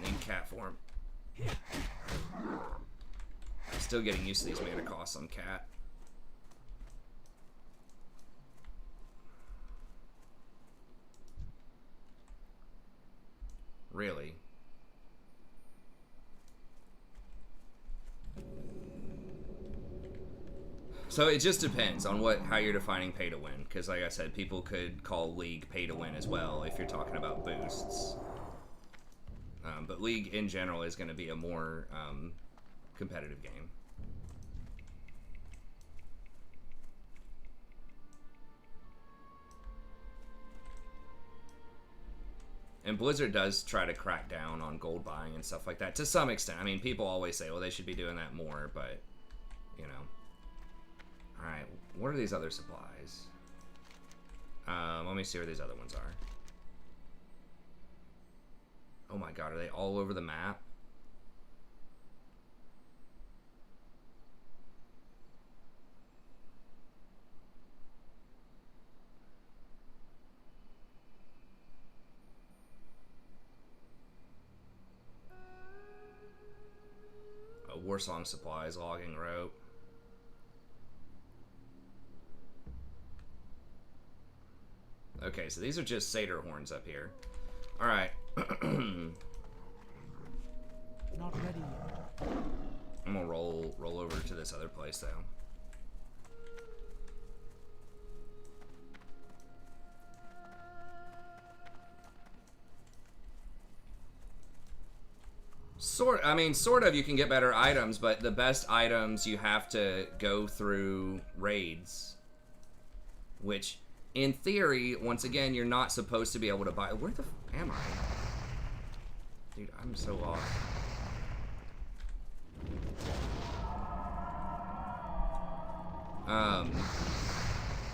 Need cat form. Still getting used to these mana costs on cat. Really? So it just depends on how you're defining pay to win, because like I said, people could call League pay to win as well if you're talking about boosts. But League in general is going to be a more competitive game. And Blizzard does try to crack down on gold buying and stuff like that to some extent. I mean, people always say, well, they should be doing that more, but, you know. Alright, what are these other supplies? Let me see where these other ones are. Oh my god, are they all over the map? Warsong supplies, logging rope. Okay, so these are just satyr horns up here. Alright. Not ready yet. I'm gonna roll over to this other place though. Sort of, you can get better items, but the best items you have to go through raids. Which, in theory, once again, you're not supposed to be able to buy. Where the f am I? Dude, I'm so lost.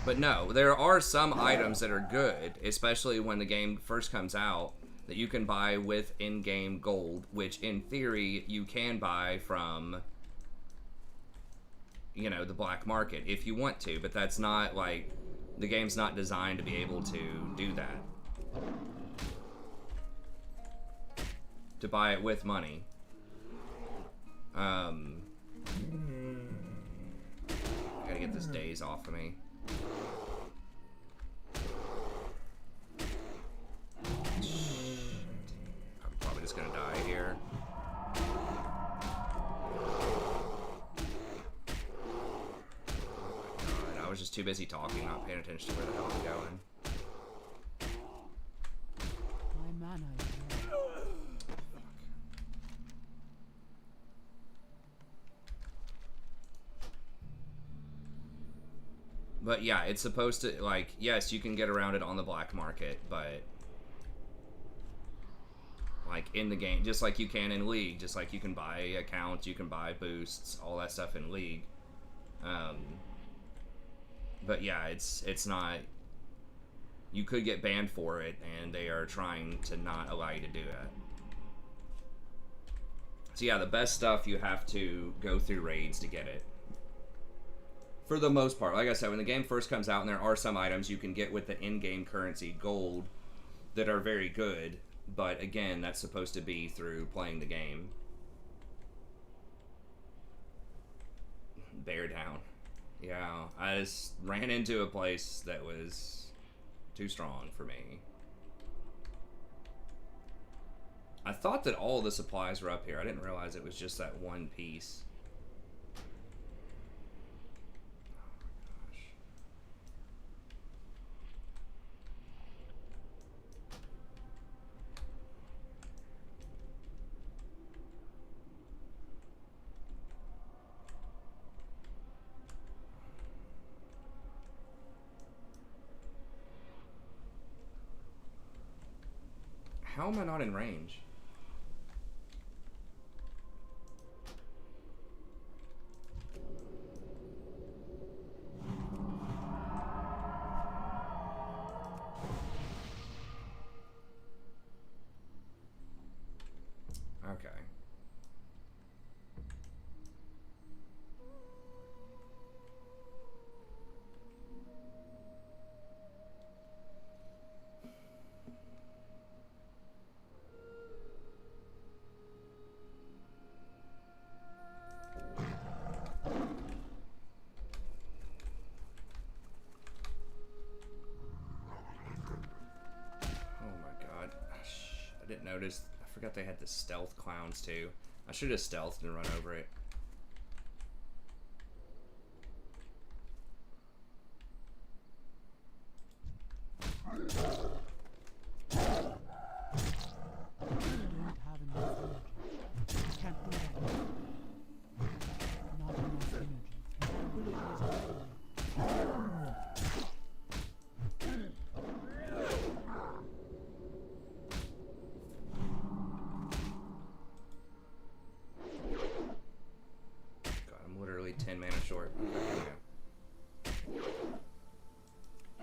But no, there are some items that are good, especially when the game first comes out, that you can buy with in-game gold, which in theory you can buy from, you know, the black market if you want to, but that's not, like, the game's not designed to be able to do that. To buy it with money. Gotta get this daze off of me. I'm probably just gonna die here. God, I was just too busy talking, not paying attention to where the hell I'm going. My mana is low. But yeah, it's supposed to, like, yes, you can get around it on the black market, but like in the game, just like you can in League, just like you can buy accounts, you can buy boosts, all that stuff in League. But yeah, it's not, you could get banned for it, and they are trying to not allow you to do it. So yeah, the best stuff, you have to go through raids to get it. For the most part. Like I said, when the game first comes out, and there are some items you can get with the in-game currency gold that are very good, but again, that's supposed to be through playing the game. Bear down. Yeah, I just ran into a place that was too strong for me. I thought that all the supplies were up here. I didn't realize it was just that one piece. Oh my gosh. How am I not in range? Okay. I didn't notice. I forgot they had the stealth clowns too. I should have stealthed and run over it. Don't have enough energy. Can't do that. Not enough energy. My ability is failing. God, I'm literally 10 mana short.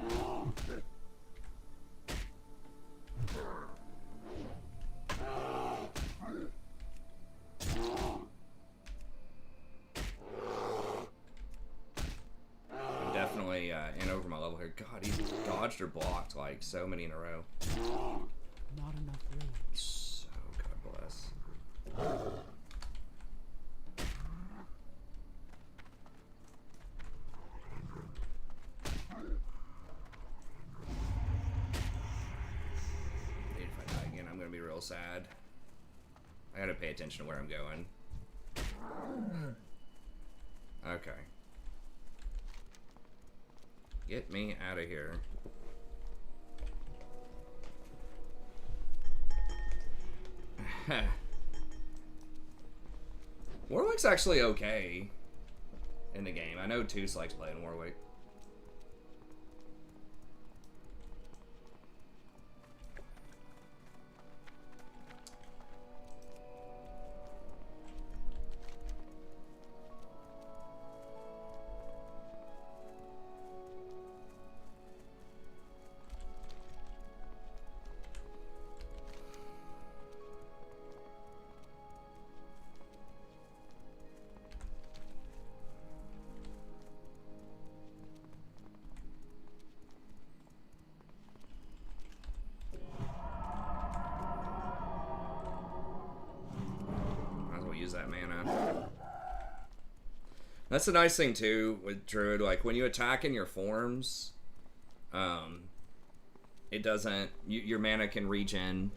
Okay. I'm definitely in over my level here. God, he's dodged or blocked like so many in a row. Not enough room. So, God bless. If I die again, I'm gonna be real sad. I gotta pay attention to where I'm going. Okay. Get me out of here. Warwick's actually okay in the game. I know Toos likes playing Warwick. Use that mana. That's the nice thing too with Druid. Like when you attack in your forms, it doesn't. Your mana can regen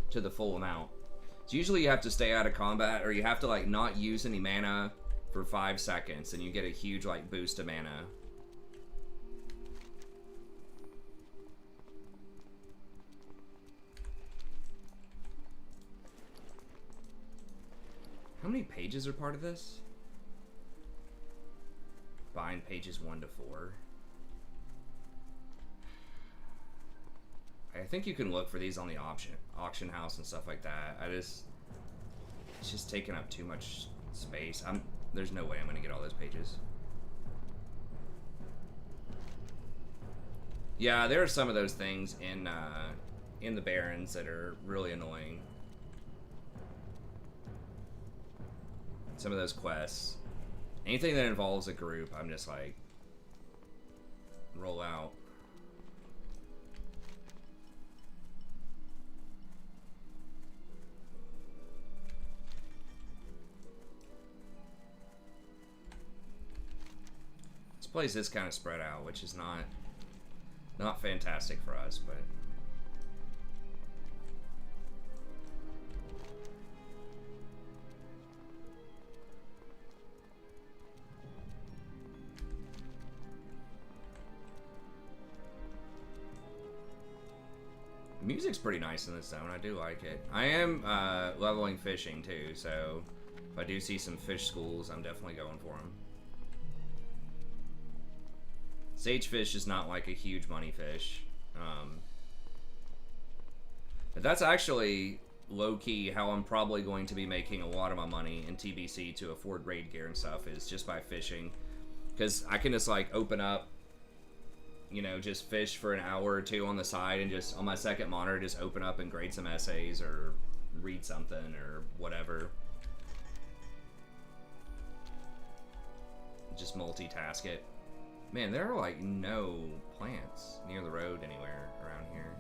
to the full amount. So usually you have to stay out of combat, or you have to like not use any mana for 5 seconds, and you get a huge like boost of mana. How many pages are part of this? Bind pages 1 to 4. I think you can look for these on the auction house and stuff like that. It's just taking up too much space. There's no way I'm gonna get all those pages. Yeah, there are some of those things in the Barrens that are really annoying. Some of those quests. Anything that involves a group, I'm just like, roll out. place is kind of spread out, which is not fantastic for us, but the music's pretty nice in this zone. I do like it. I am leveling fishing too, so if I do see some fish schools, I'm definitely going for them. Sagefish is not like a huge money fish. But that's actually low-key how I'm probably going to be making a lot of my money in TBC to afford raid gear and stuff, is just by fishing. Because I can just like open up, you know, just fish for an hour or two on the side and just on my second monitor just open up and grade some essays or read something or whatever. Just multitask it. Man, there are like no plants near the road anywhere around here.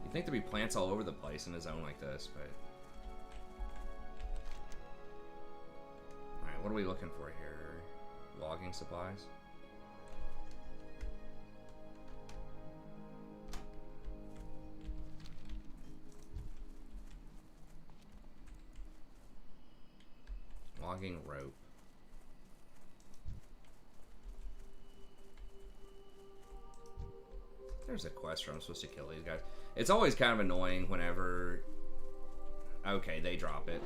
You'd think there'd be plants all over the place in a zone like this, but... Alright, what are we looking for here? Logging supplies? Logging rope. There's a quest where I'm supposed to kill these guys. It's always kind of annoying whenever... Okay, they drop it.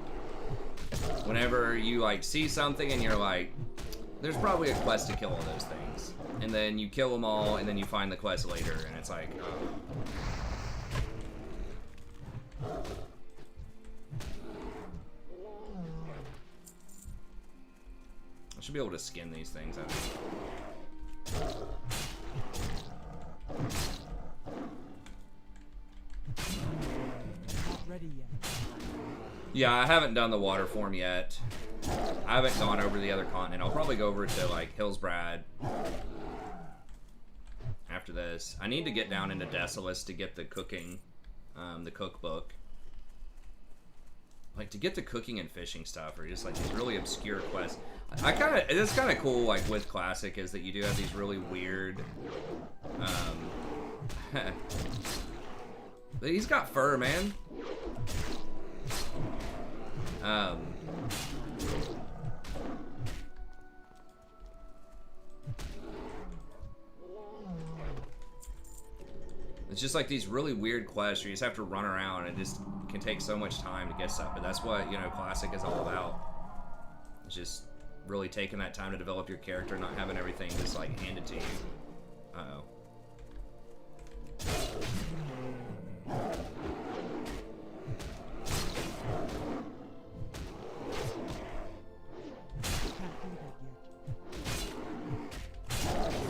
Whenever you, like, see something and you're like, there's probably a quest to kill all those things. And then you kill them all, and then you find the quest later, and it's like, oh. I should be able to skin these things, I think. Not ready yet. Yeah, I haven't done the water form yet. I haven't gone over to the other continent. I'll probably go over to, like, Hillsbrad after this. I need to get down into Desolus to get the cooking, the cookbook. Like, to get the cooking and fishing stuff, or just, like, these really obscure quests. It's kind of cool, like, with Classic, is that you do have these really weird, he's got fur, man. It's just like these really weird quests where you just have to run around and it just can take so much time to get stuff. But that's what, you know, Classic is all about. It's just really taking that time to develop your character, not having everything just like handed to you. Uh-oh.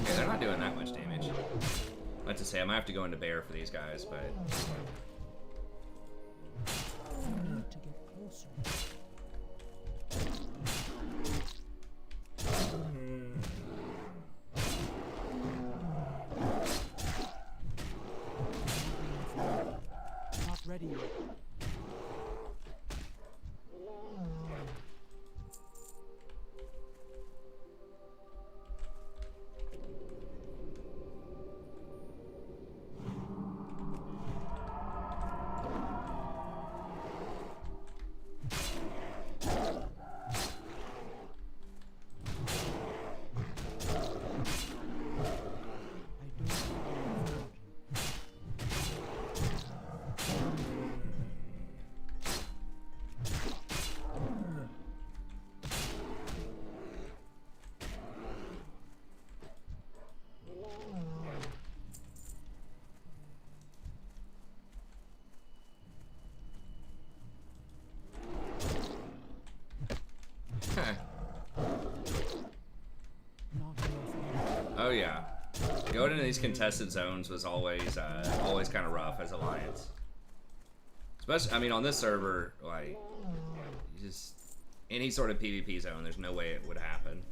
Okay, they're not doing that much damage. Let's just say I might have to go into bear for these guys, but I need to get closer. Not ready yet. oh yeah, going into these contested zones was always kind of rough as Alliance. Especially, I mean, on this server, like, just any sort of PvP zone, there's no way it would happen.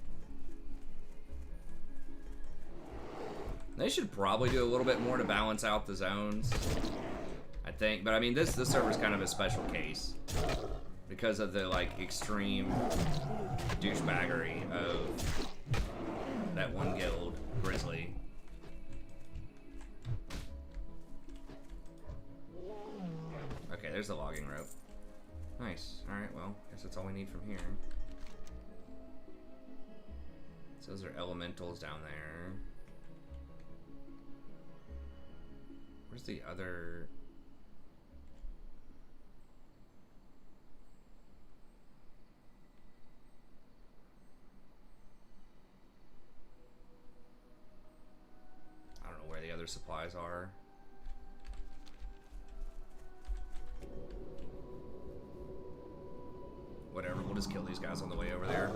They should probably do a little bit more to balance out the zones, I think. But I mean, this server's kind of a special case because of the like extreme douchebaggery of the that one guild, Grizzly. Okay, there's the logging rope. Nice. Alright, well, guess that's all we need from here. So those are elementals down there. Where's the other... I don't know where the other supplies are. Whatever, we'll just kill these guys on the way over there.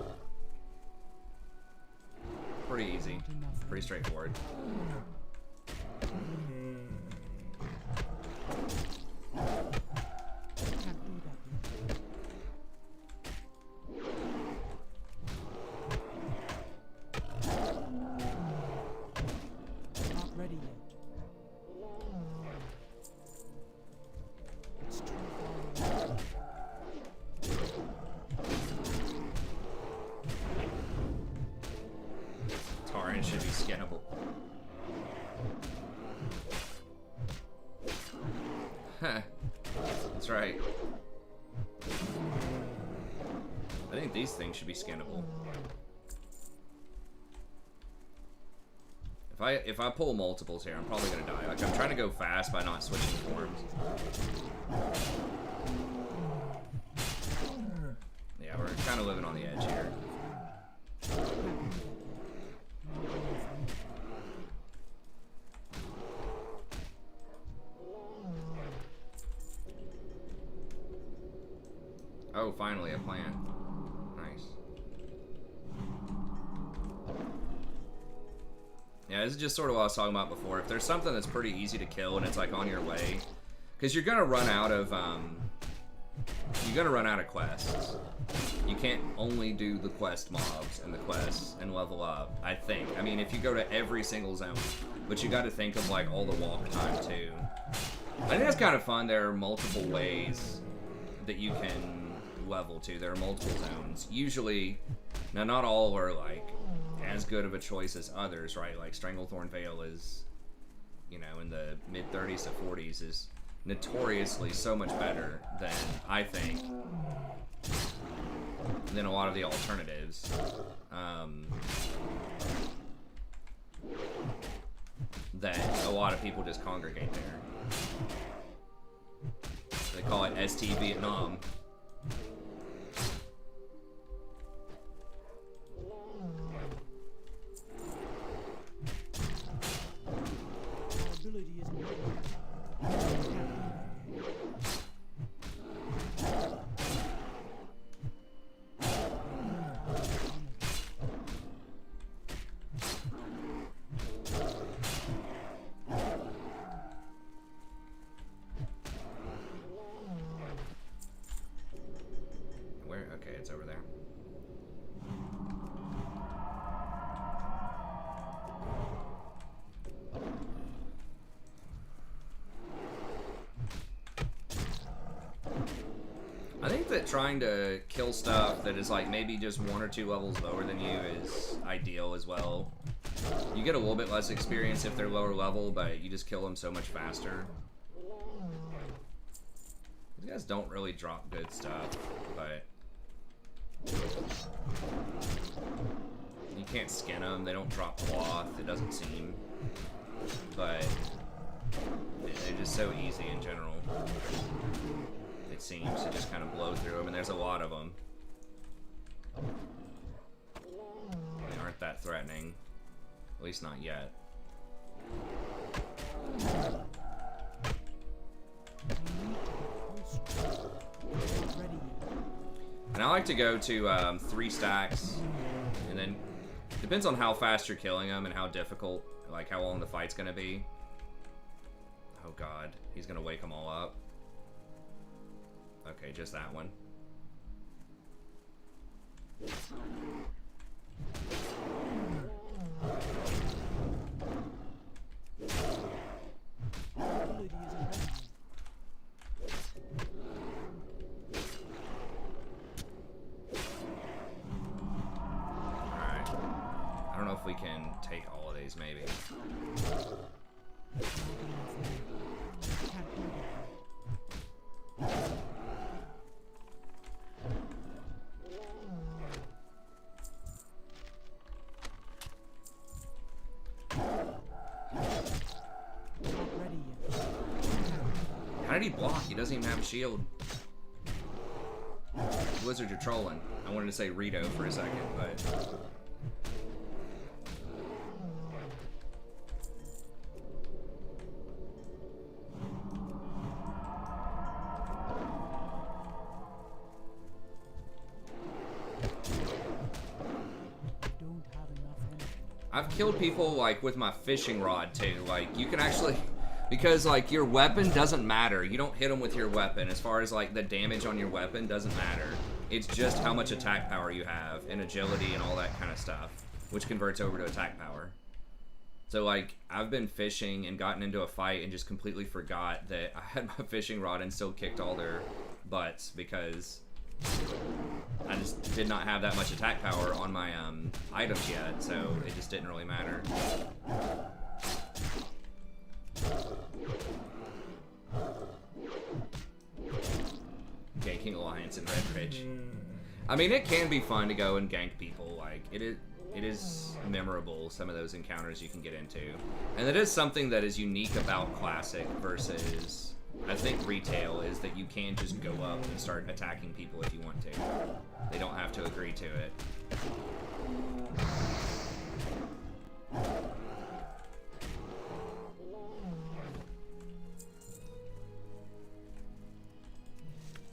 Pretty easy. Pretty straightforward. Can't do that yet. Not ready yet. It's too far away. Tauren should be skinnable. Huh. That's right. I think these things should be skinnable. If I pull multiples here, I'm probably gonna die. Like, I'm trying to go fast by not switching forms. Yeah, we're kind of living on the edge here. Oh, finally a plan. Nice. Yeah, this is just sort of what I was talking about before. If there's something that's pretty easy to kill and it's like on your way, because you're gonna run out of quests. You can't only do the quest mobs and the quests and level up, I think. I mean, if you go to every single zone, but you got to think of like all the walk time too. I think that's kind of fun. There are multiple ways that you can level to. There are multiple zones. Usually, now not all are like as good of a choice as others, right? Like Stranglethorn Vale is, you know, in the mid 30s to 40s is notoriously so much better than, I think, than a lot of the alternatives. That a lot of people just congregate there. They call it ST Vietnam. Our ability isn't ready Where? Okay, it's over there. I think that trying to kill stuff that is like maybe just 1 or 2 levels lower than you is ideal as well. You get a little bit less experience if they're lower level, but you just kill them so much faster. These guys don't really drop good stuff, but you can't skin them. They don't drop cloth, it doesn't seem, but they're just so easy in general. It seems to just kind of blow through them, and there's a lot of them. They aren't that threatening, at least not yet. And I like to go to 3 stacks, and then depends on how fast you're killing them and how difficult, like how long the fight's gonna be. Oh god, he's gonna wake them all up. Okay, just that one. Alright. I don't know if we can take all of these, maybe. Can't do that. Not ready yet. How did he block? He doesn't even have a shield. Wizard, you're trolling. I wanted to say Rito for a second, but... Don't have enough energy. I've killed people, like, with my fishing rod, too. Like, you can actually... Because, like, your weapon doesn't matter. You don't hit them with your weapon. As far as, like, the damage on your weapon doesn't matter. It's just how much attack power you have, and agility and all that kind of stuff, which converts over to attack power. So, like, I've been fishing and gotten into a fight and just completely forgot that I had my fishing rod and still kicked all their butts because I just did not have that much attack power on my items yet, so it just didn't really matter. Okay, King Alliance and Red Ridge. I mean, it can be fun to go and gank people. Like, it is memorable, some of those encounters you can get into. And it is something that is unique about Classic versus, I think, Retail, is that you can just go up and start attacking people if you want to. They don't have to agree to it.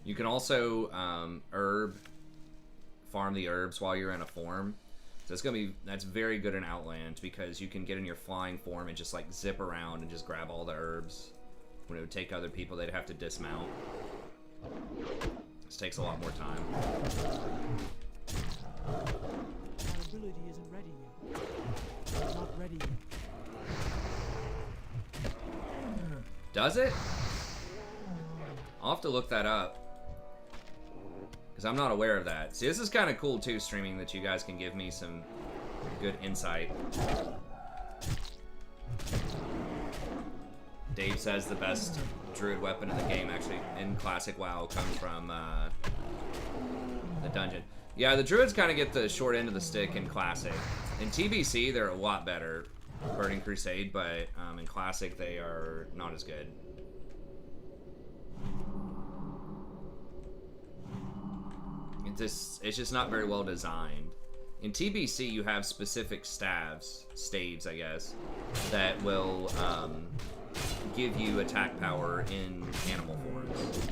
You can also farm the herbs while you're in a form. So that's very good in Outland because you can get in your flying form and just like zip around and just grab all the herbs. When it would take other people, they'd have to dismount. This takes a lot more time. Our ability isn't ready yet. Not ready yet. Does it? I'll have to look that up. Because I'm not aware of that. See, this is kind of cool too, streaming, that you guys can give me some good insight. Dave says the best druid weapon in the game, actually, in Classic WoW, comes from the dungeon. Yeah, the druids kind of get the short end of the stick in Classic. In TBC, they're a lot better, Burning Crusade, but in Classic, they are not as good. It's just not very well designed. In TBC, you have specific staves, I guess, that will give you attack power in animal forms.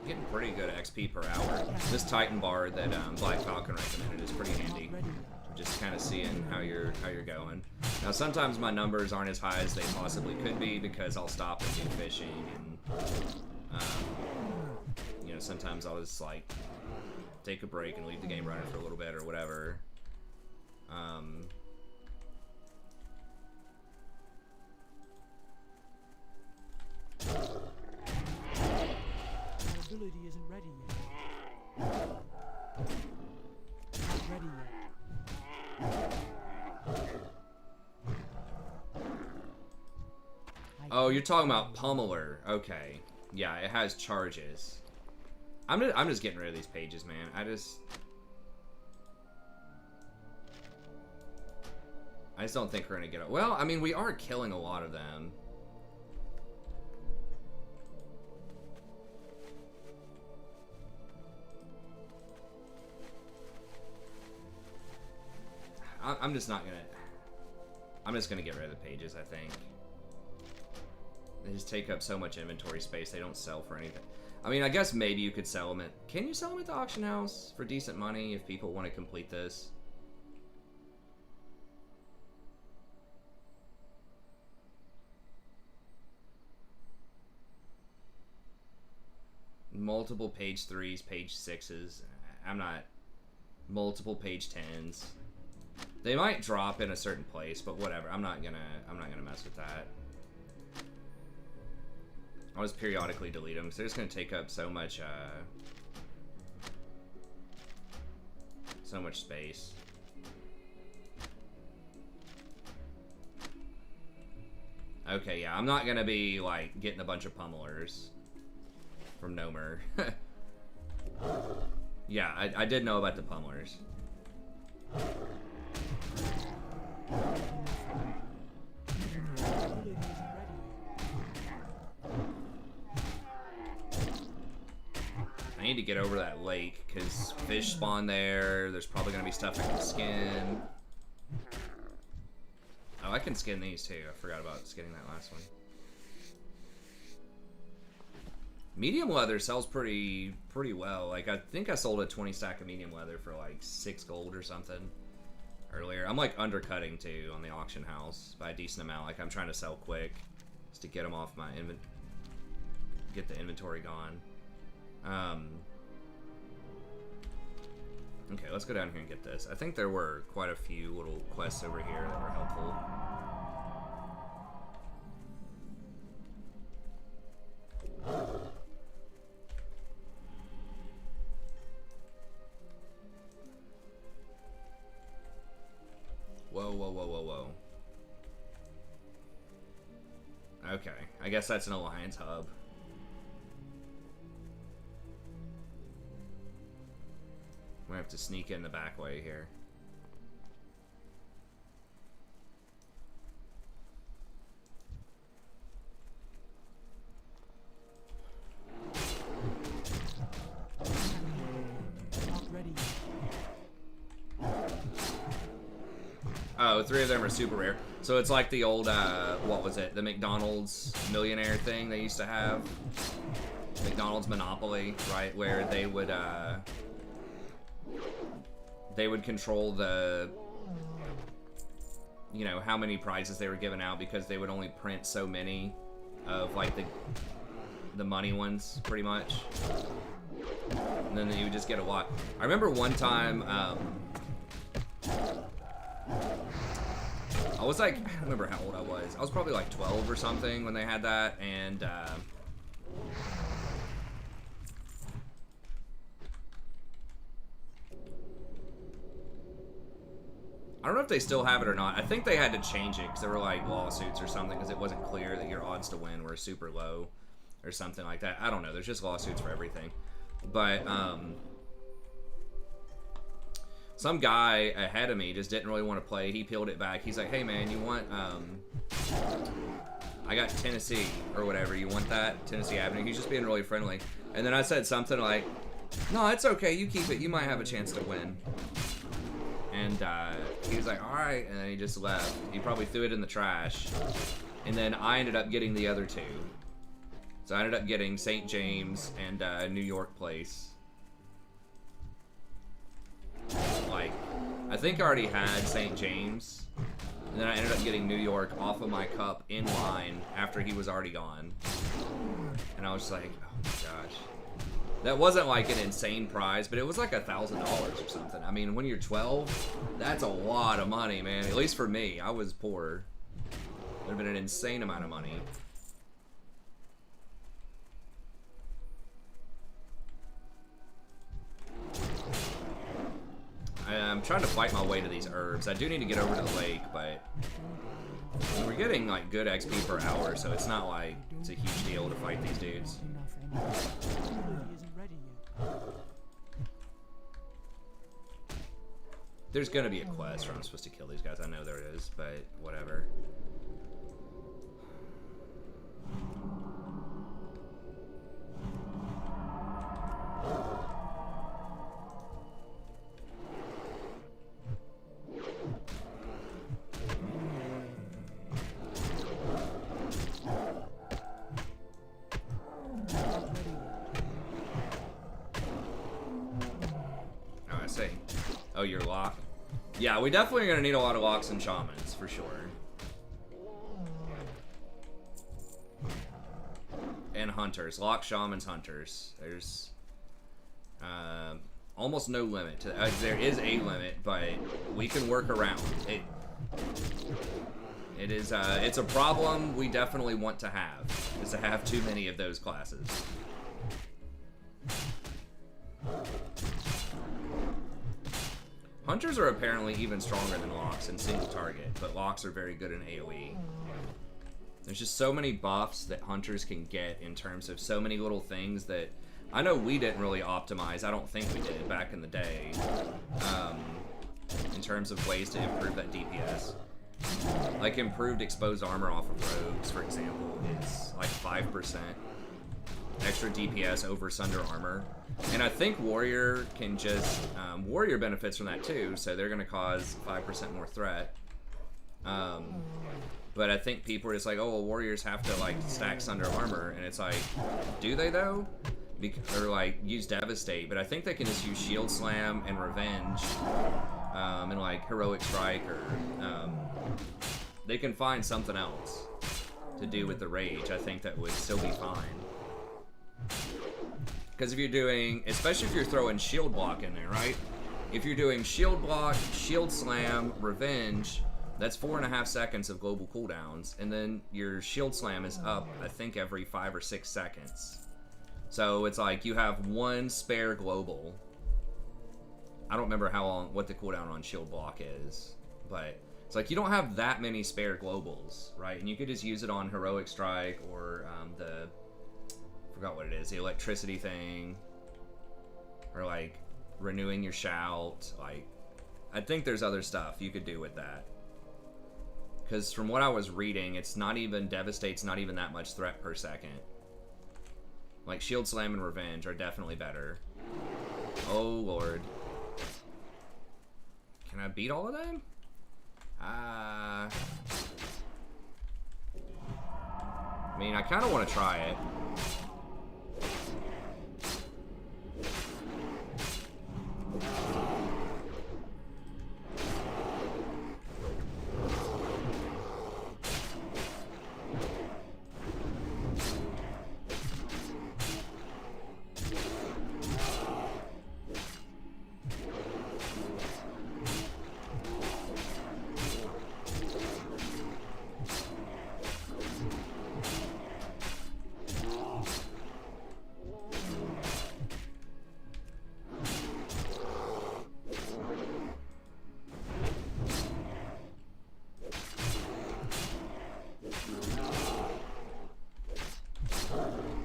Getting pretty good XP per hour. This Titan bar that Black Falcon recommended is pretty handy. Just kind of seeing how you're going. Now sometimes my numbers aren't as high as they possibly could be because I'll stop and do fishing, and you know, sometimes I'll just like take a break and leave the game running for a little bit or whatever. Our ability isn't ready yet. Not ready yet. Oh, you're talking about Pummeler. Okay. Yeah, it has charges. I'm just getting rid of these pages, man. I just don't think we're gonna get it. Well, I mean, we are killing a lot of them. I'm just gonna get rid of the pages, I think. They just take up so much inventory space, they don't sell for anything. I mean, I guess maybe you could sell them can you sell them at the auction house for decent money if people want to complete this? multiple page 3s, page 6s. I'm not multiple page 10s. They might drop in a certain place, but whatever. I'm not gonna mess with that. I'll just periodically delete them because they're just gonna take up so much space. Okay, yeah, I'm not gonna be like getting a bunch of pummelers from Nomer. Yeah, I did know about the pummelers. I need to get over that lake because fish spawn there. There's probably gonna be stuff I can skin. Oh, I can skin these too. I forgot about skinning that last one. Medium leather sells pretty well. Like, I think I sold a 20 stack of medium leather for like 6 gold or something earlier. I'm like undercutting too on the auction house by a decent amount. Like, I'm trying to sell quick just to get them off my get the inventory gone. Okay, let's go down here and get this. I think there were quite a few little quests over here that were helpful. Whoa, whoa, whoa, whoa, whoa. Okay, I guess that's an alliance hub. We have to sneak in the back way here. Not ready. Oh, 3 of them are super rare. So it's like the old, what was it? The McDonald's millionaire thing they used to have. McDonald's Monopoly, right? Where they would control the, you know, how many prizes they were giving out because they would only print so many of like the money ones, pretty much. And then you would just get a lot. I remember one time, I was like, I don't remember how old I was. I was probably like 12 or something when they had that, and I don't know if they still have it or not. I think they had to change it because there were like lawsuits or something because it wasn't clear that your odds to win were super low or something like that. I don't know. There's just lawsuits for everything. But some guy ahead of me just didn't really want to play. He peeled it back. He's like, hey man, you want I got Tennessee or whatever. You want that? Tennessee Avenue. He's just being really friendly. And then I said something like, no, it's okay. You keep it. You might have a chance to win. And he was like, all right, and then he just left. He probably threw it in the trash. And then I ended up getting the other 2. So I ended up getting St. James and New York Place. Like, I think I already had St. James. And then I ended up getting New York off of my cup in line after he was already gone. And I was just like, oh my gosh. That wasn't like an insane prize, but it was like $1,000 or something. I mean, when you're 12, that's a lot of money, man. At least for me, I was poor. It would have been an insane amount of money. I'm trying to fight my way to these herbs. I do need to get over to the lake, but we're getting like good XP per hour, so it's not like it's a huge deal to fight these dudes. There's gonna be a quest where I'm supposed to kill these guys. I know there is, but whatever. Oh, you're locked? Yeah, we definitely are gonna need a lot of locks and shamans, for sure. and hunters. Lock, shamans, hunters. There's almost no limit to there is a limit, but we can work around it. It is it's a problem we definitely want to have, is to have too many of those classes. Hunters are apparently even stronger than locks in single target, but locks are very good in AoE. There's just so many buffs that hunters can get in terms of so many little things that I know we didn't really optimize. I don't think we did back in the day. In terms of ways to improve that DPS. Like improved exposed armor off of rogues, for example, is like 5% extra DPS over Sunder armor. And I think Warrior can just, Warrior benefits from that too, so they're going to cause 5% more threat. But I think people are just like, oh, well, Warriors have to like stack Sunder armor, and it's like, do they though? Or like use Devastate, but I think they can just use Shield Slam and Revenge, and like Heroic Strike, or they can find something else to do with the Rage. I think that would still be fine. Because if you're doing, especially if you're throwing Shield Block in there, right? If you're doing Shield Block, Shield Slam, Revenge, that's 4.5 seconds of global cooldowns, and then your Shield Slam is up, I think, every 5 or 6 seconds. So it's like you have one spare global. I don't remember how long, what the cooldown on Shield Block is, but it's like you don't have that many spare globals, right? And you could just use it on Heroic Strike or forgot what it is, the electricity thing, or like renewing your shout. Like, I think there's other stuff you could do with that. Because from what I was reading, it's not even, Devastate's not even that much threat per second. Like, Shield Slam and Revenge are definitely better. Oh, Lord. Can I beat all of them? I mean, I kind of want to try it.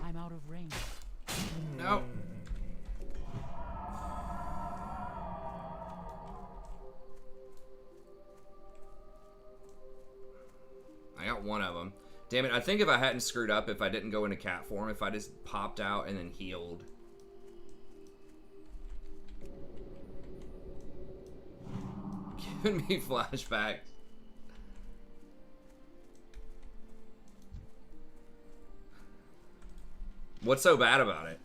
I'm out of range. Nope. I got one of them. Damn it, I think if I hadn't screwed up, if I didn't go into cat form, if I just popped out and then healed. Giving me flashbacks. What's so bad about it?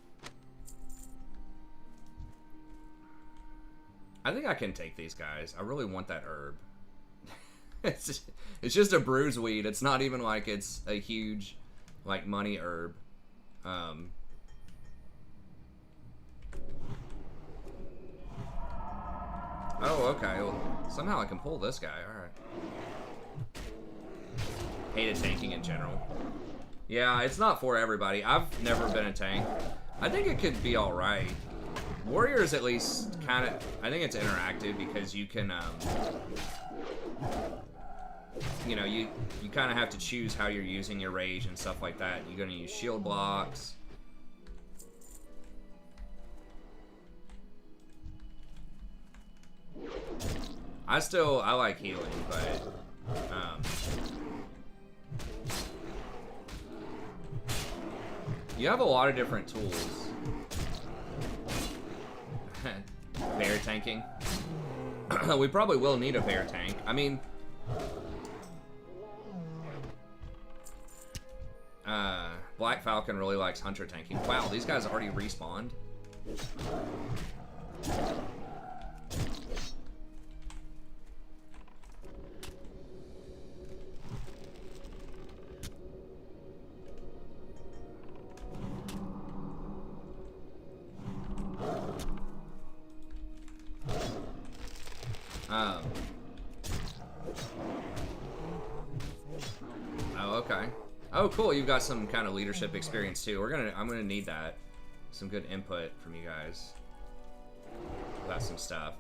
I think I can take these guys. I really want that herb. It's just a bruise weed. It's not even like it's a huge, like, money herb. Oh, okay. Well, somehow I can pull this guy. Alright. Hated tanking in general. Yeah, it's not for everybody. I've never been a tank. I think it could be alright. Warriors at least kind of... I think it's interactive because you can... you know, you kind of have to choose how you're using your rage and stuff like that. You're going to use shield blocks. I like healing, but... you have a lot of different tools. Bear tanking. We probably will need a bear tank. I mean... Black Falcon really likes hunter tanking. Wow, these guys already respawned. okay. Oh, cool. You've got some kind of leadership experience too. I'm gonna need that. Some good input from you guys about some stuff.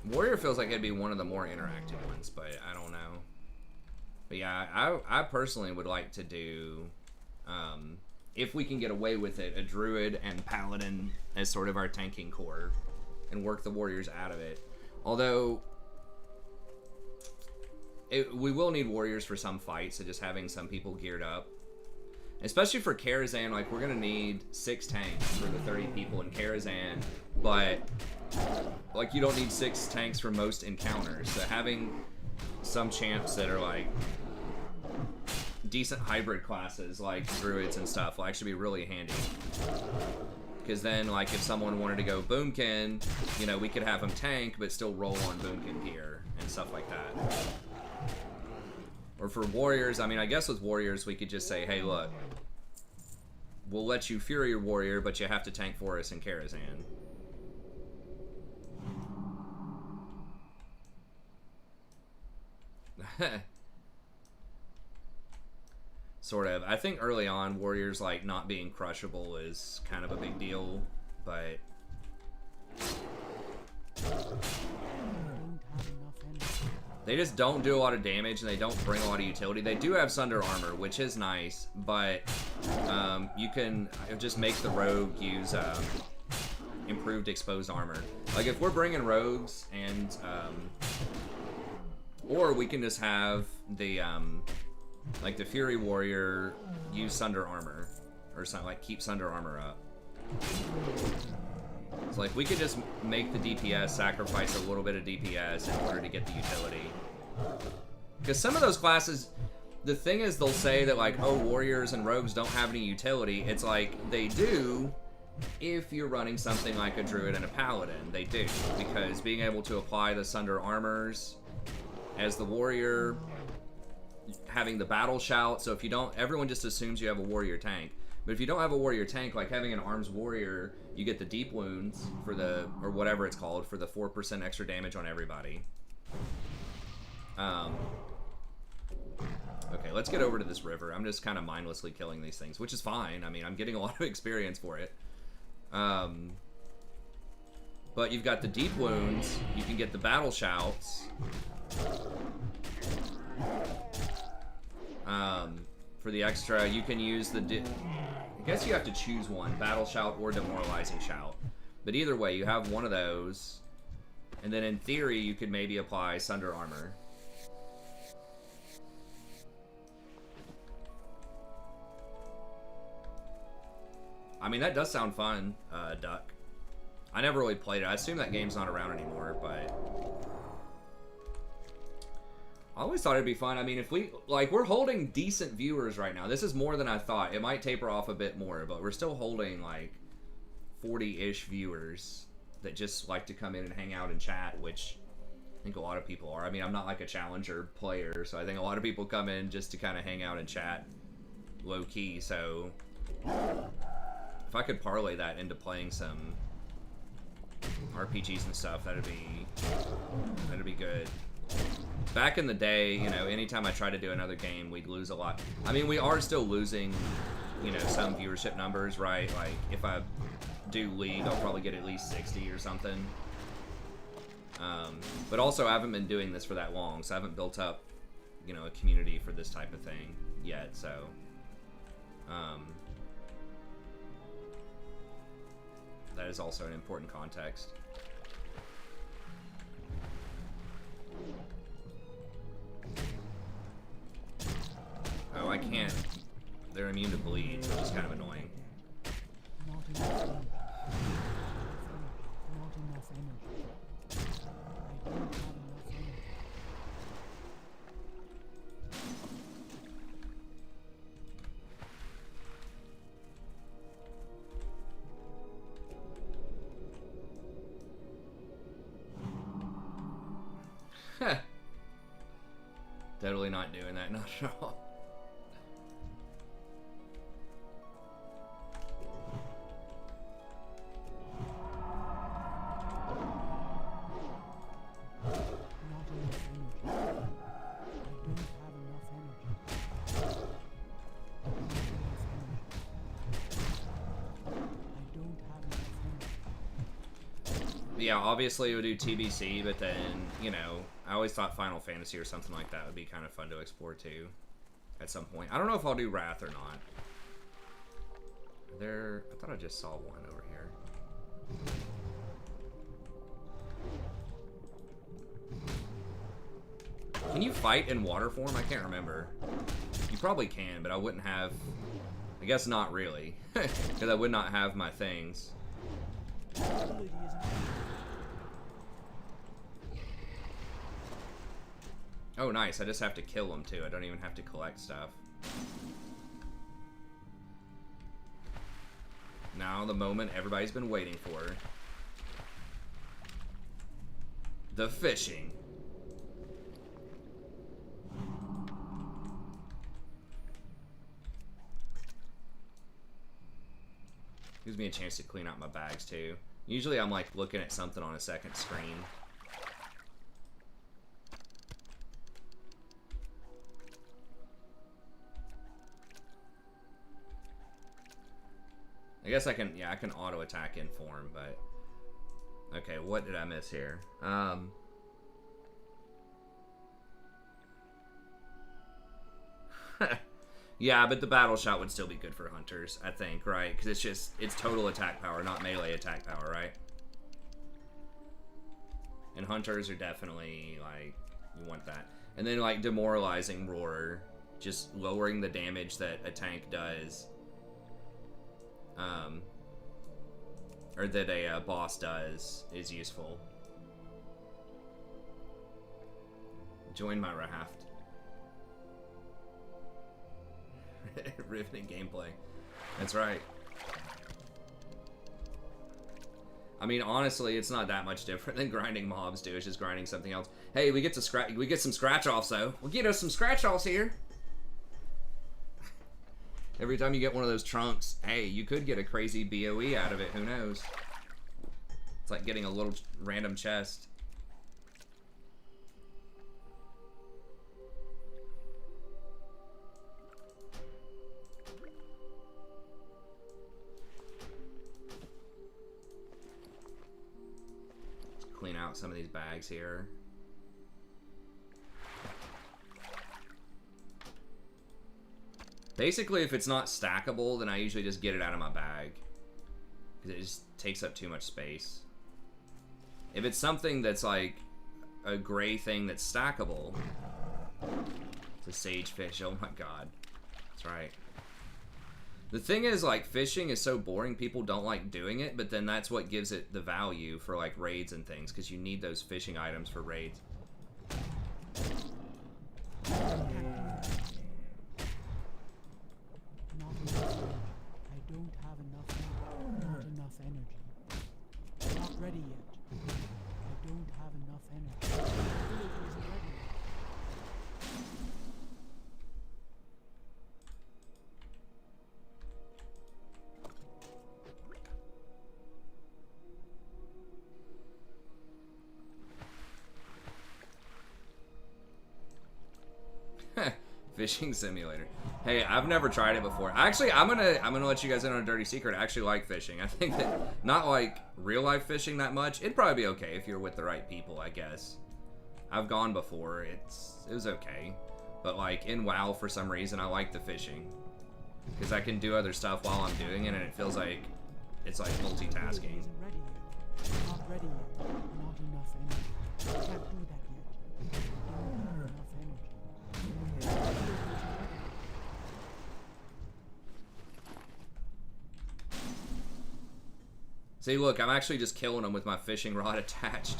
Warrior feels like it'd be one of the more interactive ones, but I don't know. But yeah, I personally would like to do, if we can get away with it, a Druid and Paladin as sort of our tanking core and work the Warriors out of it. Although, we will need Warriors for some fights, so just having some people geared up. Especially for Karazhan, like, we're going to need 6 tanks for the 30 people in Karazhan, but, like, you don't need 6 tanks for most encounters. So having some champs that are, like, decent hybrid classes, like Druids and stuff, will actually be really handy. Because then, like, if someone wanted to go Boomkin, you know, we could have them tank, but still roll on Boomkin gear and stuff like that. Or for Warriors, I mean, I guess with Warriors, we could just say, hey, look, we'll let you Fury your Warrior, but you have to tank for us in Karazhan. Sort of. I think early on, Warriors, like, not being crushable is kind of a big deal, but... they just don't do a lot of damage, and they don't bring a lot of utility. They do have Sunder Armor, which is nice, but you can just make the rogue use improved exposed armor. Like, if we're bringing rogues, and or we can just have the like the Fury Warrior use Sunder Armor, or something, like keep Sunder Armor up. So, like, we could just make the DPS sacrifice a little bit of DPS in order to get the utility. Because some of those classes, the thing is, they'll say that, like, oh, Warriors and Rogues don't have any utility. It's like, they do if you're running something like a Druid and a Paladin. They do. Because being able to apply the Sunder Armors as the Warrior, having the Battle Shout, so if you don't, everyone just assumes you have a Warrior tank. But if you don't have a Warrior tank, like having an Arms Warrior, you get the Deep Wounds for the, or whatever it's called, for the 4% extra damage on everybody. Okay, let's get over to this river. I'm just kind of mindlessly killing these things, which is fine. I mean, I'm getting a lot of experience for it. But you've got the Deep Wounds. You can get the Battle Shouts. For the extra, you can use the... I guess you have to choose one, Battle Shout or Demoralizing Shout. But either way, you have one of those. And then in theory, you could maybe apply Sunder Armor. I mean, that does sound fun, Duck. I never really played it. I assume that game's not around anymore, but... I always thought it'd be fun. I mean, if we... like, we're holding decent viewers right now. This is more than I thought. It might taper off a bit more, but we're still holding, like, 40-ish viewers that just like to come in and hang out and chat, which I think a lot of people are. I mean, I'm not like a challenger player, so I think a lot of people come in just to kind of hang out and chat low-key, so... if I could parlay that into playing some RPGs and stuff, that'd be good. Back in the day, you know, anytime I tried to do another game, we'd lose a lot. I mean, we are still losing, you know, some viewership numbers, right? Like, if I do League, I'll probably get at least 60 or something. But also, I haven't been doing this for that long, so I haven't built up, you know, a community for this type of thing yet, so... that is also an important context. Oh, I can't. They're immune to bleed, which is kind of annoying. Not enough energy. Not enough energy. I don't have enough energy. Totally not doing that, not at all. Not enough energy. I don't have enough energy. I don't have enough energy. Yeah, obviously it would do TBC, but then, you know, I always thought Final Fantasy or something like that would be kind of fun to explore too at some point. I don't know if I'll do Wrath or not. There, I thought I just saw one over here. Can you fight in water form? I can't remember. You probably can, but I wouldn't have... I guess not really. Because I would not have my things. Ability isn't Oh, nice. I just have to kill them, too. I don't even have to collect stuff. Now, the moment everybody's been waiting for. The fishing. Gives me a chance to clean out my bags, too. Usually I'm, like, looking at something on a second screen. I guess I can, yeah, I can auto attack in form, but okay, what did I miss here? Yeah, but the battle shot would still be good for hunters, I think, right? Because it's total attack power, not melee attack power, right? And hunters are definitely, like, you want that. And then, like, demoralizing roar, just lowering the damage that a tank does. Or that a boss does is useful. Join my raft. Riveting gameplay. That's right. I mean, honestly, it's not that much different than grinding mobs do. It's just grinding something else. Hey, we get some scratch offs though. We'll get us some scratch offs here. Every time you get one of those trunks, hey, you could get a crazy BOE out of it. Who knows? It's like getting a little random chest. Let's clean out some of these bags here. Basically, if it's not stackable, then I usually just get it out of my bag. Because it just takes up too much space. If it's something that's like a gray thing that's stackable. It's a sagefish, oh my god. That's right. The thing is, like, fishing is so boring, people don't like doing it, but then that's what gives it the value for, like, raids and things, because you need those fishing items for raids. I don't have enough energy. Not ready yet. I don't have enough energy. My ability isn't ready yet. Fishing simulator. Hey, I've never tried it before. Actually, I'm gonna let you guys in on a dirty secret. I actually like fishing. I think that not like real life fishing that much. It'd probably be okay if you're with the right people, I guess. I've gone before. It was okay. But like in WoW, for some reason, I like the fishing because I can do other stuff while I'm doing it, and it feels like it's like multitasking. Isn't ready yet. Not ready yet. Not enough energy. I can't do that yet. I don't have enough energy. See, look, I'm actually just killing them with my fishing rod attached.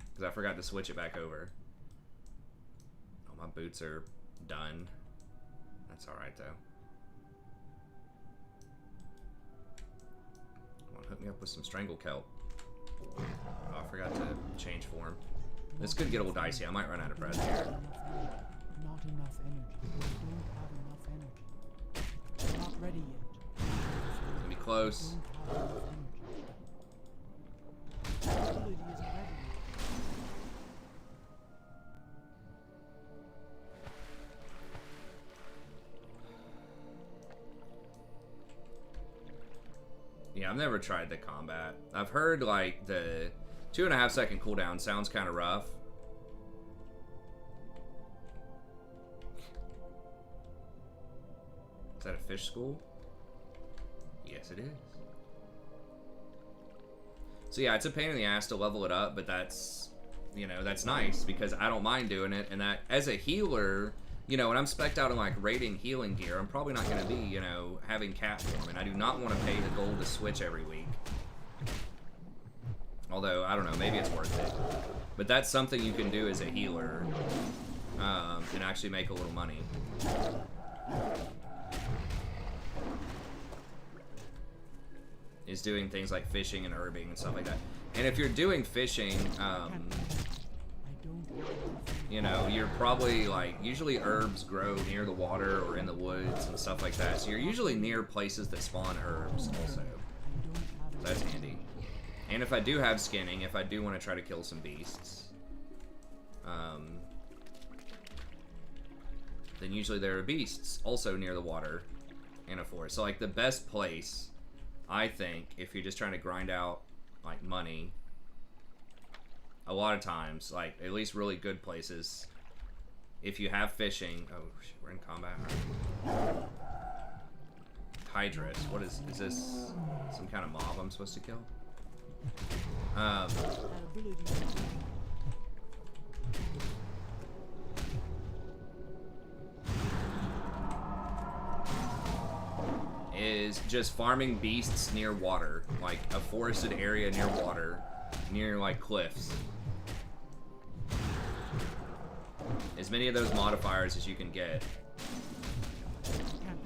Because I forgot to switch it back over. Oh, my boots are done. That's alright, though. Come on, hook me up with some strangle kelp. Oh, I forgot to change form. This could get a little dicey. I might run out of breath here. Not enough energy. I don't have enough energy. Not ready yet. It's gonna be close. Don't have enough energy. My ability isn't ready yet. Yeah, I've never tried the combat. I've heard like the 2.5 second cooldown sounds kind of rough. Is that a fish school? Yes, it is. So yeah, it's a pain in the ass to level it up, but that's, you know, that's nice because I don't mind doing it. And that as a healer, you know, when I'm spec'd out in like raiding healing gear, I'm probably not going to be, you know, having cat form, and I do not want to pay the gold to switch every week. Although, I don't know, maybe it's worth it. But that's something you can do as a healer, and actually make a little money. Is doing things like fishing and herbing and stuff like that. And if you're doing fishing, you know, you're probably like, usually herbs grow near the water or in the woods and stuff like that. So you're usually near places that spawn herbs also. So that's handy. And if I do have skinning, if I do want to try to kill some beasts, then usually there are beasts also near the water in a forest. So like the best place, I think, if you're just trying to grind out like money, a lot of times, like at least really good places, if you have fishing. Oh shit, we're in combat. Hydrus. What is this? Some kind of mob I'm supposed to kill? Is just farming beasts near water, like a forested area near water, near like cliffs. As many of those modifiers as you can get.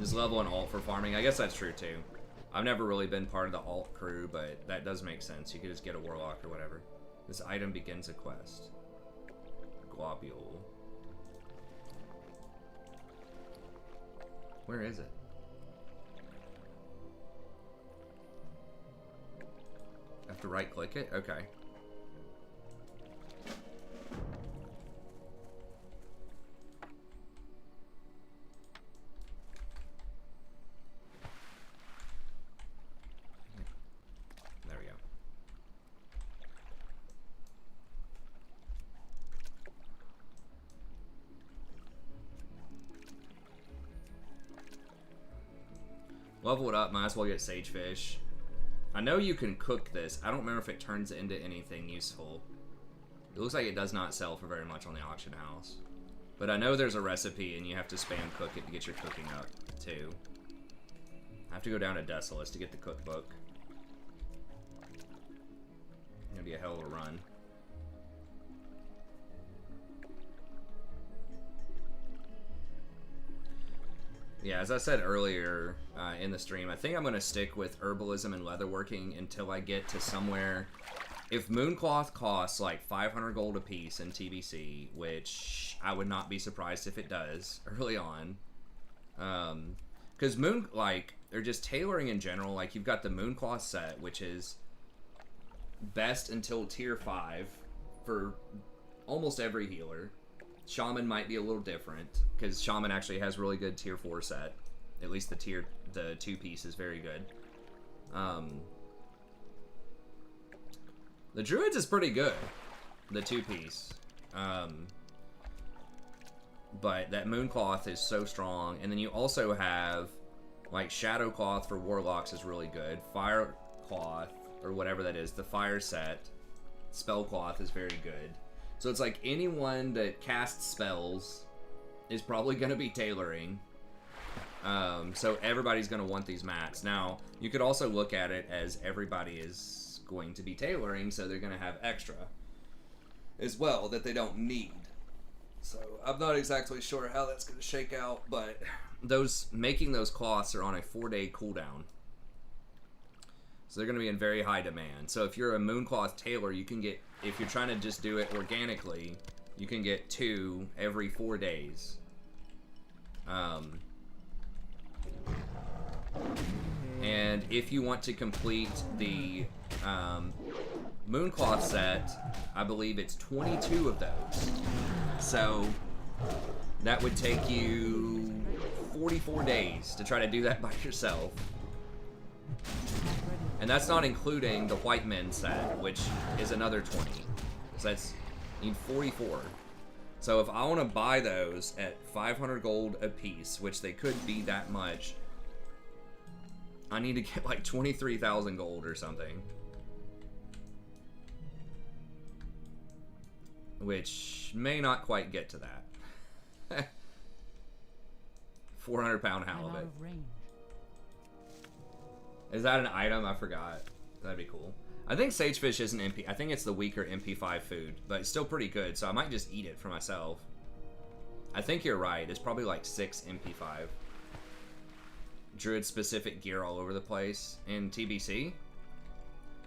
Just level an alt for farming. I guess that's true too. I've never really been part of the alt crew, but that does make sense. You could just get a warlock or whatever. This item begins a quest. Globule. Where is it? I have to right click it? Okay. There we go. Level it up, might as well get sagefish. I know you can cook this. I don't remember if it turns into anything useful. It looks like it does not sell for very much on the auction house. But I know there's a recipe and you have to spam cook it to get your cooking up, too. I have to go down to Desolus to get the cookbook. It's gonna be a hell of a run. Yeah, as I said earlier in the stream, I think I'm going to stick with herbalism and leatherworking until I get to somewhere. If Mooncloth costs like 500 gold a piece in TBC, which I would not be surprised if it does early on. Because they're just tailoring in general. Like, you've got the Mooncloth set, which is best until tier 5 for almost every healer. Shaman might be a little different, because Shaman actually has really good tier 4 set. At least the 2 piece is very good. The Druids is pretty good, the 2 piece. But that Mooncloth is so strong. And then you also have, like, Shadowcloth for Warlocks is really good. Firecloth, or whatever that is, the Fire set. Spellcloth is very good. So it's like anyone that casts spells is probably going to be tailoring. So everybody's going to want these mats. Now, you could also look at it as everybody is going to be tailoring, so they're going to have extra as well that they don't need. So I'm not exactly sure how that's going to shake out, but making those cloths are on a 4-day cooldown. So they're going to be in very high demand. So if you're a Mooncloth tailor, you can get, if you're trying to just do it organically, you can get 2 every 4 days. And if you want to complete the Mooncloth set, I believe it's 22 of those. So that would take you 44 days to try to do that by yourself. And that's not including the White Men set, which is another 20. So that's, you need 44. So if I want to buy those at 500 gold a piece, which they could be that much, I need to get like 23,000 gold or something. Which may not quite get to that. 400-pound I'm out halibut. of range. Is that an item? I forgot. That'd be cool. I think sagefish isn't MP. I think it's the weaker MP5 food, but it's still pretty good, so I might just eat it for myself. I think you're right. It's probably like 6 MP5. Druid specific gear all over the place. In TBC,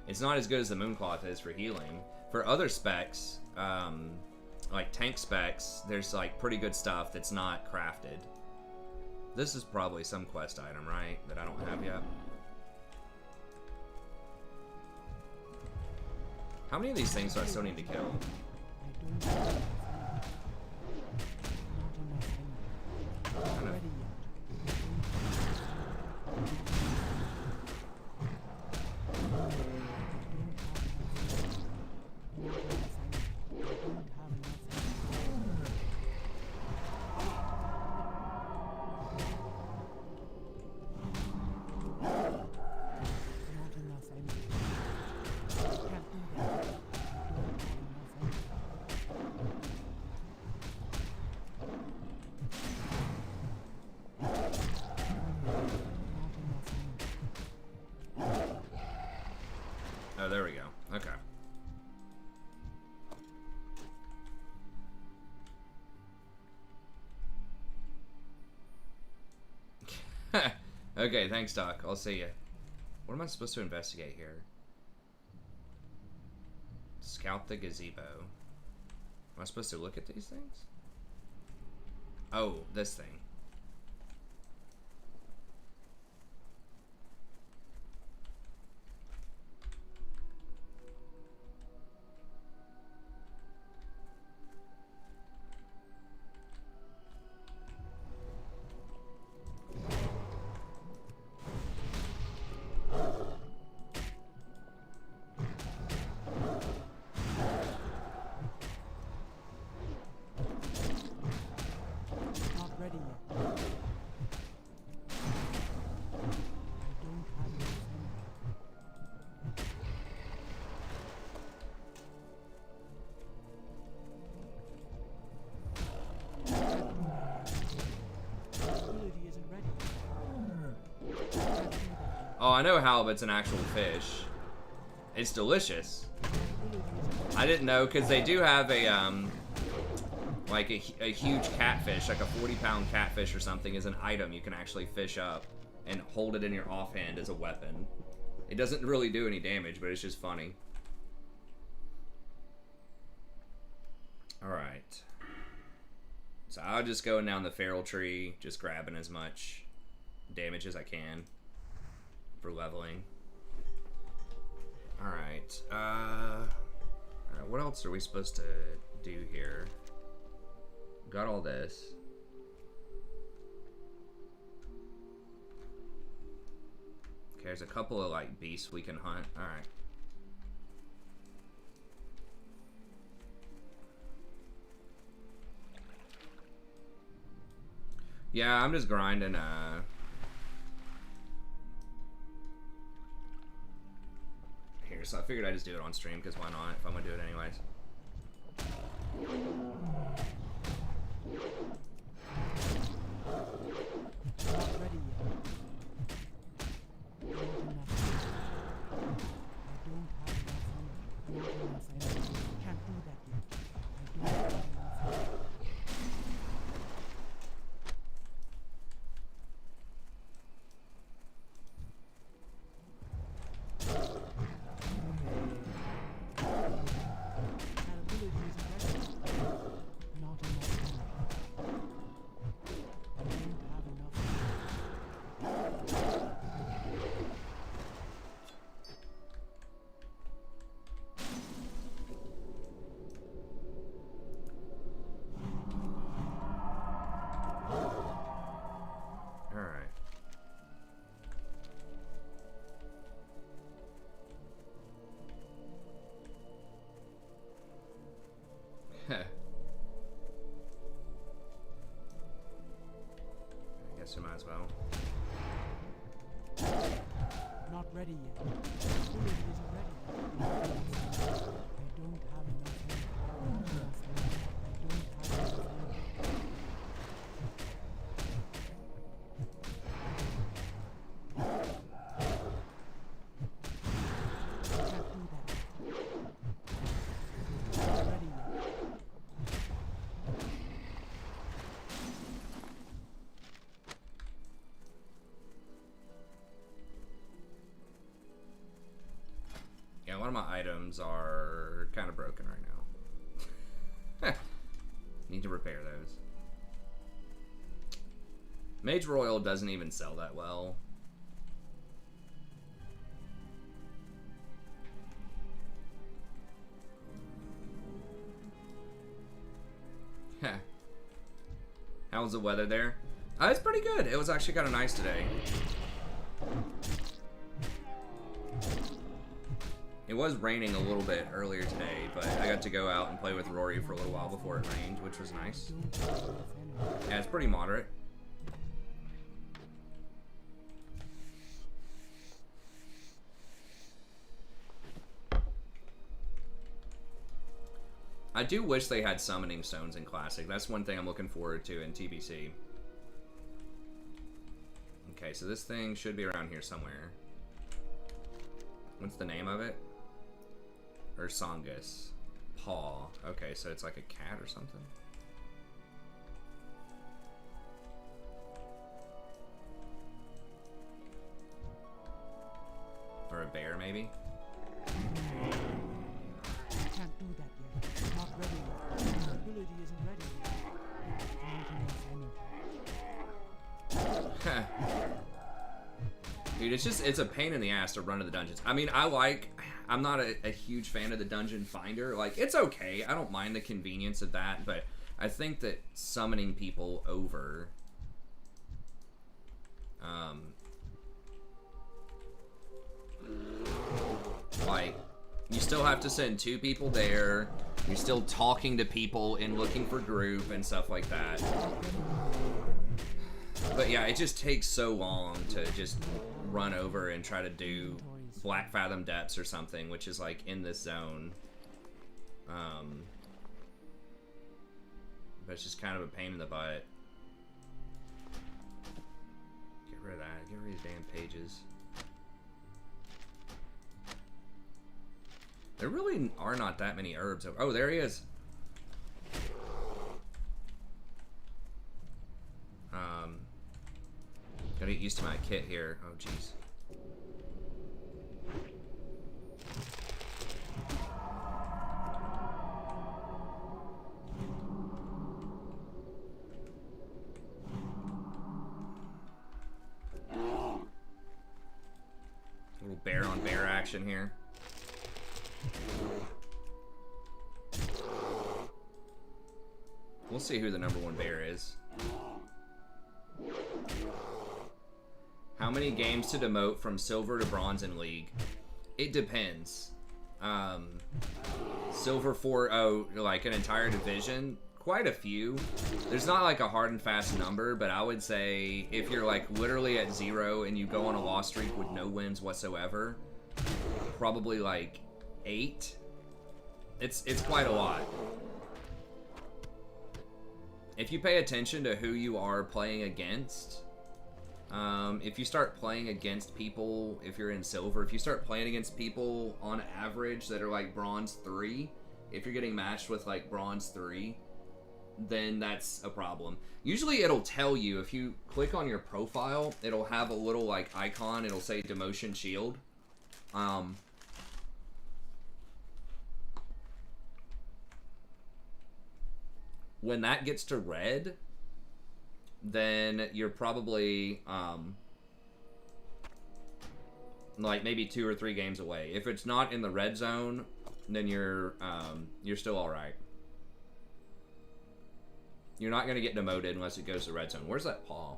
it's not as good as the Mooncloth is for healing. For other specs, like tank specs, there's like pretty good stuff that's not crafted. This is probably some quest item, right? That I don't have yet. How many of these things do I still need to kill? I don't have enough energy. Not enough energy. Not ready Oh, there we go. Okay. Okay, thanks, Doc. I'll see you. What am I supposed to investigate here? Scout the gazebo. Am I supposed to look at these things? Oh, this thing. Oh, I know halibut's an actual fish. It's delicious. I didn't know, because they do have a, like a huge catfish, like a 40-pound catfish or something is an item you can actually fish up and hold it in your offhand as a weapon. It doesn't really do any damage, but it's just funny. Alright. So I'll just go down the feral tree, just grabbing as much damage as I can for leveling. Alright, what else are we supposed to do here? Got all this. Okay, there's a couple of like beasts we can hunt. Alright. Yeah, I'm just grinding, here, so I figured I'd just do it on stream, because why not, if I'm gonna do it anyways. so might as well. Not ready yet. Ability isn't ready yet. I don't have enough energy. I don't have enough energy. Can't do that. Not ready yet. Yeah, one of my items are kind of broken right now. Need to repair those. Mage Royal doesn't even sell that well. How was the weather there? It's pretty good. It was actually kind of nice today. It was raining a little bit earlier today, but I got to go out and play with Rory for a little while before it rained, which was nice. Yeah, it's pretty moderate. I do wish they had summoning stones in Classic. That's one thing I'm looking forward to in TBC. Okay, so this thing should be around here somewhere. What's the name of it? Ursongus. Paw. Okay, so it's like a cat or something. Or a bear, maybe? Can't do that yet. Not ready yet. My ability isn't ready yet. Not enough energy. Dude, it's a pain in the ass to run to the dungeons. I mean, I'm not a huge fan of the dungeon finder. Like, it's okay. I don't mind the convenience of that, but I think that summoning people over, like, you still have to send 2 people there. You're still talking to people and looking for group and stuff like that. But yeah, it just takes so long to just run over and try to do Black Fathom Depths or something, which is like in this zone. But it's just kind of a pain in the butt. Get rid of that. Get rid of these damn pages. There really are not that many herbs. Oh, there he is. Gotta get used to my kit here. Oh, jeez. Little bear on bear action here. We'll see who the #1 bear is. How many games to demote from silver to bronze in League? It depends. Silver 4-0, like an entire division, quite a few. There's not like a hard and fast number, but I would say if you're like literally at 0 and you go on a loss streak with no wins whatsoever, probably like 8. It's quite a lot. If you pay attention to who you are playing against, if you start playing against people, if you're in silver, if you start playing against people on average that are like bronze 3, if you're getting matched with like bronze 3, then that's a problem. Usually it'll tell you, if you click on your profile, it'll have a little like icon, it'll say demotion shield. When that gets to red, then you're probably like maybe 2 or 3 games away. If it's not in the red zone, then you're still all right. You're not gonna get demoted unless it goes to red zone. Where's that paw?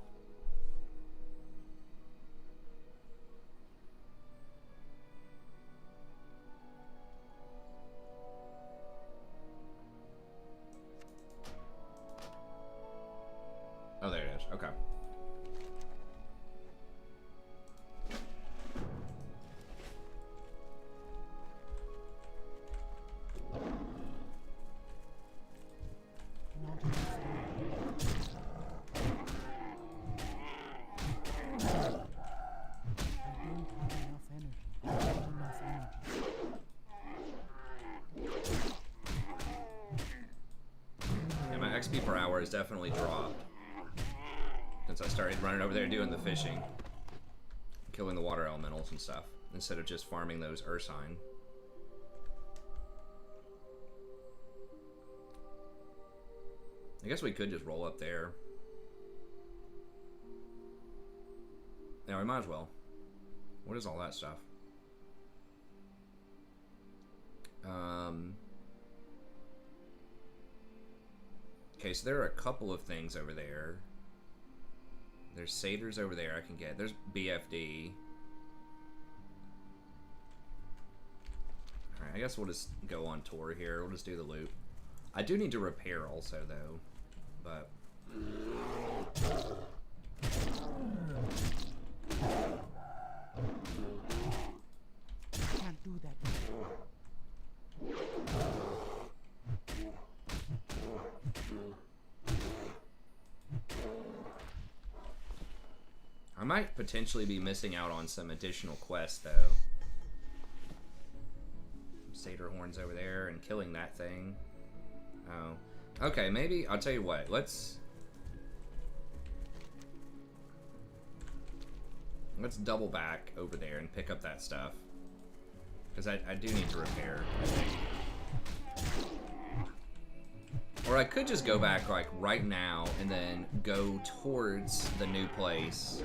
Oh, there it is. Okay. XP per hour has definitely dropped since I started running over there doing the fishing, killing the water elementals and stuff, instead of just farming those Ursine. I guess we could just roll up there. Yeah, we might as well. What is all that stuff? Okay, so there are a couple of things over there. There's satyrs over there I can get. There's BFD. Alright, I guess we'll just go on tour here. We'll just do the loop. I do need to repair also, though. But... Can't do that. I might potentially be missing out on some additional quests, though. Satyr horns over there and killing that thing. Oh. Okay, maybe, I'll tell you what, let's double back over there and pick up that stuff. Because I do need to repair, I think. Or I could just go back, like, right now and then go towards the new place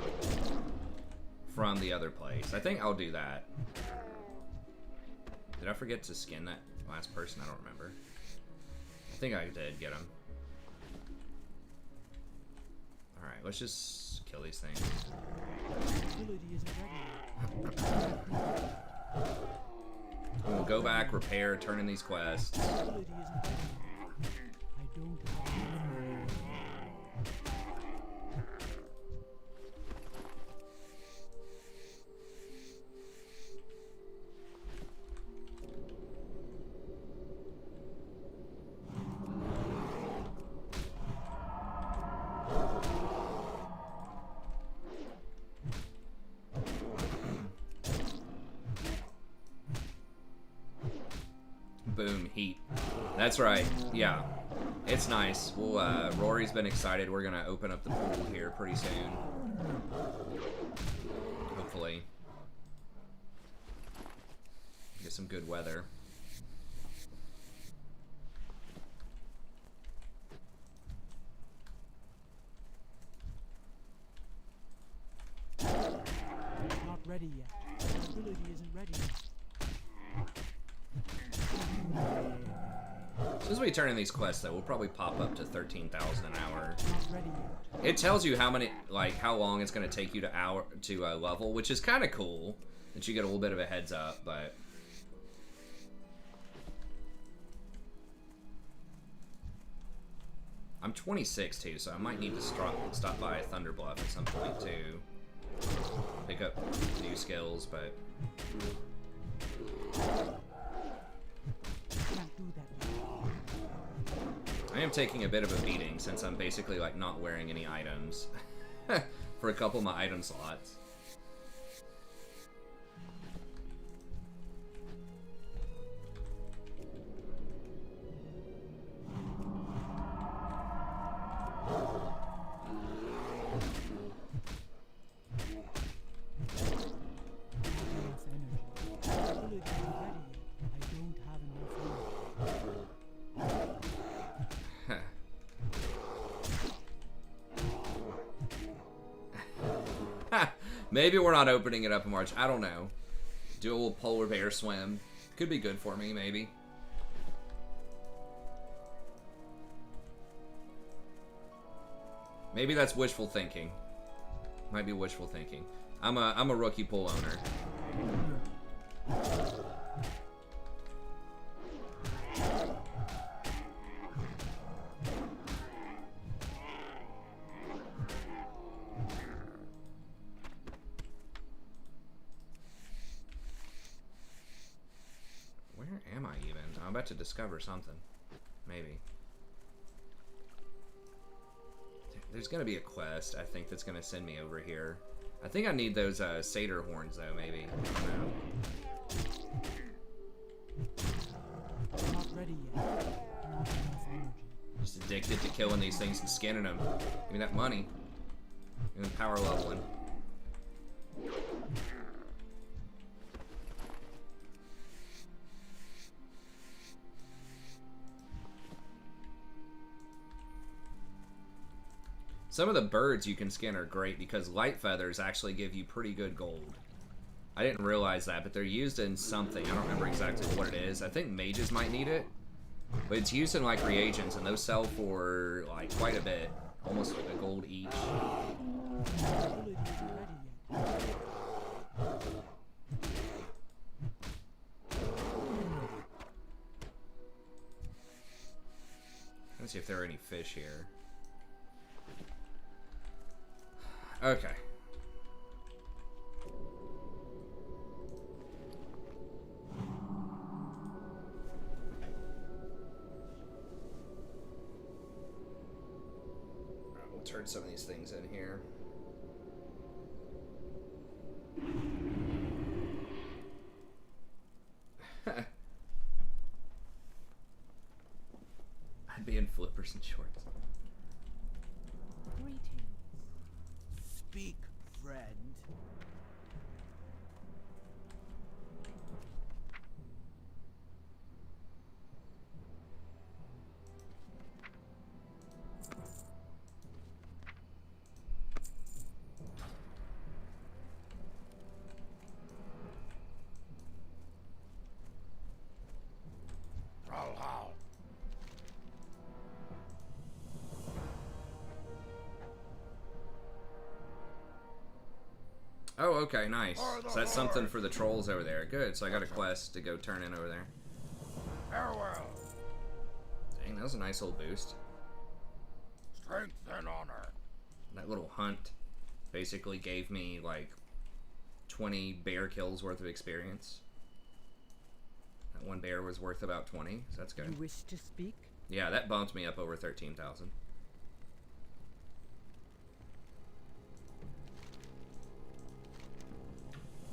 from the other place. I think I'll do that. Did I forget to skin that last person? I don't remember. I think I did get him. Alright, let's just kill these things. We'll go back, repair, turn in these quests. Boom, heat. That's right, yeah. It's nice. We'll, Rory's been excited. We're gonna open up the pool here pretty soon. Hopefully. Get some good weather. Not ready yet. The ability isn't ready. As soon as we turn in these quests, though, we'll probably pop up to 13,000 an hour. Not ready yet. It tells you how many, like, how long it's going to take you to level, which is kind of cool. That you get a little bit of a heads up, but I'm 26 too, so I might need to stop by Thunderbluff at some point too. Pick up new skills, but Can't do that yet. I am taking a bit of a beating since I'm basically like not wearing any items for a couple of my item slots. Enough energy. The ability isn't ready yet. I don't have enough energy. Maybe we're not opening it up in March. I don't know. Do a little polar bear swim. Could be good for me, maybe. Maybe that's wishful thinking. Might be wishful thinking. I'm a rookie pool owner. Where am I even? I'm about to discover something. Maybe. There's gonna be a quest, I think, that's gonna send me over here. I think I need those satyr horns, though, maybe. I don't know. Not ready yet. Not enough energy. Just addicted to killing these things and skinning them. Give me that money. And then power leveling. Some of the birds you can skin are great because light feathers actually give you pretty good gold. I didn't realize that, but they're used in something. I don't remember exactly what it is. I think mages might need it. But it's used in like reagents, and those sell for like quite a bit. Almost like a gold each. Ability isn't ready yet. Let's see if there are any fish here. Okay. Alright, we'll turn some of these things in here. I'd be in flippers and shorts. Speak, friend. Brawlhalla. Oh, okay, nice. So that's something for the trolls over there. Good, so I got a quest to go turn in over there. Farewell. Dang, that was a nice little boost. Strength and honor. That little hunt basically gave me like 20 bear kills worth of experience. That one bear was worth about 20, so that's good. You wish to speak? Yeah, that bumped me up over 13,000.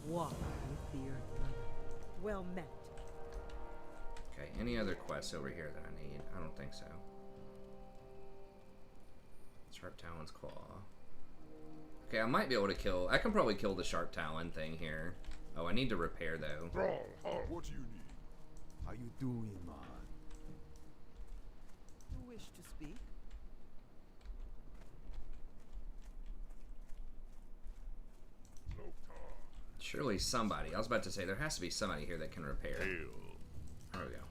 Walk with the Earth Mother. Well met. Okay, any other quests over here that I need? I don't think so. Sharp Talon's Claw. Okay, I might be able to kill... I can probably kill the Sharp Talon thing here. Oh, I need to repair, though. Brawlhalla. What do you need? How you doing, man? You wish to speak? No time. Surely somebody... I was about to say, there has to be somebody here that can repair. Hail. There we go.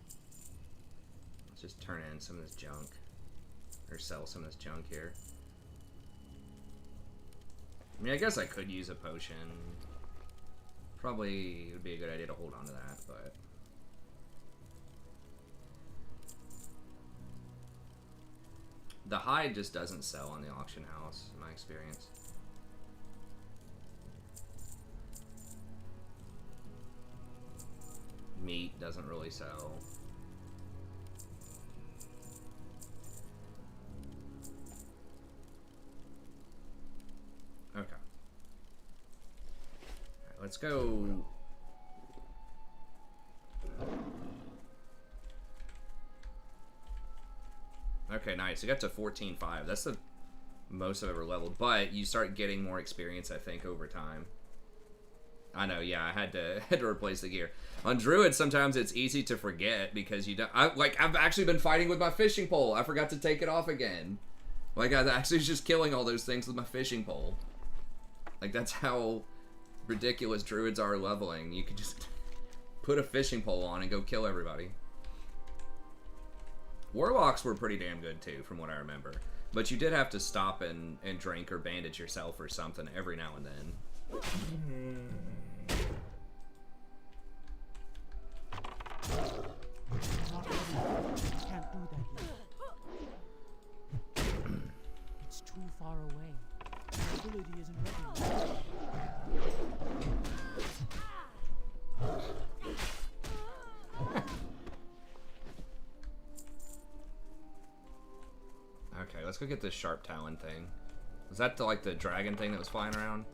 Let's just turn in some of this junk. Or sell some of this junk here. I mean, I guess I could use a potion. Probably it would be a good idea to hold on to that, but... The hide just doesn't sell on the auction house, in my experience. Meat doesn't really sell. Okay. Alright, let's go. Okay, nice. We got to 14.5. That's the most I've ever leveled. But you start getting more experience, I think, over time. I know, yeah, I had to replace the gear. On Druid, sometimes it's easy to forget because you don't... I've actually been fighting with my fishing pole. I forgot to take it off again. Like, I actually was just killing all those things with my fishing pole. Like, that's how ridiculous Druids are leveling. You can just put a fishing pole on and go kill everybody. Warlocks were pretty damn good, too, from what I remember. But you did have to stop and drink or bandage yourself or something every now and then. Not ready. Can't do that yet. It's too far away. The ability isn't ready yet. Okay, let's go get this Sharp Talon thing. Was that like the dragon thing that was flying around?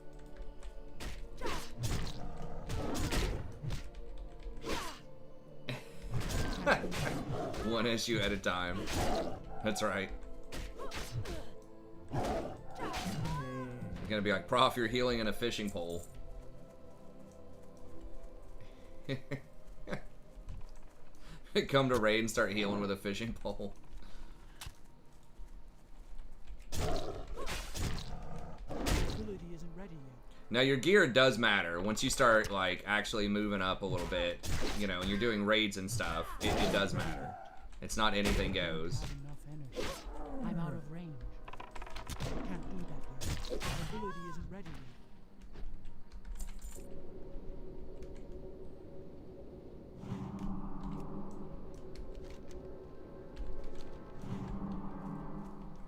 One issue at a time. That's right. You're gonna be like, Prof, you're healing in a fishing pole. Come to raid and start healing with a fishing pole. Ability isn't ready yet. Now your gear does matter. Once you start like actually moving up a little bit, you know, and you're doing raids and stuff, it does matter. It's not anything goes. Have enough energy. I'm out of range. Can't do that yet. My ability isn't ready yet.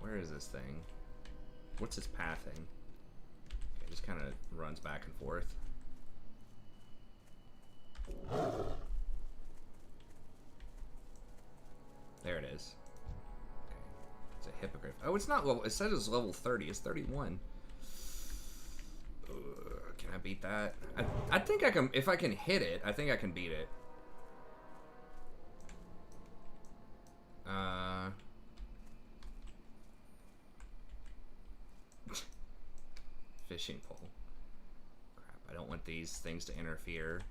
Where is this thing? What's its pathing? It just kind of runs back and forth. There it is. Okay. It's a hippogriff. Oh, it's not level. It says it's level 30. It's 31. Can I beat that? I think I can. If I can hit it, I think I can beat it. Fishing pole. Crap, I don't want these things to interfere.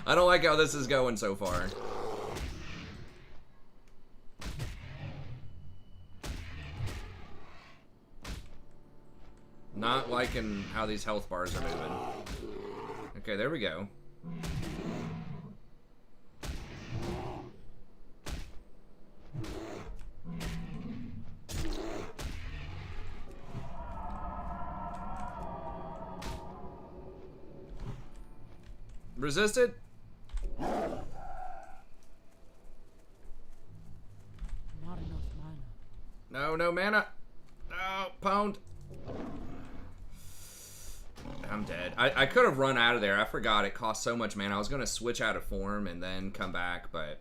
I don't like how this is going so far. Not liking how these health bars are moving. Okay, there we go. Resisted? Not enough mana. No mana. No, pwned. I'm dead. I could have run out of there. I forgot it cost so much mana. I was going to switch out of form and then come back, but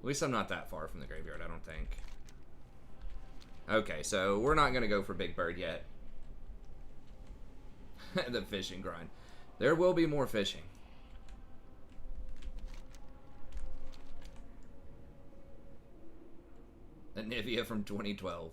at least I'm not that far from the graveyard, I don't think. Okay, so we're not going to go for Big Bird yet. The fishing grind. There will be more fishing. Anivia from 2012.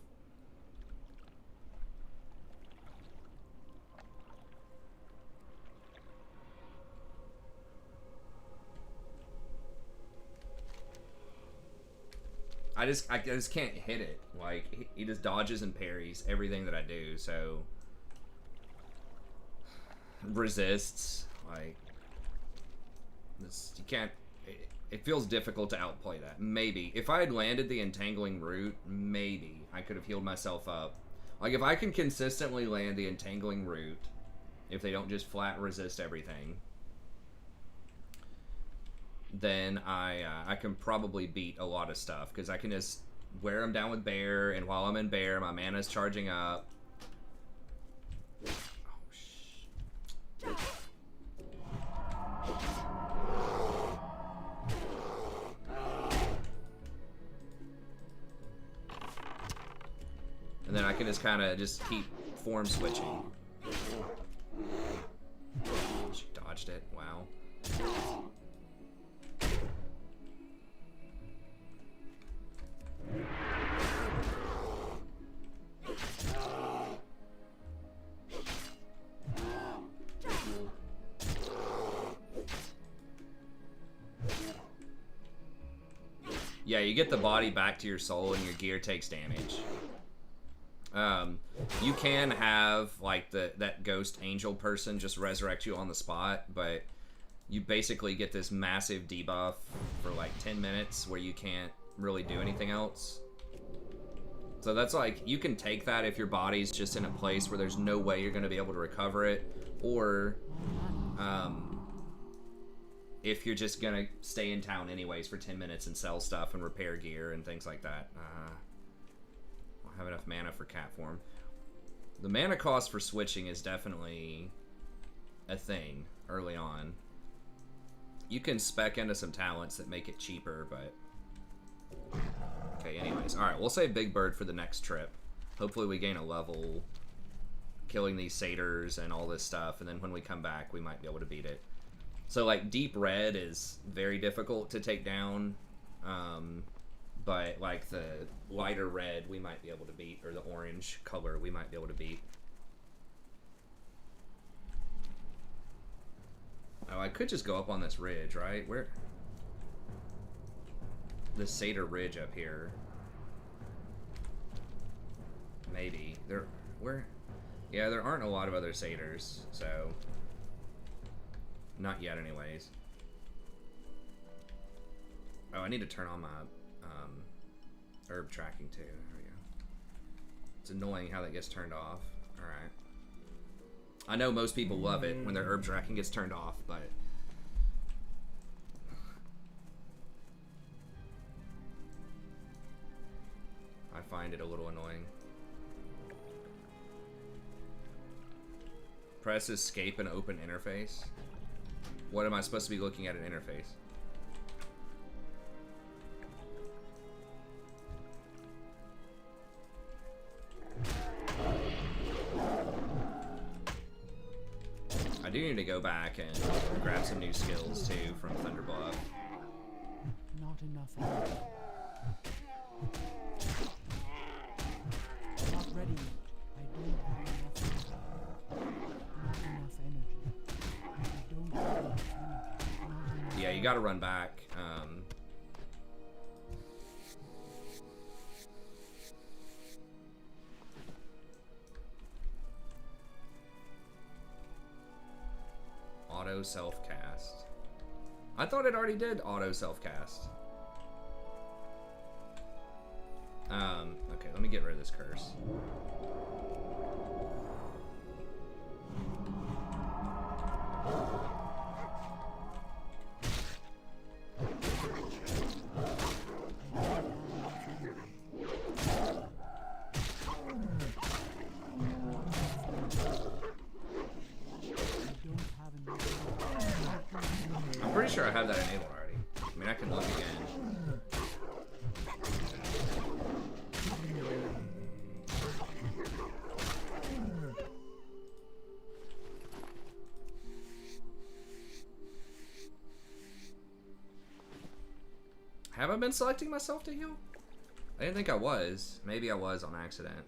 I just can't hit it. Like, he just dodges and parries everything that I do, so... Resists. Like... This, you can't... It feels difficult to outplay that. Maybe. If I had landed the Entangling Root, maybe I could have healed myself up. Like, if I can consistently land the Entangling Root, if they don't just flat resist everything... then I can probably beat a lot of stuff, because I can just wear them down with Bear, and while I'm in Bear, my mana's charging up. Oh, and then I can just kind of just keep form switching. She dodged it. Wow. Yeah, you get the body back to your soul and your gear takes damage. You can have like that ghost angel person just resurrect you on the spot, but you basically get this massive debuff for like 10 minutes where you can't really do anything else. So that's like, you can take that if your body's just in a place where there's no way you're going to be able to recover it, or if you're just going to stay in town anyways for 10 minutes and sell stuff and repair gear and things like that. I don't have enough mana for cat form. The mana cost for switching is definitely a thing early on. You can spec into some talents that make it cheaper, but... Okay, anyways. Alright, we'll save Big Bird for the next trip. Hopefully we gain a level killing these satyrs and all this stuff, and then when we come back, we might be able to beat it. So, like, Deep Red is very difficult to take down, but, like, the lighter red we might be able to beat, or the orange color we might be able to beat. Oh, I could just go up on this ridge, right? Where? This Satyr Ridge up here. Maybe. Where? Yeah, there aren't a lot of other satyrs, so... Not yet, anyways. Oh, I need to turn on my herb tracking, too. There we go. It's annoying how that gets turned off. Alright. I know most people love it when their herb tracking gets turned off, but... I find it a little annoying. Press escape and open interface. What am I supposed to be looking at an interface? I do need to go back and grab some new skills too from Thunderbluff. Not enough energy. Not ready yet. I don't have enough energy. Not enough energy. I don't have enough energy. Not enough. Yeah, you gotta run back. Auto self-cast. I thought it already did auto self-cast. Okay, let me get rid of this curse. I'm pretty sure I have that enabled already. I mean, I can look again. Have I been selecting myself to heal? I didn't think I was. Maybe I was on accident.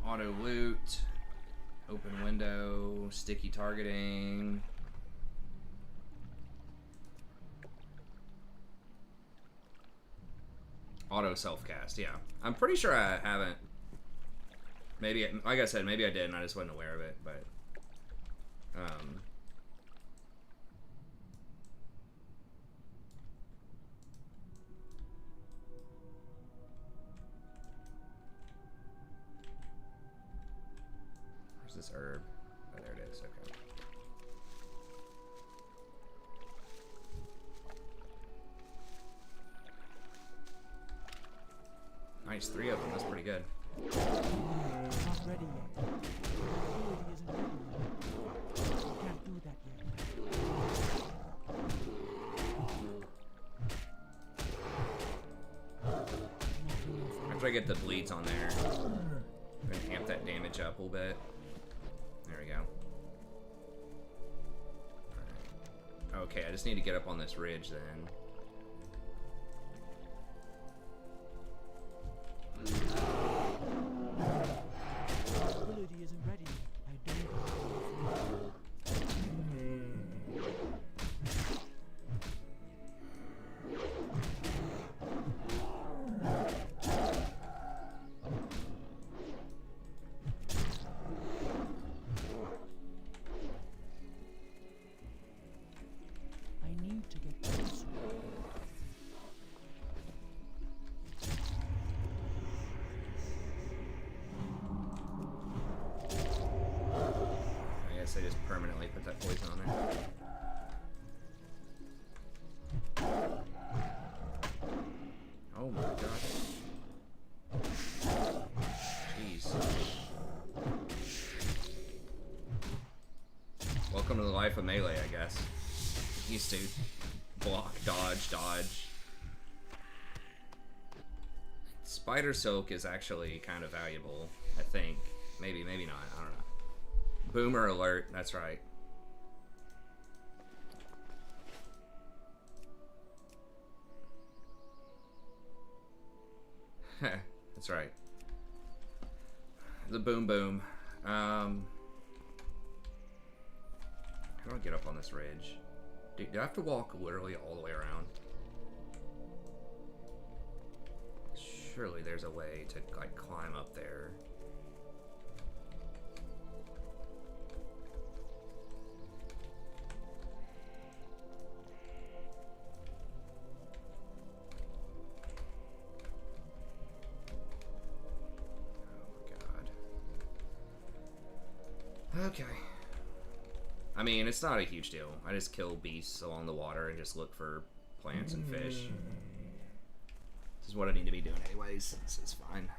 Auto loot, open window, sticky targeting. Auto self-cast, yeah. I'm pretty sure I haven't. Maybe, like I said, maybe I did and I just wasn't aware of it, but... Where's this herb? Oh, there it is, okay. Nice, 3 of them, that's pretty good. Not ready yet. The ability isn't ready yet. I can't do that yet. After I get the bleeds on there, I'm gonna amp that damage up a little bit. There we go. Alright. Okay, I just need to get up on this ridge then. Ability isn't ready yet. I don't have I need to get closer. I guess I just permanently put that poison on there. Oh my god. life of melee, I guess. Used to block, dodge, dodge. Spider silk is actually kind of valuable, I think. Maybe, maybe not. I don't know. Boomer alert. That's right. That's right. The boom boom. How do I get up on this ridge? Do I have to walk literally all the way around? Surely there's a way to like climb up there. Okay. I mean, it's not a huge deal. I just kill beasts along the water and just look for plants and fish. This is what I need to be doing anyways. This is fine.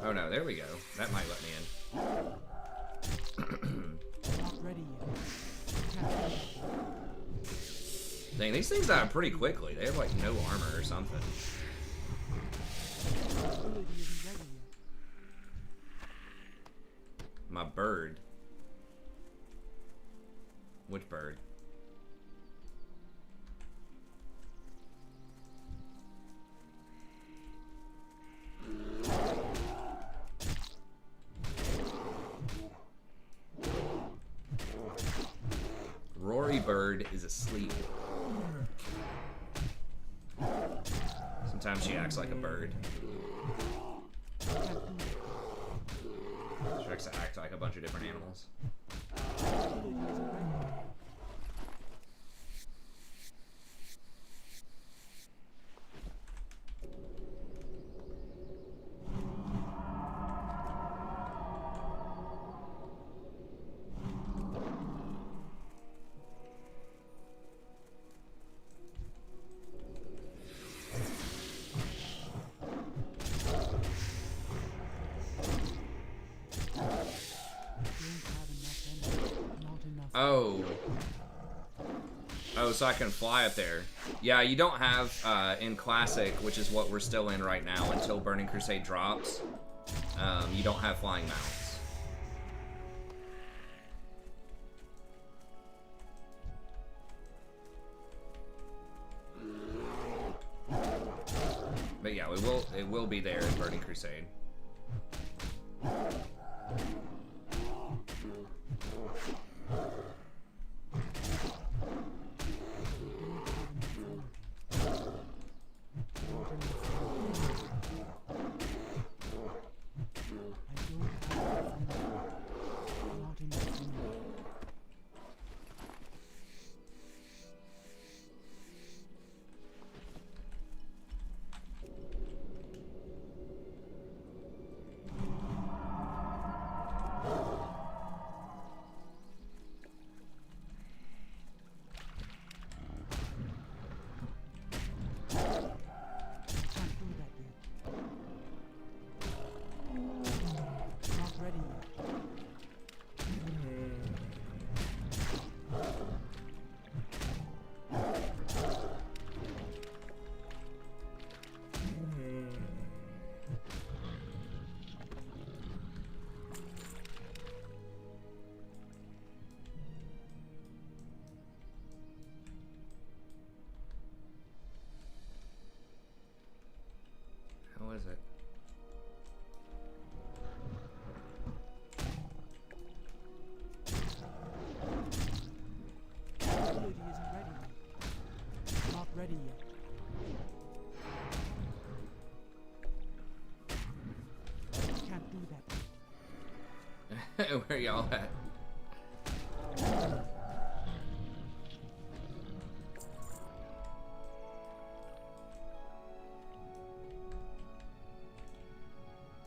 Oh no, there we go. That might let me in. Not ready yet. Dang, these things die pretty quickly. They have like no armor or something. Ability isn't ready yet. My bird. Which bird? Rory bird is asleep. Sometimes she acts like a bird. She likes to act like a bunch of different animals. Oh. Oh, so I can fly up there. Yeah, you don't have, in Classic, which is what we're still in right now, until Burning Crusade drops, you don't have flying mounts. But yeah, it will be there in Burning Crusade. How is it? Ability isn't ready yet. Not ready yet. Can't do that. Where y'all at?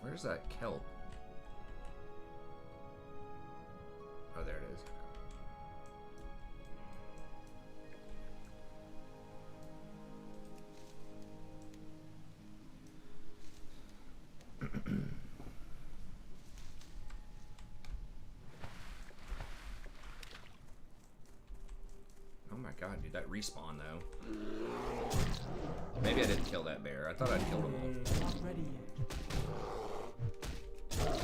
Where's that kelp? Oh, there it is. God, dude, that respawn though. Maybe I didn't kill that bear. I thought I'd killed them all. Not ready yet.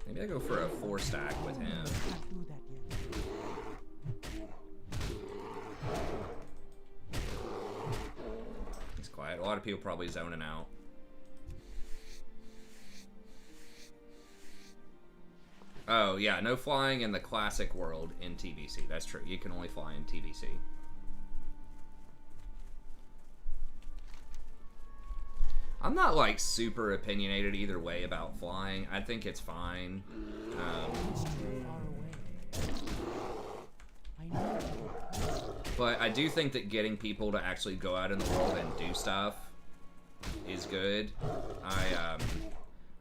Maybe I go for a 4-stack with him. Can't do that yet. He's quiet. A lot of people probably zoning out. Oh, yeah, no flying in the classic world in TBC. That's true. You can only fly in TBC. I'm not, like, super opinionated either way about flying. I think it's fine. It's too far away. I know. But I do think that getting people to actually go out in the world and do stuff is good. I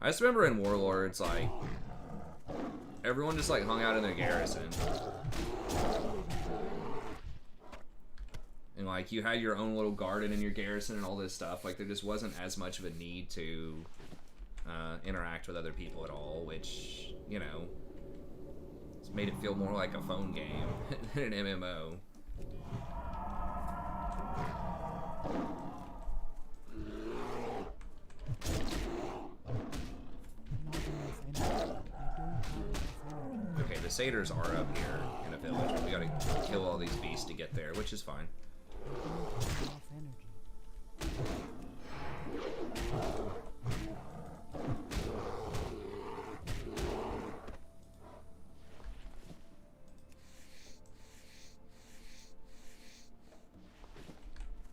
just remember in Warlords, like, everyone just, like, hung out in their garrison. And, like, you had your own little garden in your garrison and all this stuff. Like, there just wasn't as much of a need to interact with other people at all, which, you know, it's made it feel more like a phone game than an MMO. Okay, the satyrs are up here in a village, but we gotta kill all these beasts to get there, which is fine.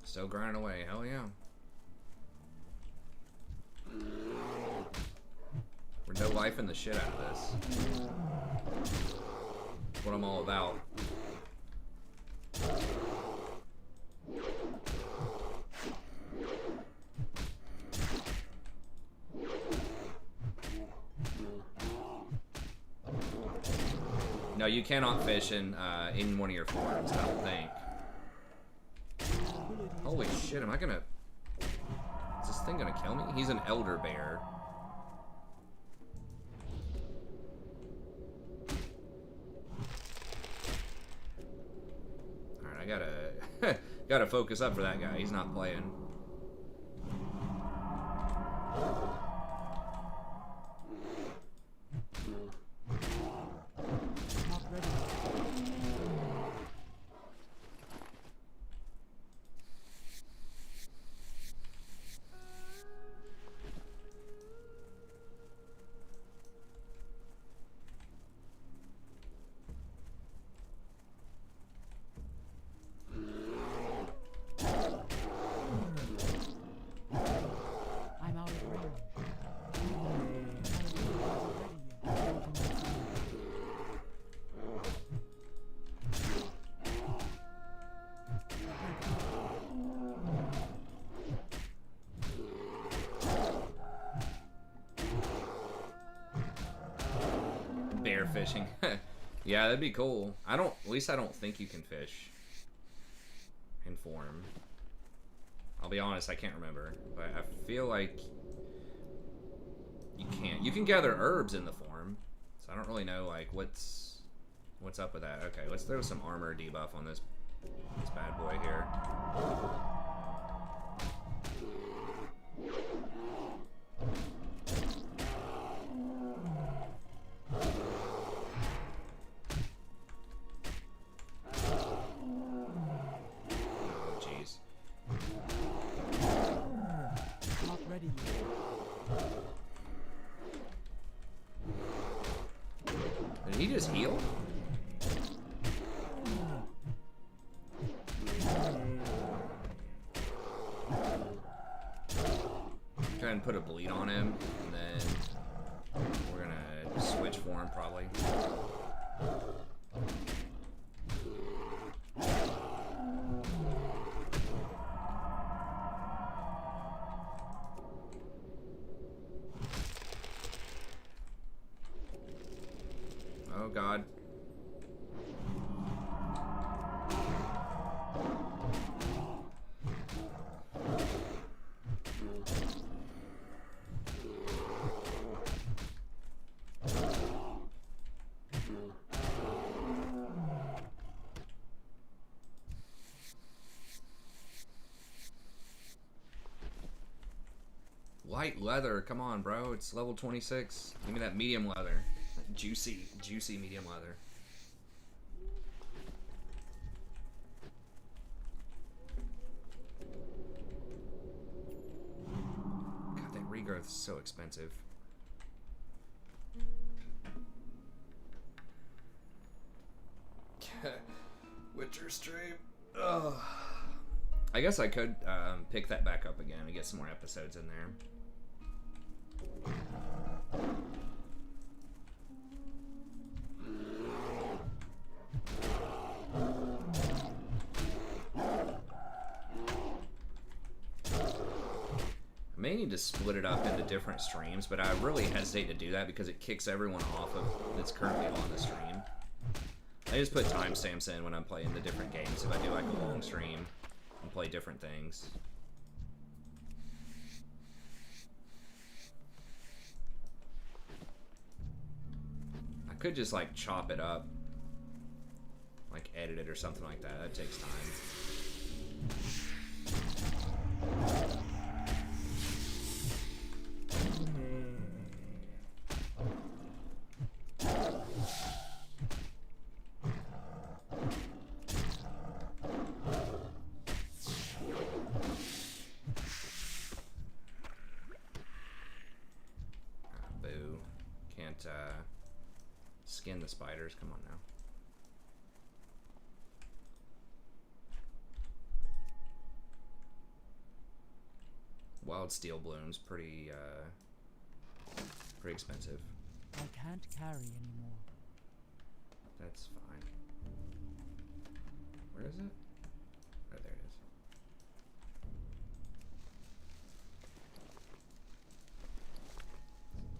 Still grinding away, hell yeah. We're no life in the shit out of this. That's what I'm all about. No, you cannot fish in one of your farms, I don't think. Holy shit, am I gonna... Is this thing gonna kill me? He's an elder bear. Alright, I gotta focus up for that guy. He's not playing. Fishing. Yeah, that'd be cool. At least I don't think you can fish in form. I'll be honest, I can't remember, but I feel like you can't. You can gather herbs in the form, so I don't really know like what's up with that. Okay, let's throw some armor debuff on this bad boy here. Did he just heal? Go ahead and put a bleed on him, and then we're gonna switch for him probably. Oh God. light leather. Come on, bro. It's level 26. Give me that medium leather. That juicy medium leather. God, that regrowth is so expensive. Witcher stream. Ugh. I guess I could pick that back up again and get some more episodes in there. I may need to split it up into different streams, but I really hesitate to do that because it kicks everyone off of that's currently on the stream. I just put timestamps in when I'm playing the different games if I do like a long stream and play different things. I could just like chop it up, like edit it or something like that. That takes time. Skin the spiders. Come on now. Wild steel blooms, pretty expensive. I can't carry anymore. That's fine. Where is it? Oh, there it is.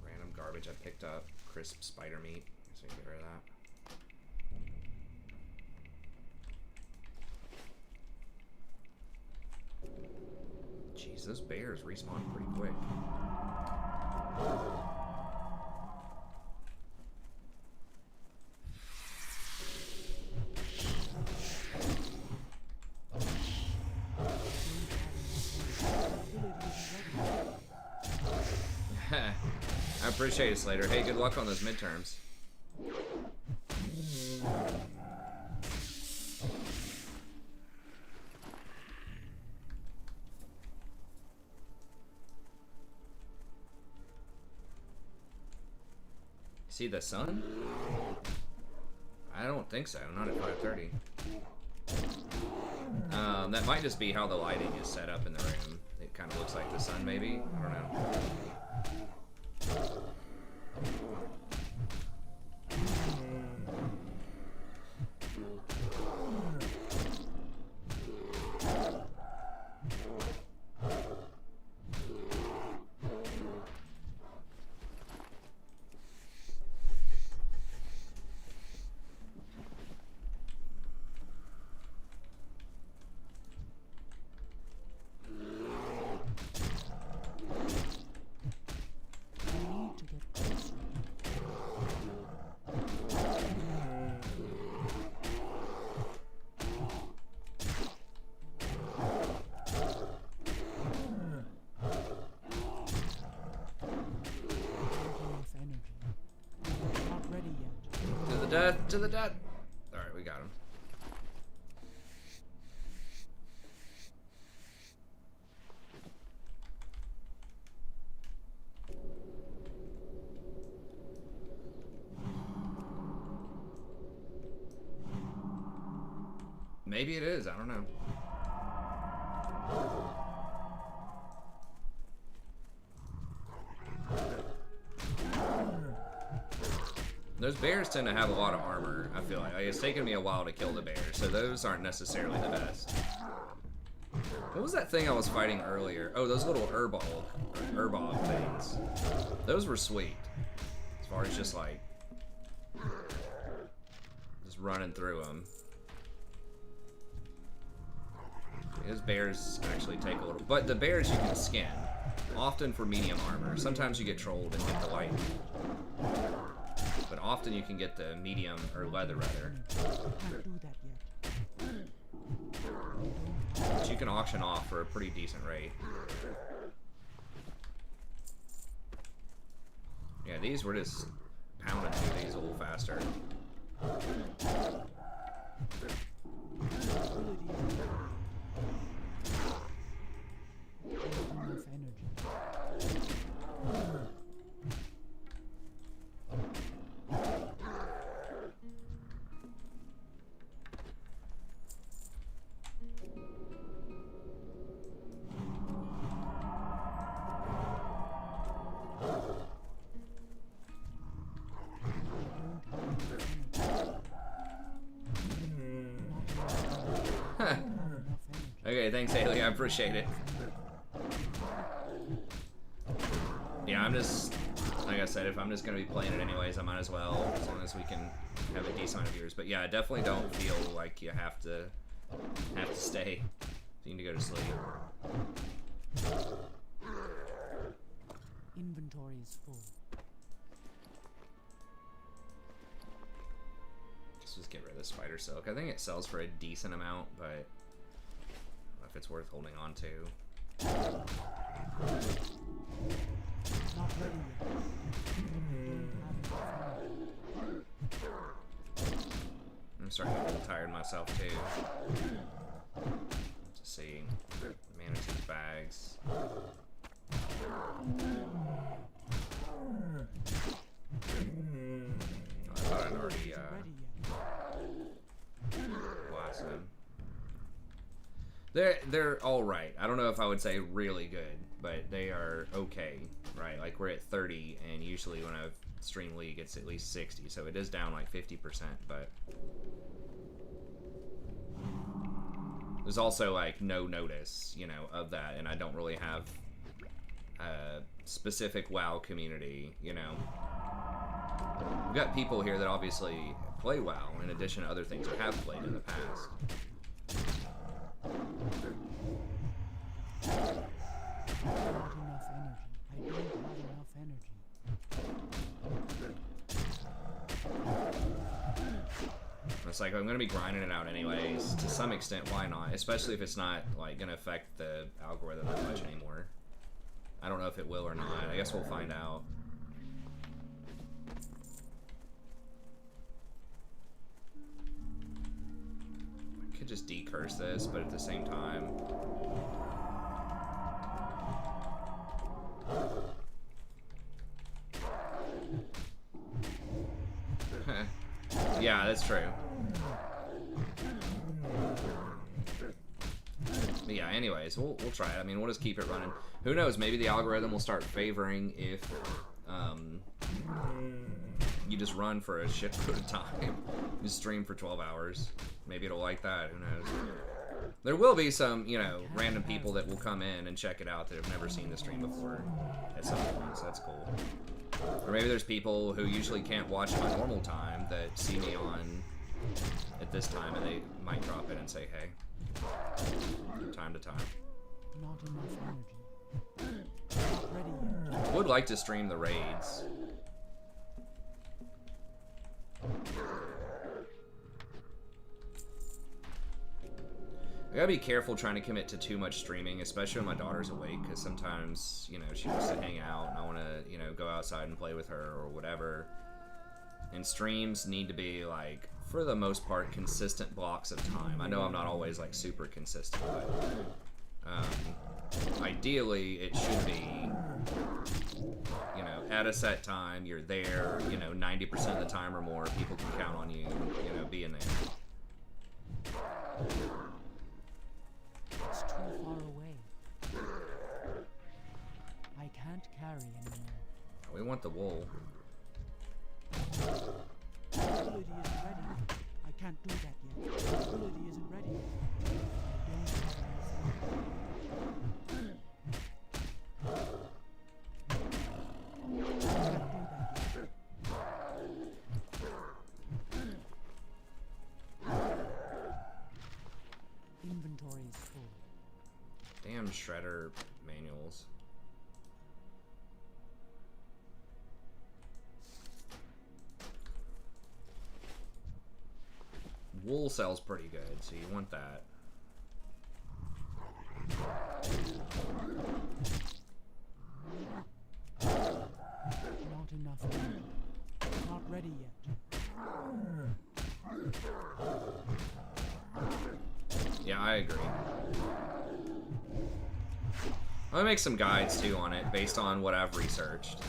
Random garbage I picked up. Crisp spider meat. So you can get rid of that. Jeez, those bears respawn pretty quick. I appreciate it, Slater. Hey, good luck on those midterms. See the sun? I don't think so. Not at 5:30. That might just be how the lighting is set up in the room. It kind of looks like the sun, maybe. I don't know. To the death. Alright, we got him. Maybe it is, I don't know. Those bears tend to have a lot of armor, I feel like. It's taken me a while to kill the bears, so those aren't necessarily the best. What was that thing I was fighting earlier? Oh, those little herbog things. Those were sweet. As far as just like... just running through them. Those bears actually take a little... But the bears you can skin. Often for medium armor. Sometimes you get trolled and get the light. But often you can get the medium, or leather rather. Can't do that yet. Which you can auction off for a pretty decent rate. Yeah, these were just pounding through these a little faster. Enough energy. Okay, thanks, Haley. I appreciate it. Yeah, I'm just, like I said, if I'm just going to be playing it anyways, I might as well, as long as we can have a decent amount of viewers. But yeah, I definitely don't feel like you have to stay. You need to go to sleep. Inventory is full. Just get rid of the spider silk. I think it sells for a decent amount, but I don't know if it's worth holding on to. Not ready yet. I'm starting to get a little tired myself too. Let's see. Manage these bags. I thought I'd already blasted them. They're all right. I don't know if I would say really good, but they are okay, right? Like we're at 30, and usually when I stream League, it's at least 60, so it is down like 50%, but there's also like no notice, you know, of that, and I don't really have a specific WoW community, you know. We've got people here that obviously play WoW in addition to other things or have played in the past. Not enough energy. I don't have enough energy. It's like, I'm going to be grinding it out anyways. To some extent, why not? Especially if it's not like going to affect the algorithm that much anymore. I don't know if it will or not. I guess we'll find out. I could just decurse this, but at the same time... Yeah, that's true. But yeah, anyways, we'll try it. I mean, we'll just keep it running. Who knows, maybe the algorithm will start favoring if you just run for a shit load of time. You stream for 12 hours. Maybe it'll like that, who knows. There will be some, you know, random people that will come in and check it out that have never seen the stream before at some point, so that's cool. Or maybe there's people who usually can't watch my normal time that see me on at this time, and they might drop in and say, hey, from time to time. Not enough energy. Not ready yet. Would like to stream the raids. I gotta be careful trying to commit to too much streaming, especially when my daughter's awake, because sometimes, you know, she wants to hang out and I want to, you know, go outside and play with her or whatever. And streams need to be, like, for the most part, consistent blocks of time. I know I'm not always, like, super consistent, but ideally it should be, you know, at a set time, you're there, you know, 90% of the time or more, people can count on you, you know, being there. It's too far away. I can't carry anymore. We want the wool. The ability isn't ready. I can't do that yet. The ability isn't ready. I can't do that yet. Inventory is full. Damn shredder manuals. Wool sells pretty good, so you want that. Not enough enough energy. I'm not ready yet. Yeah, I agree. I'm gonna make some guides too on it based on what I've researched.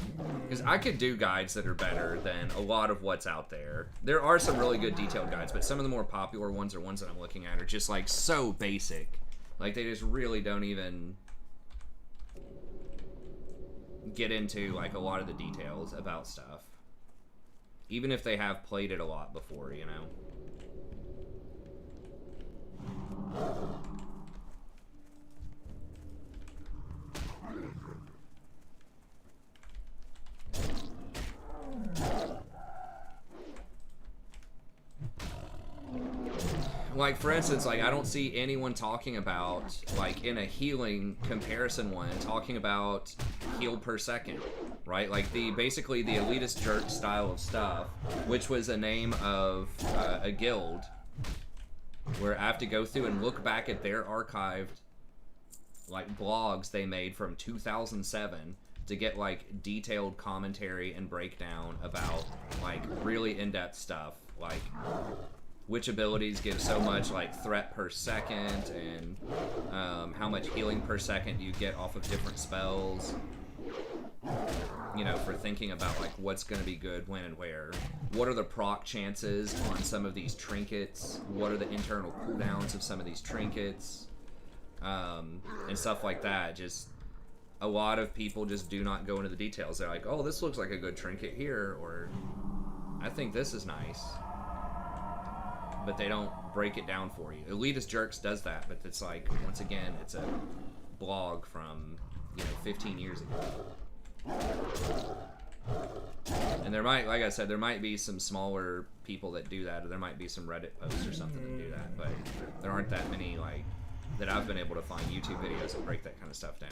Because I could do guides that are better than a lot of what's out there. There are some really good detailed guides, but some of the more popular ones or ones that I'm looking at are just like so basic. Like they just really don't even get into like a lot of the details about stuff. Even if they have played it a lot before, you know. Like, for instance, like, I don't see anyone talking about, like, in a healing comparison one, talking about heal per second, right? Like, basically the elitist jerk style of stuff, which was a name of a guild, where I have to go through and look back at their archived, like, blogs they made from 2007 to get, like, detailed commentary and breakdown about, like, really in-depth stuff, like which abilities give so much like threat per second, and how much healing per second you get off of different spells, you know, for thinking about like what's going to be good when and where. What are the proc chances on some of these trinkets? What are the internal cooldowns of some of these trinkets? And stuff like that. Just a lot of people just do not go into the details. They're like, oh, this looks like a good trinket here, or I think this is nice. But they don't break it down for you. Elitist Jerks does that, but it's like, once again, it's a blog from, you know, 15 years ago. And there might, like I said, there might be some smaller people that do that, or there might be some Reddit posts or something that do that, but there aren't that many, like, that I've been able to find YouTube videos that break that kind of stuff down.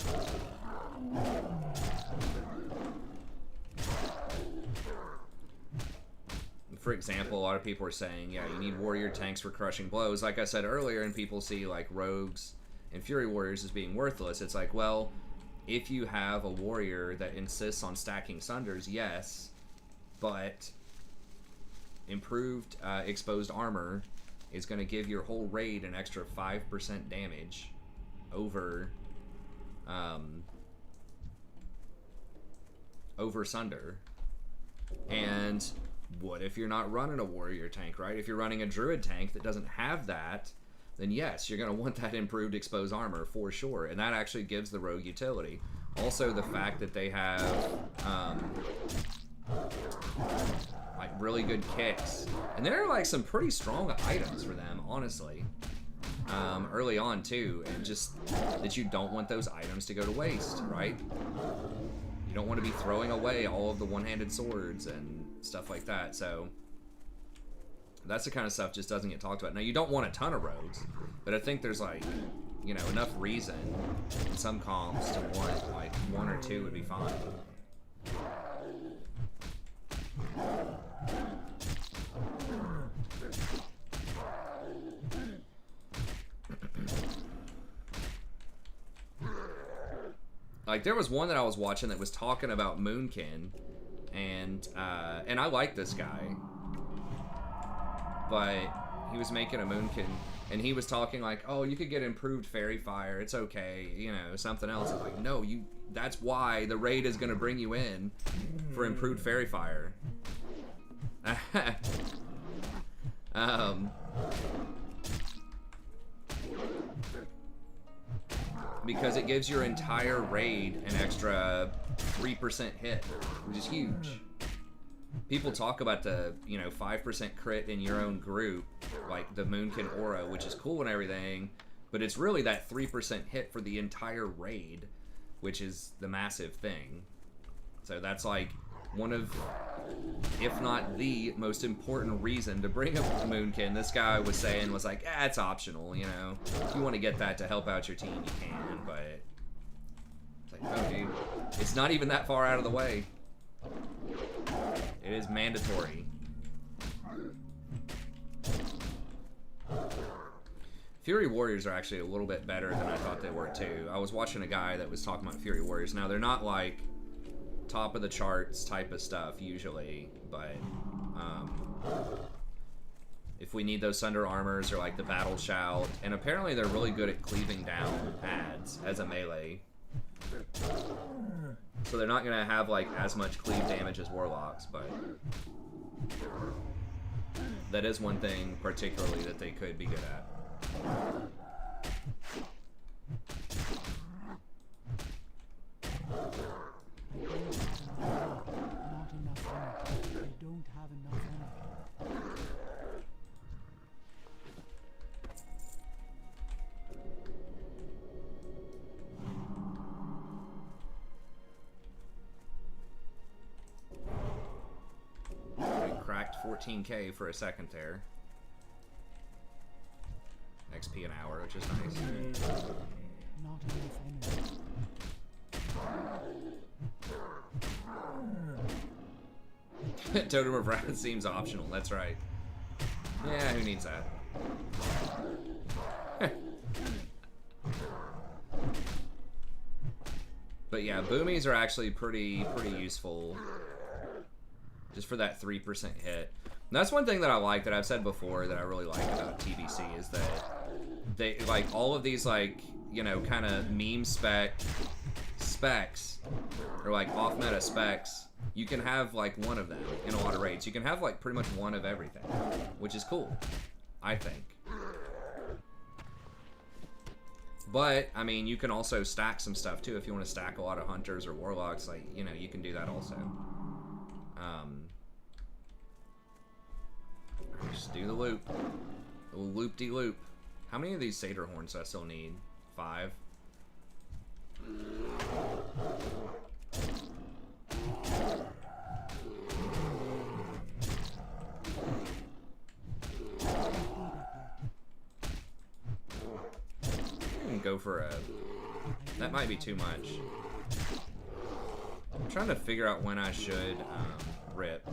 For example, a lot of people are saying, yeah, you need warrior tanks for crushing blows. Like I said earlier, and people see like rogues and fury warriors as being worthless. It's like, well, if you have a warrior that insists on stacking sunders, yes, but improved exposed armor is going to give your whole raid an extra 5% damage over over sunder. And what if you're not running a warrior tank, right? If you're running a druid tank that doesn't have that, then yes, you're going to want that improved exposed armor for sure. And that actually gives the rogue utility. Also, the fact that they have like really good kicks. And there are like some pretty strong items for them, honestly. Early on too, and just that you don't want those items to go to waste, right? You don't want to be throwing away all of the one-handed swords and stuff like that. So that's the kind of stuff just doesn't get talked about. Now, you don't want a ton of rogues, but I think there's like, you know, enough reason in some comps to want like 1 or 2 would be fine. Like, there was one that I was watching that was talking about Moonkin, and I like this guy, but he was making a Moonkin, and he was talking like, oh, you could get improved fairy fire, it's okay, you know, something else. It's like, no, that's why the raid is gonna bring you in for improved fairy fire. Because it gives your entire raid an extra 3% hit, which is huge. People talk about the, you know, 5% crit in your own group, like the Moonkin aura, which is cool and everything, but it's really that 3% hit for the entire raid, which is the massive thing. So that's like one of, if not the most important reason to bring up Moonkin. This guy was saying was like, it's optional, you know. If you want to get that to help out your team, you can, but it's like, no, dude, it's not even that far out of the way. It is mandatory. Fury Warriors are actually a little bit better than I thought they were too. I was watching a guy that was talking about Fury Warriors. Now, they're not like top of the charts type of stuff usually, but if we need those Sunder Armors or like the Battle Shout, and apparently they're really good at cleaving down ads as a melee. So they're not gonna have like as much cleave damage as Warlocks, but that is one thing particularly that they could be good at. Not enough energy. I don't have enough energy. We cracked 14k for a second there. XP an hour, which is nice. Not enough energy. Totem of Wrath seems optional, that's right. Yeah, who needs that? But yeah, boomies are actually pretty useful. Just for that 3% hit. And that's one thing that I like, that I've said before, that I really like about TBC, is that they, like, all of these, like, you know, kind of meme specs, or like off-meta specs, you can have like one of them in a lot of raids. You can have like pretty much one of everything, which is cool, I think. But, I mean, you can also stack some stuff too. If you want to stack a lot of Hunters or Warlocks, like, you know, you can do that also. Just do the loop. The loop-de-loop. How many of these Satyr Horns do I still need? 5? I can go for a... That might be too much. I'm trying to figure out when I should rip.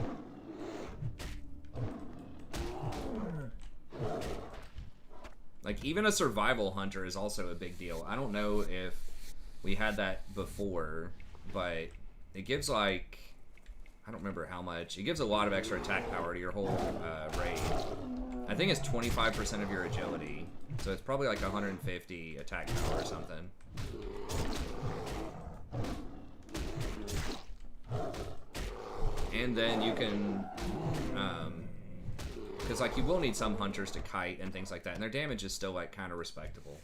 Like, even a survival hunter is also a big deal. I don't know if we had that before, but it gives, like, I don't remember how much. It gives a lot of extra attack power to your whole raid. I think it's 25% of your agility, so it's probably like 150 attack power or something. And then you can, because like you will need some hunters to kite and things like that, and their damage is still like kind of respectable.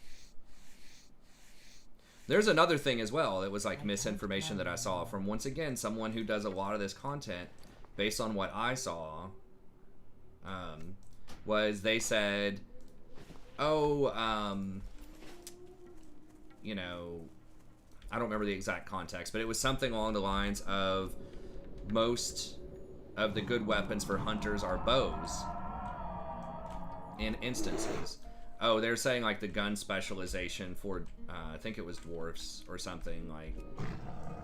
There's another thing as well that was like misinformation that I saw from, once again, someone who does a lot of this content based on what I saw. Was they said, oh, you know, I don't remember the exact context, but it was something along the lines of most of the good weapons for hunters are bows in instances. Oh, they're saying like the gun specialization for, I think it was dwarfs or something, like,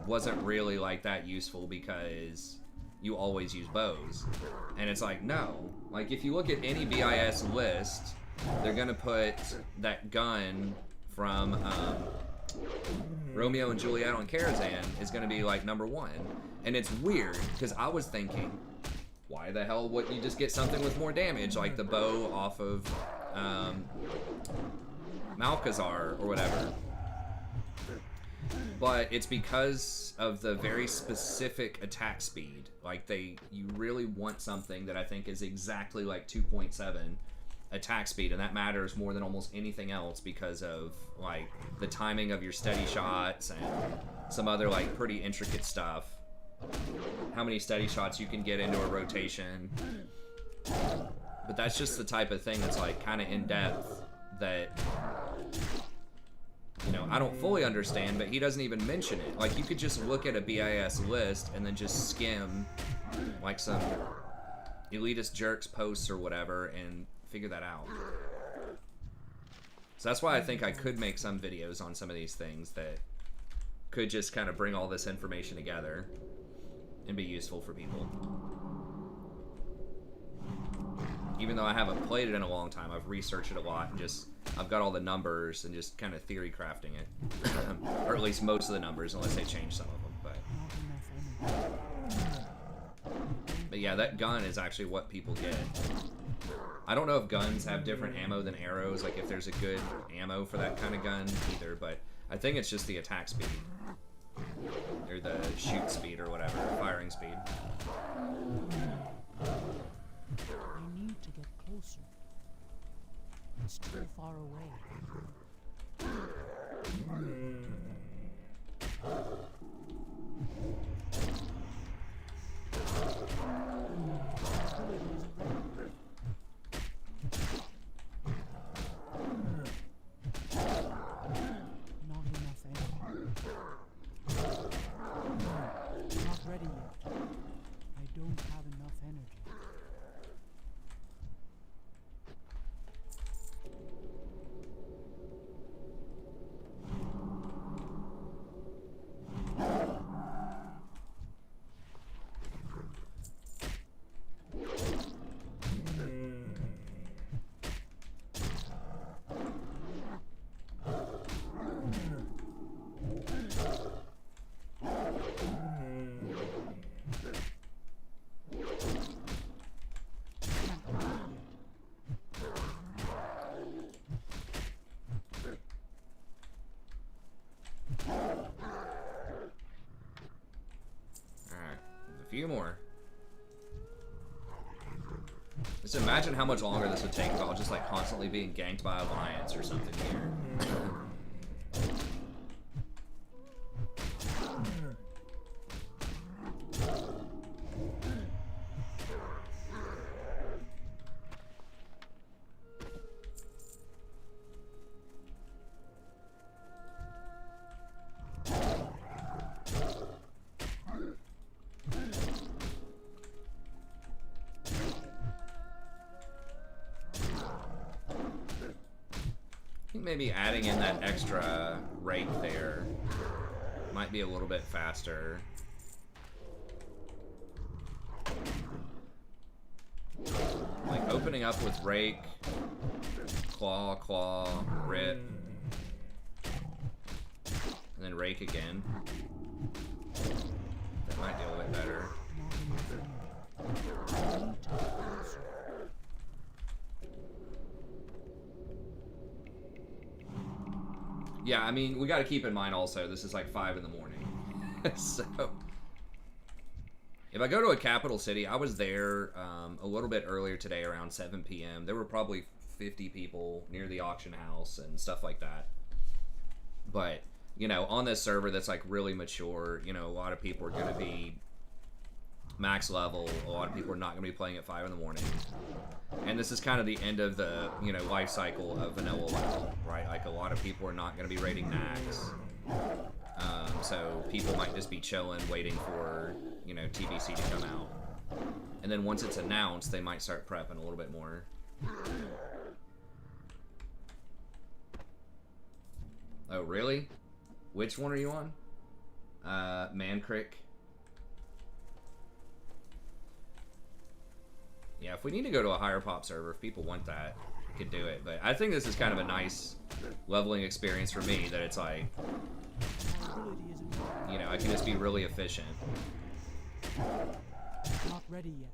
wasn't really like that useful because you always use bows. And it's like, no. Like, if you look at any BIS list, they're gonna put that gun from Romeo and Juliet on Karazhan is gonna be like #1. And it's weird, because I was thinking, why the hell wouldn't you just get something with more damage, like the bow off of Malkazar or whatever? But it's because of the very specific attack speed. Like, you really want something that I think is exactly like 2.7 attack speed, and that matters more than almost anything else because of like the timing of your steady shots and some other like pretty intricate stuff. How many steady shots you can get into a rotation. But that's just the type of thing that's like kind of in depth that, you know, I don't fully understand, but he doesn't even mention it. Like, you could just look at a BIS list and then just skim like some elitist jerks posts or whatever and figure that out. So that's why I think I could make some videos on some of these things that could just kind of bring all this information together and be useful for people. Even though I haven't played it in a long time, I've researched it a lot and just, I've got all the numbers and just kind of theory crafting it. Or at least most of the numbers, unless they change some of them, but... But yeah, that gun is actually what people get. I don't know if guns have different ammo than arrows, like if there's a good ammo for that kind of gun either, but I think it's just the attack speed. Or the shoot speed or whatever, firing speed. I need to get closer. It's too far away. Not enough energy. Not ready yet. I don't have enough energy. Few more. Just imagine how much longer this would take if I was just like constantly being ganked by Alliance or something here. Maybe adding in that extra rake there might be a little bit faster. Like opening up with rake, claw, rip, and then rake again. That might be a little bit better. Yeah, I mean, we got to keep in mind also, this is like 5 in the morning. So, if I go to a capital city, I was there a little bit earlier today around 7 p.m. There were probably 50 people near the auction house and stuff like that. But, you know, on this server that's like really mature, you know, a lot of people are going to be max level. A lot of people are not going to be playing at 5 in the morning. And this is kind of the end of the, you know, life cycle of vanilla WoW, right? Like a lot of people are not going to be raiding max. So people might just be chilling, waiting for, you know, TBC to come out. And then once it's announced, they might start prepping a little bit more. Oh, really? Which one are you on? Mancrick. Yeah, if we need to go to a higher pop server, if people want that, we could do it. But I think this is kind of a nice leveling experience for me, that it's like, you know, I can just be really efficient. Not ready yet.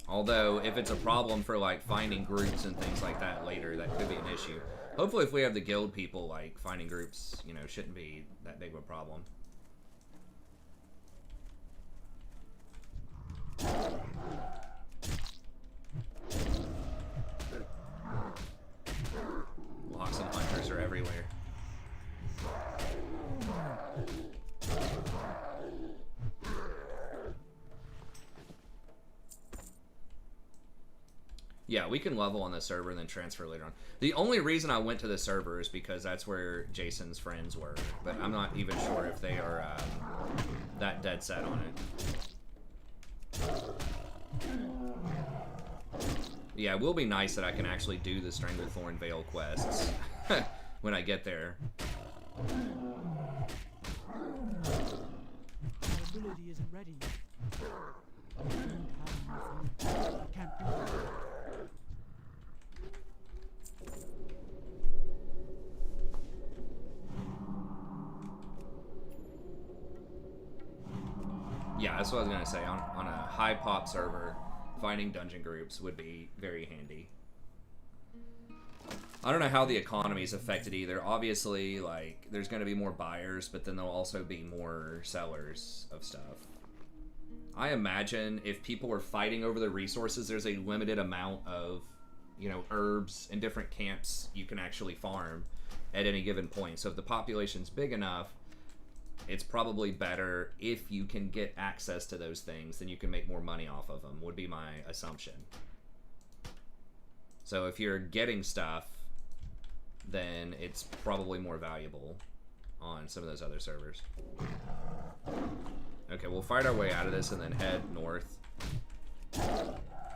Although, if it's a problem for like finding groups and things like that later, that could be an issue. Hopefully if we have the guild people, like, finding groups, you know, shouldn't be that big of a problem. Locks and hunters are everywhere. Yeah, we can level on this server and then transfer later on. The only reason I went to this server is because that's where Jason's friends were, but I'm not even sure if they are that dead set on it. Yeah, it will be nice that I can actually do the Stranglethorn Vale quests when I get there. My ability isn't ready. I don't have enough energy. I can't do it. Yeah, that's what I was gonna say. On a high pop server, finding dungeon groups would be very handy. I don't know how the economy is affected either. Obviously, like, there's gonna be more buyers, but then there'll also be more sellers of stuff. I imagine if people were fighting over the resources, there's a limited amount of, you know, herbs and different camps you can actually farm at any given point. So if the population's big enough, it's probably better if you can get access to those things, then you can make more money off of them, would be my assumption. So if you're getting stuff, then it's probably more valuable on some of those other servers. Okay, we'll fight our way out of this and then head north.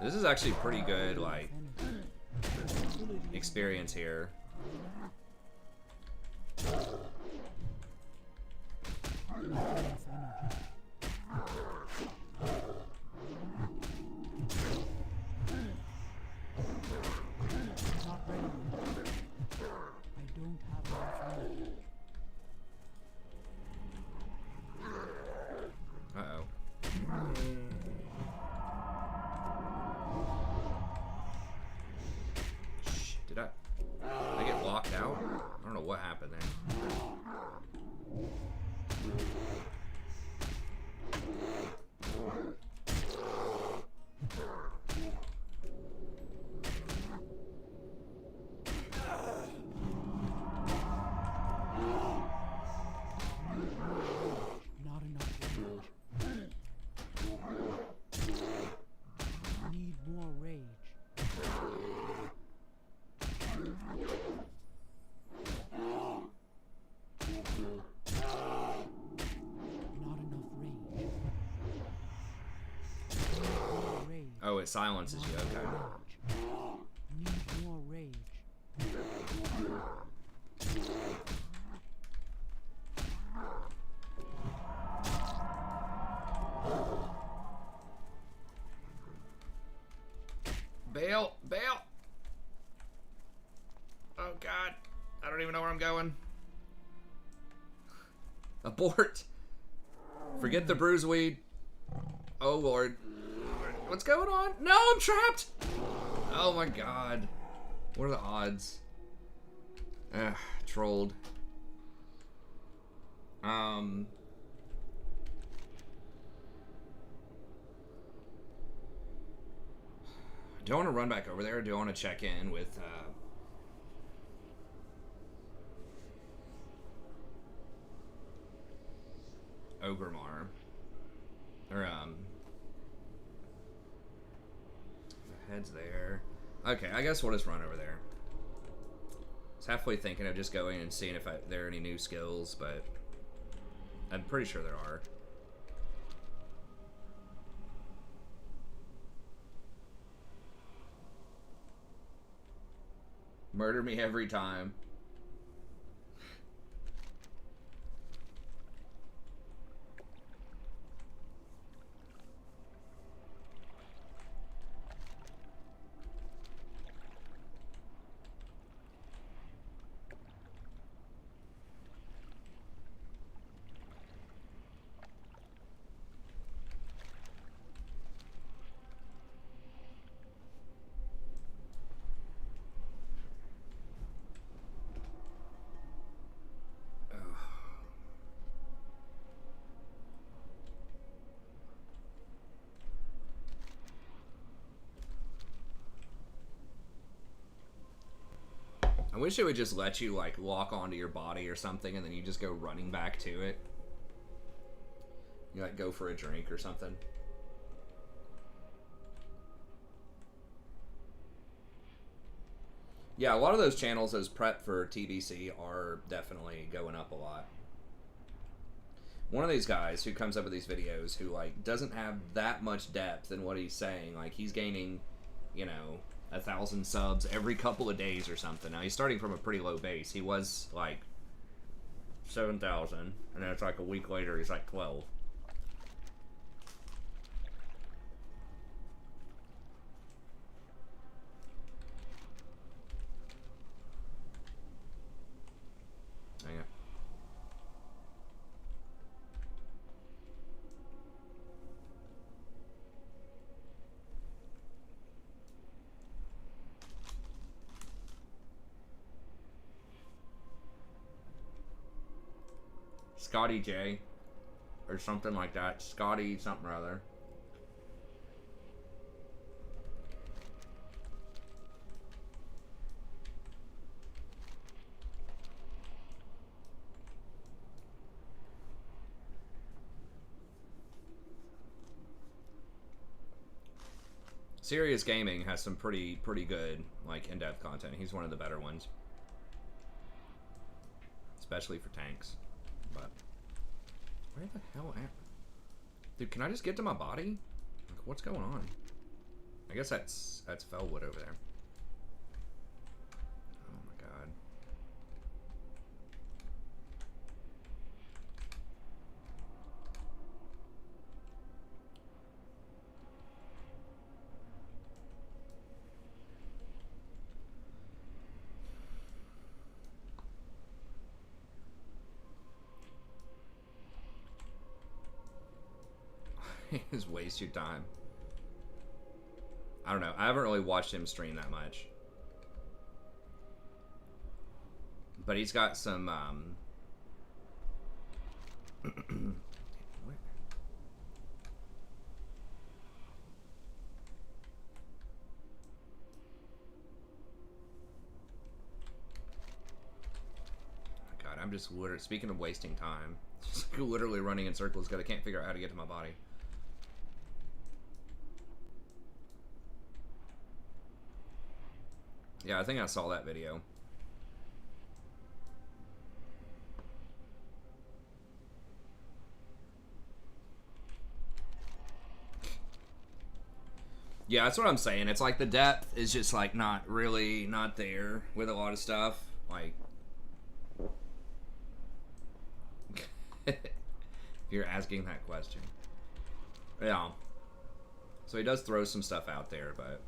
This is actually pretty good, like, experience here. Uh-oh. Shit, did I get locked out? I don't know what happened there. Not enough rage. Need more rage. Not enough rage. More rage. Oh, it silences you, okay. Need more rage. Bail! Bail! Oh god. I don't even know where I'm going. Abort! Forget the bruise weed. Oh lord. What's going on? No, I'm trapped! Oh my god. What are the odds? Ugh, trolled. Do I want to run back over there, or do I want to check in with, Ogremar? Or, the head's there. Okay, I guess we'll just run over there. I was halfway thinking of just going and seeing if there are any new skills, but I'm pretty sure there are. Murder me every time. I wish it would just let you, like, lock onto your body or something, and then you just go running back to it. You, like, go for a drink or something. Yeah, a lot of those channels as prep for TBC are definitely going up a lot. One of these guys who comes up with these videos who, like, doesn't have that much depth in what he's saying. Like, he's gaining, you know, 1,000 subs every couple of days or something. Now, he's starting from a pretty low base. He was, like, 7,000, and then it's like a week later, he's like 12. Scotty J. Or something like that. Scotty something or other. Serious Gaming has some pretty good, like, in-depth content. He's one of the better ones. Especially for tanks. But where the hell am I? Dude, can I just get to my body? Like, what's going on? I guess that's Felwood over there. Oh my god. Just waste your time. I don't know. I haven't really watched him stream that much. But he's got some, where? God, I'm just literally, speaking of wasting time, just literally running in circles because I can't figure out how to get to my body. Yeah, I think I saw that video. Yeah, that's what I'm saying. It's like the depth is just like not there with a lot of stuff. Like, if you're asking that question. Yeah. So he does throw some stuff out there, but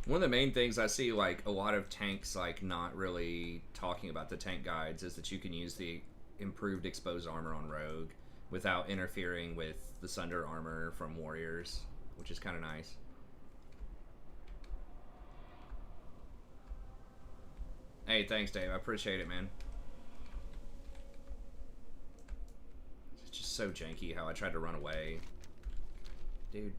one of the main things I see, like, a lot of tanks, like, not really talking about the tank guides is that you can use the improved exposed armor on Rogue without interfering with the Sunder armor from Warriors, which is kind of nice. Hey, thanks, Dave. I appreciate it, man. It's just so janky how I tried to run away. Dude.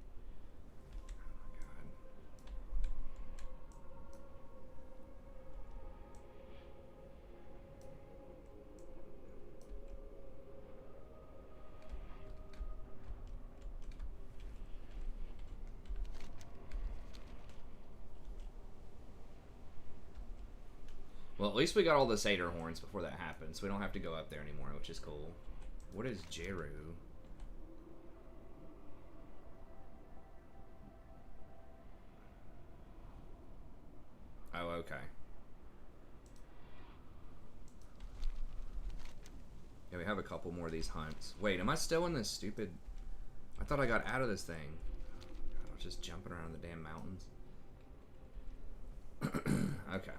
Well, at least we got all the Satyr horns before that happened, so we don't have to go up there anymore, which is cool. What is Jeru? Oh, okay. Yeah, we have a couple more of these hunts. Wait, am I still in this stupid... I thought I got out of this thing. I was just jumping around the damn mountains. Okay.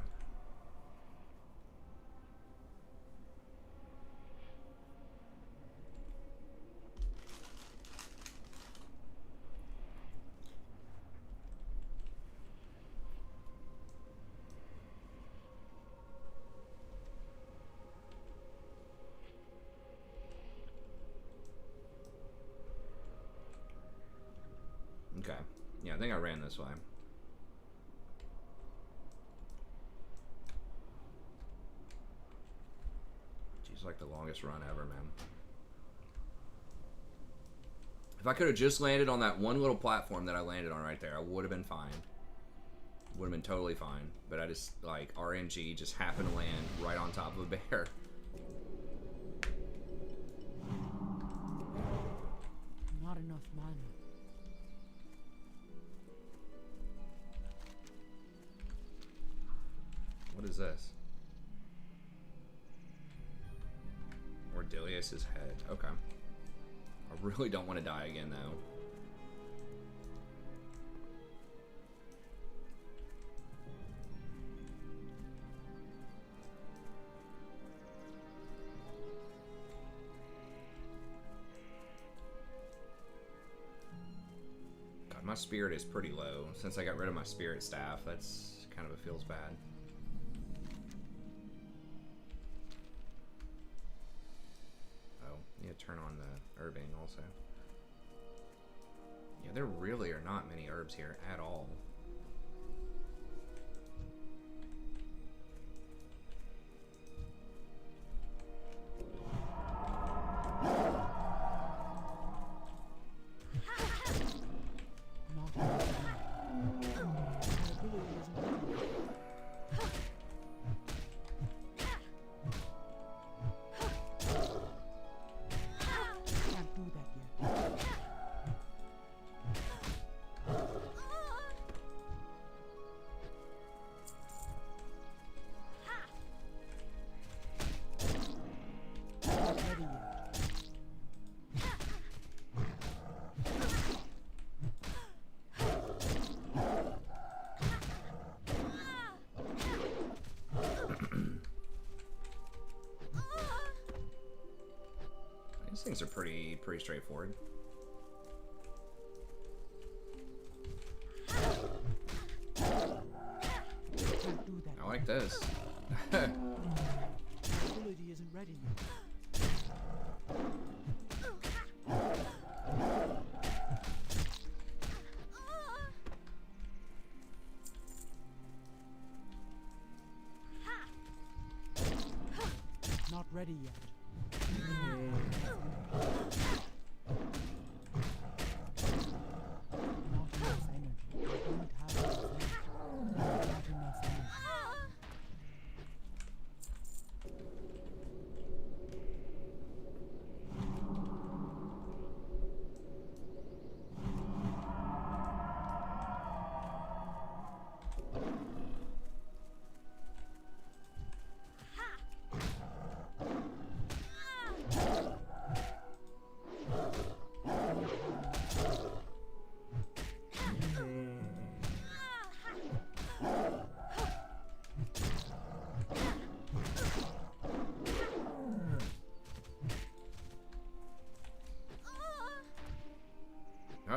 Okay. Yeah, I think I ran this way. Geez, like the longest run ever, man. If I could have just landed on that one little platform that I landed on right there, I would have been fine. Would have been totally fine. But I just, like, RNG just happened to land right on top of a bear. Not enough mana. What is this? Ordilius's head. Okay. I really don't want to die again, though. God, my spirit is pretty low. Since I got rid of my spirit staff, that's kind of, it feels bad. Oh, you need to turn on the herbing also. Yeah, there really are not many herbs here at all. These things are pretty straightforward. I like this. My ability isn't ready yet. Not ready yet.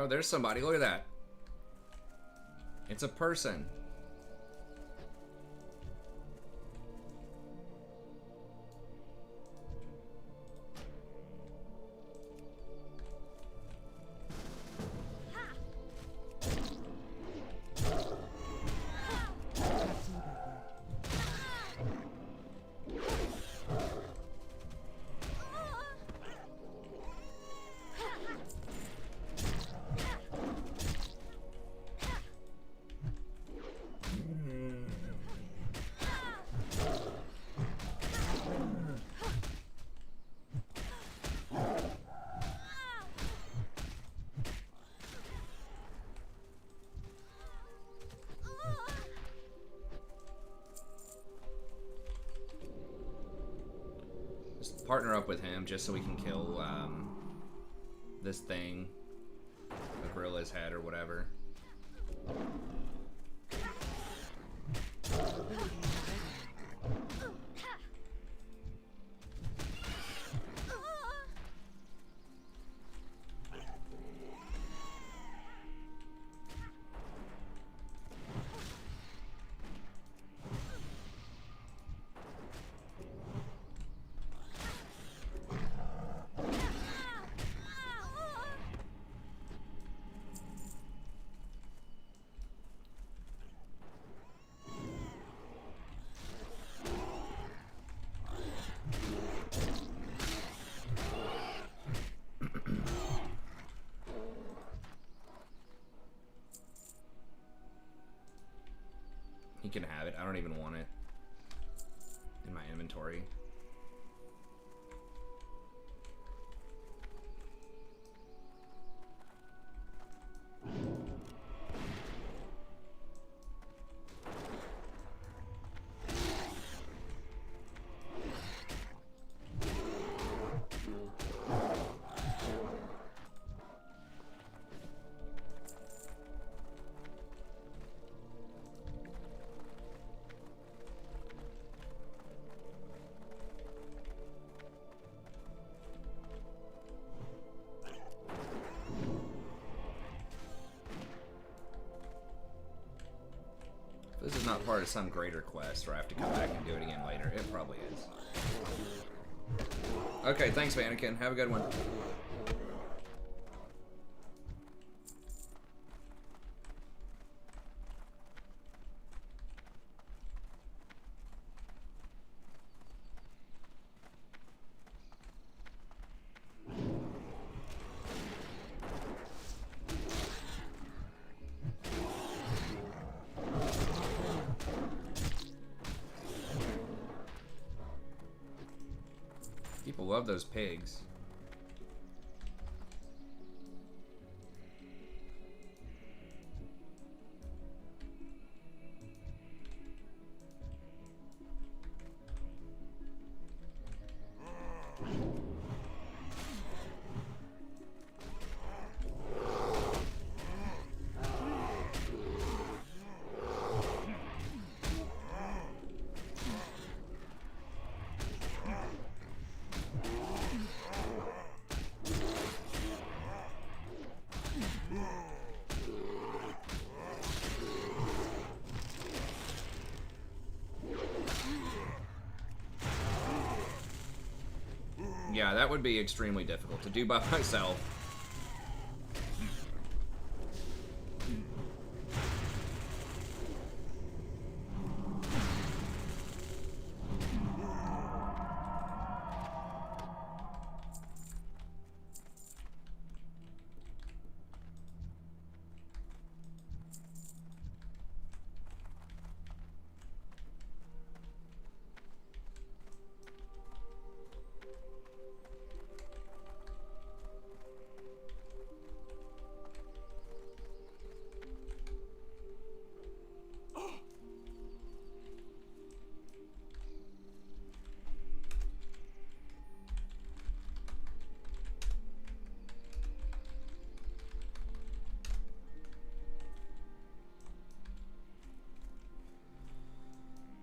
Oh, there's somebody. Look at that. It's a person. Partner up with him just so we can kill this thing, the gorilla's head or whatever. He can have it. I don't even want it in my inventory. not part of some greater quest where I have to come back and do it again later. It probably is. Okay, thanks, Mannequin. Have a good one. People love those pigs. Yeah, that would be extremely difficult to do by myself.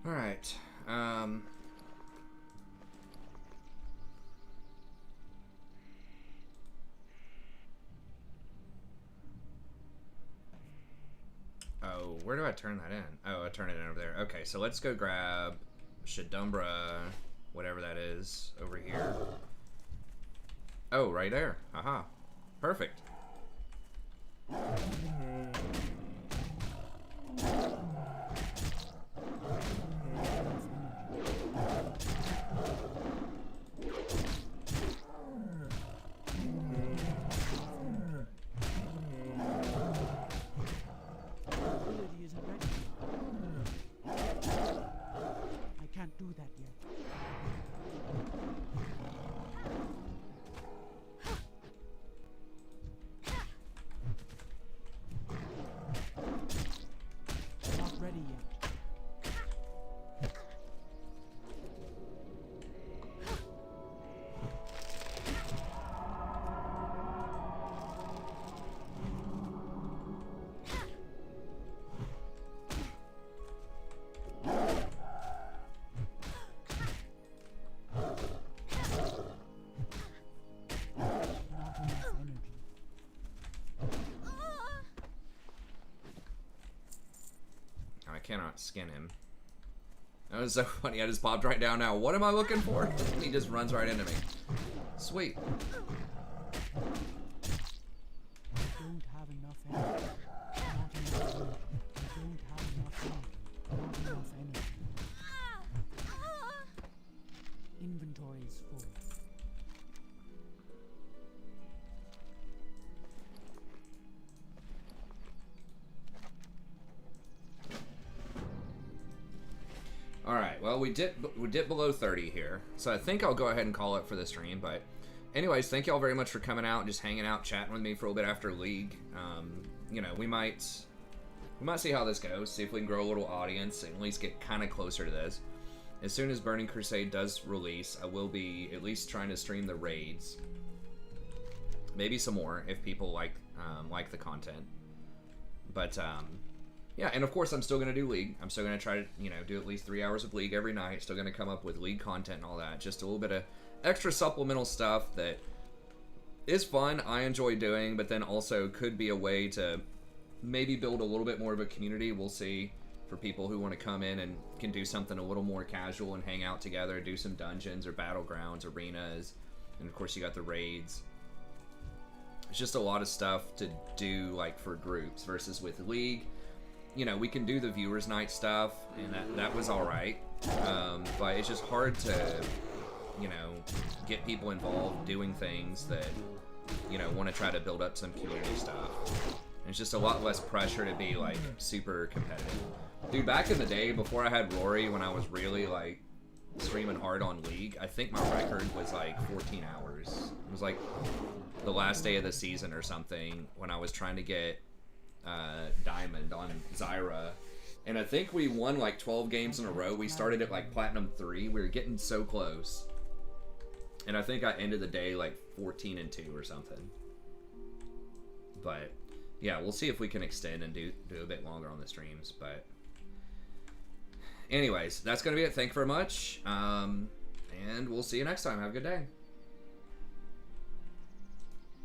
All right. Oh, where do I turn that in? Oh, I turn it in over there. Okay, so let's go grab Shadumbra, whatever that is, over here. Oh, right there. Aha. Perfect. Do that yet. Not ready yet. I cannot skin him. That was so funny. I just popped right down now. What am I looking for? He just runs right into me. Sweet. I don't have enough energy. Not enough energy. I don't have enough energy. Not enough energy. Inventory is full. Alright, well, we dipped below 30 here, so I think I'll go ahead and call it for the stream, but anyways, thank y'all very much for coming out and just hanging out, chatting with me for a little bit after League. You know, we might see how this goes, see if we can grow a little audience, and at least get kind of closer to this. As soon as Burning Crusade does release, I will be at least trying to stream the raids. Maybe some more, if people like the content. But, yeah, and of course I'm still going to do League. I'm still going to try to, you know, do at least 3 hours of League every night. Still going to come up with League content and all that. Just a little bit of extra supplemental stuff that is fun, I enjoy doing, but then also could be a way to maybe build a little bit more of a community. We'll see. for people who want to come in and can do something a little more casual and hang out together, do some dungeons or battlegrounds, arenas, and of course you got the raids. It's just a lot of stuff to do like for groups versus with League. You know, we can do the viewers night stuff, and that was all right, but it's just hard to, you know, get people involved doing things that, you know, want to try to build up some community stuff. And it's just a lot less pressure to be like super competitive. Dude, back in the day before I had Rory, when I was really like streaming hard on League, I think my record was like 14 hours. It was like the last day of the season or something when I was trying to get Diamond on Zyra, and I think we won like 12 games in a row. We started at like Platinum 3. We were getting so close, and I think I ended the day like 14-2 or something. But yeah, we'll see if we can extend and do a bit longer on the streams. But anyways, that's gonna be it. Thank you very much, and we'll see you next time. Have a good day.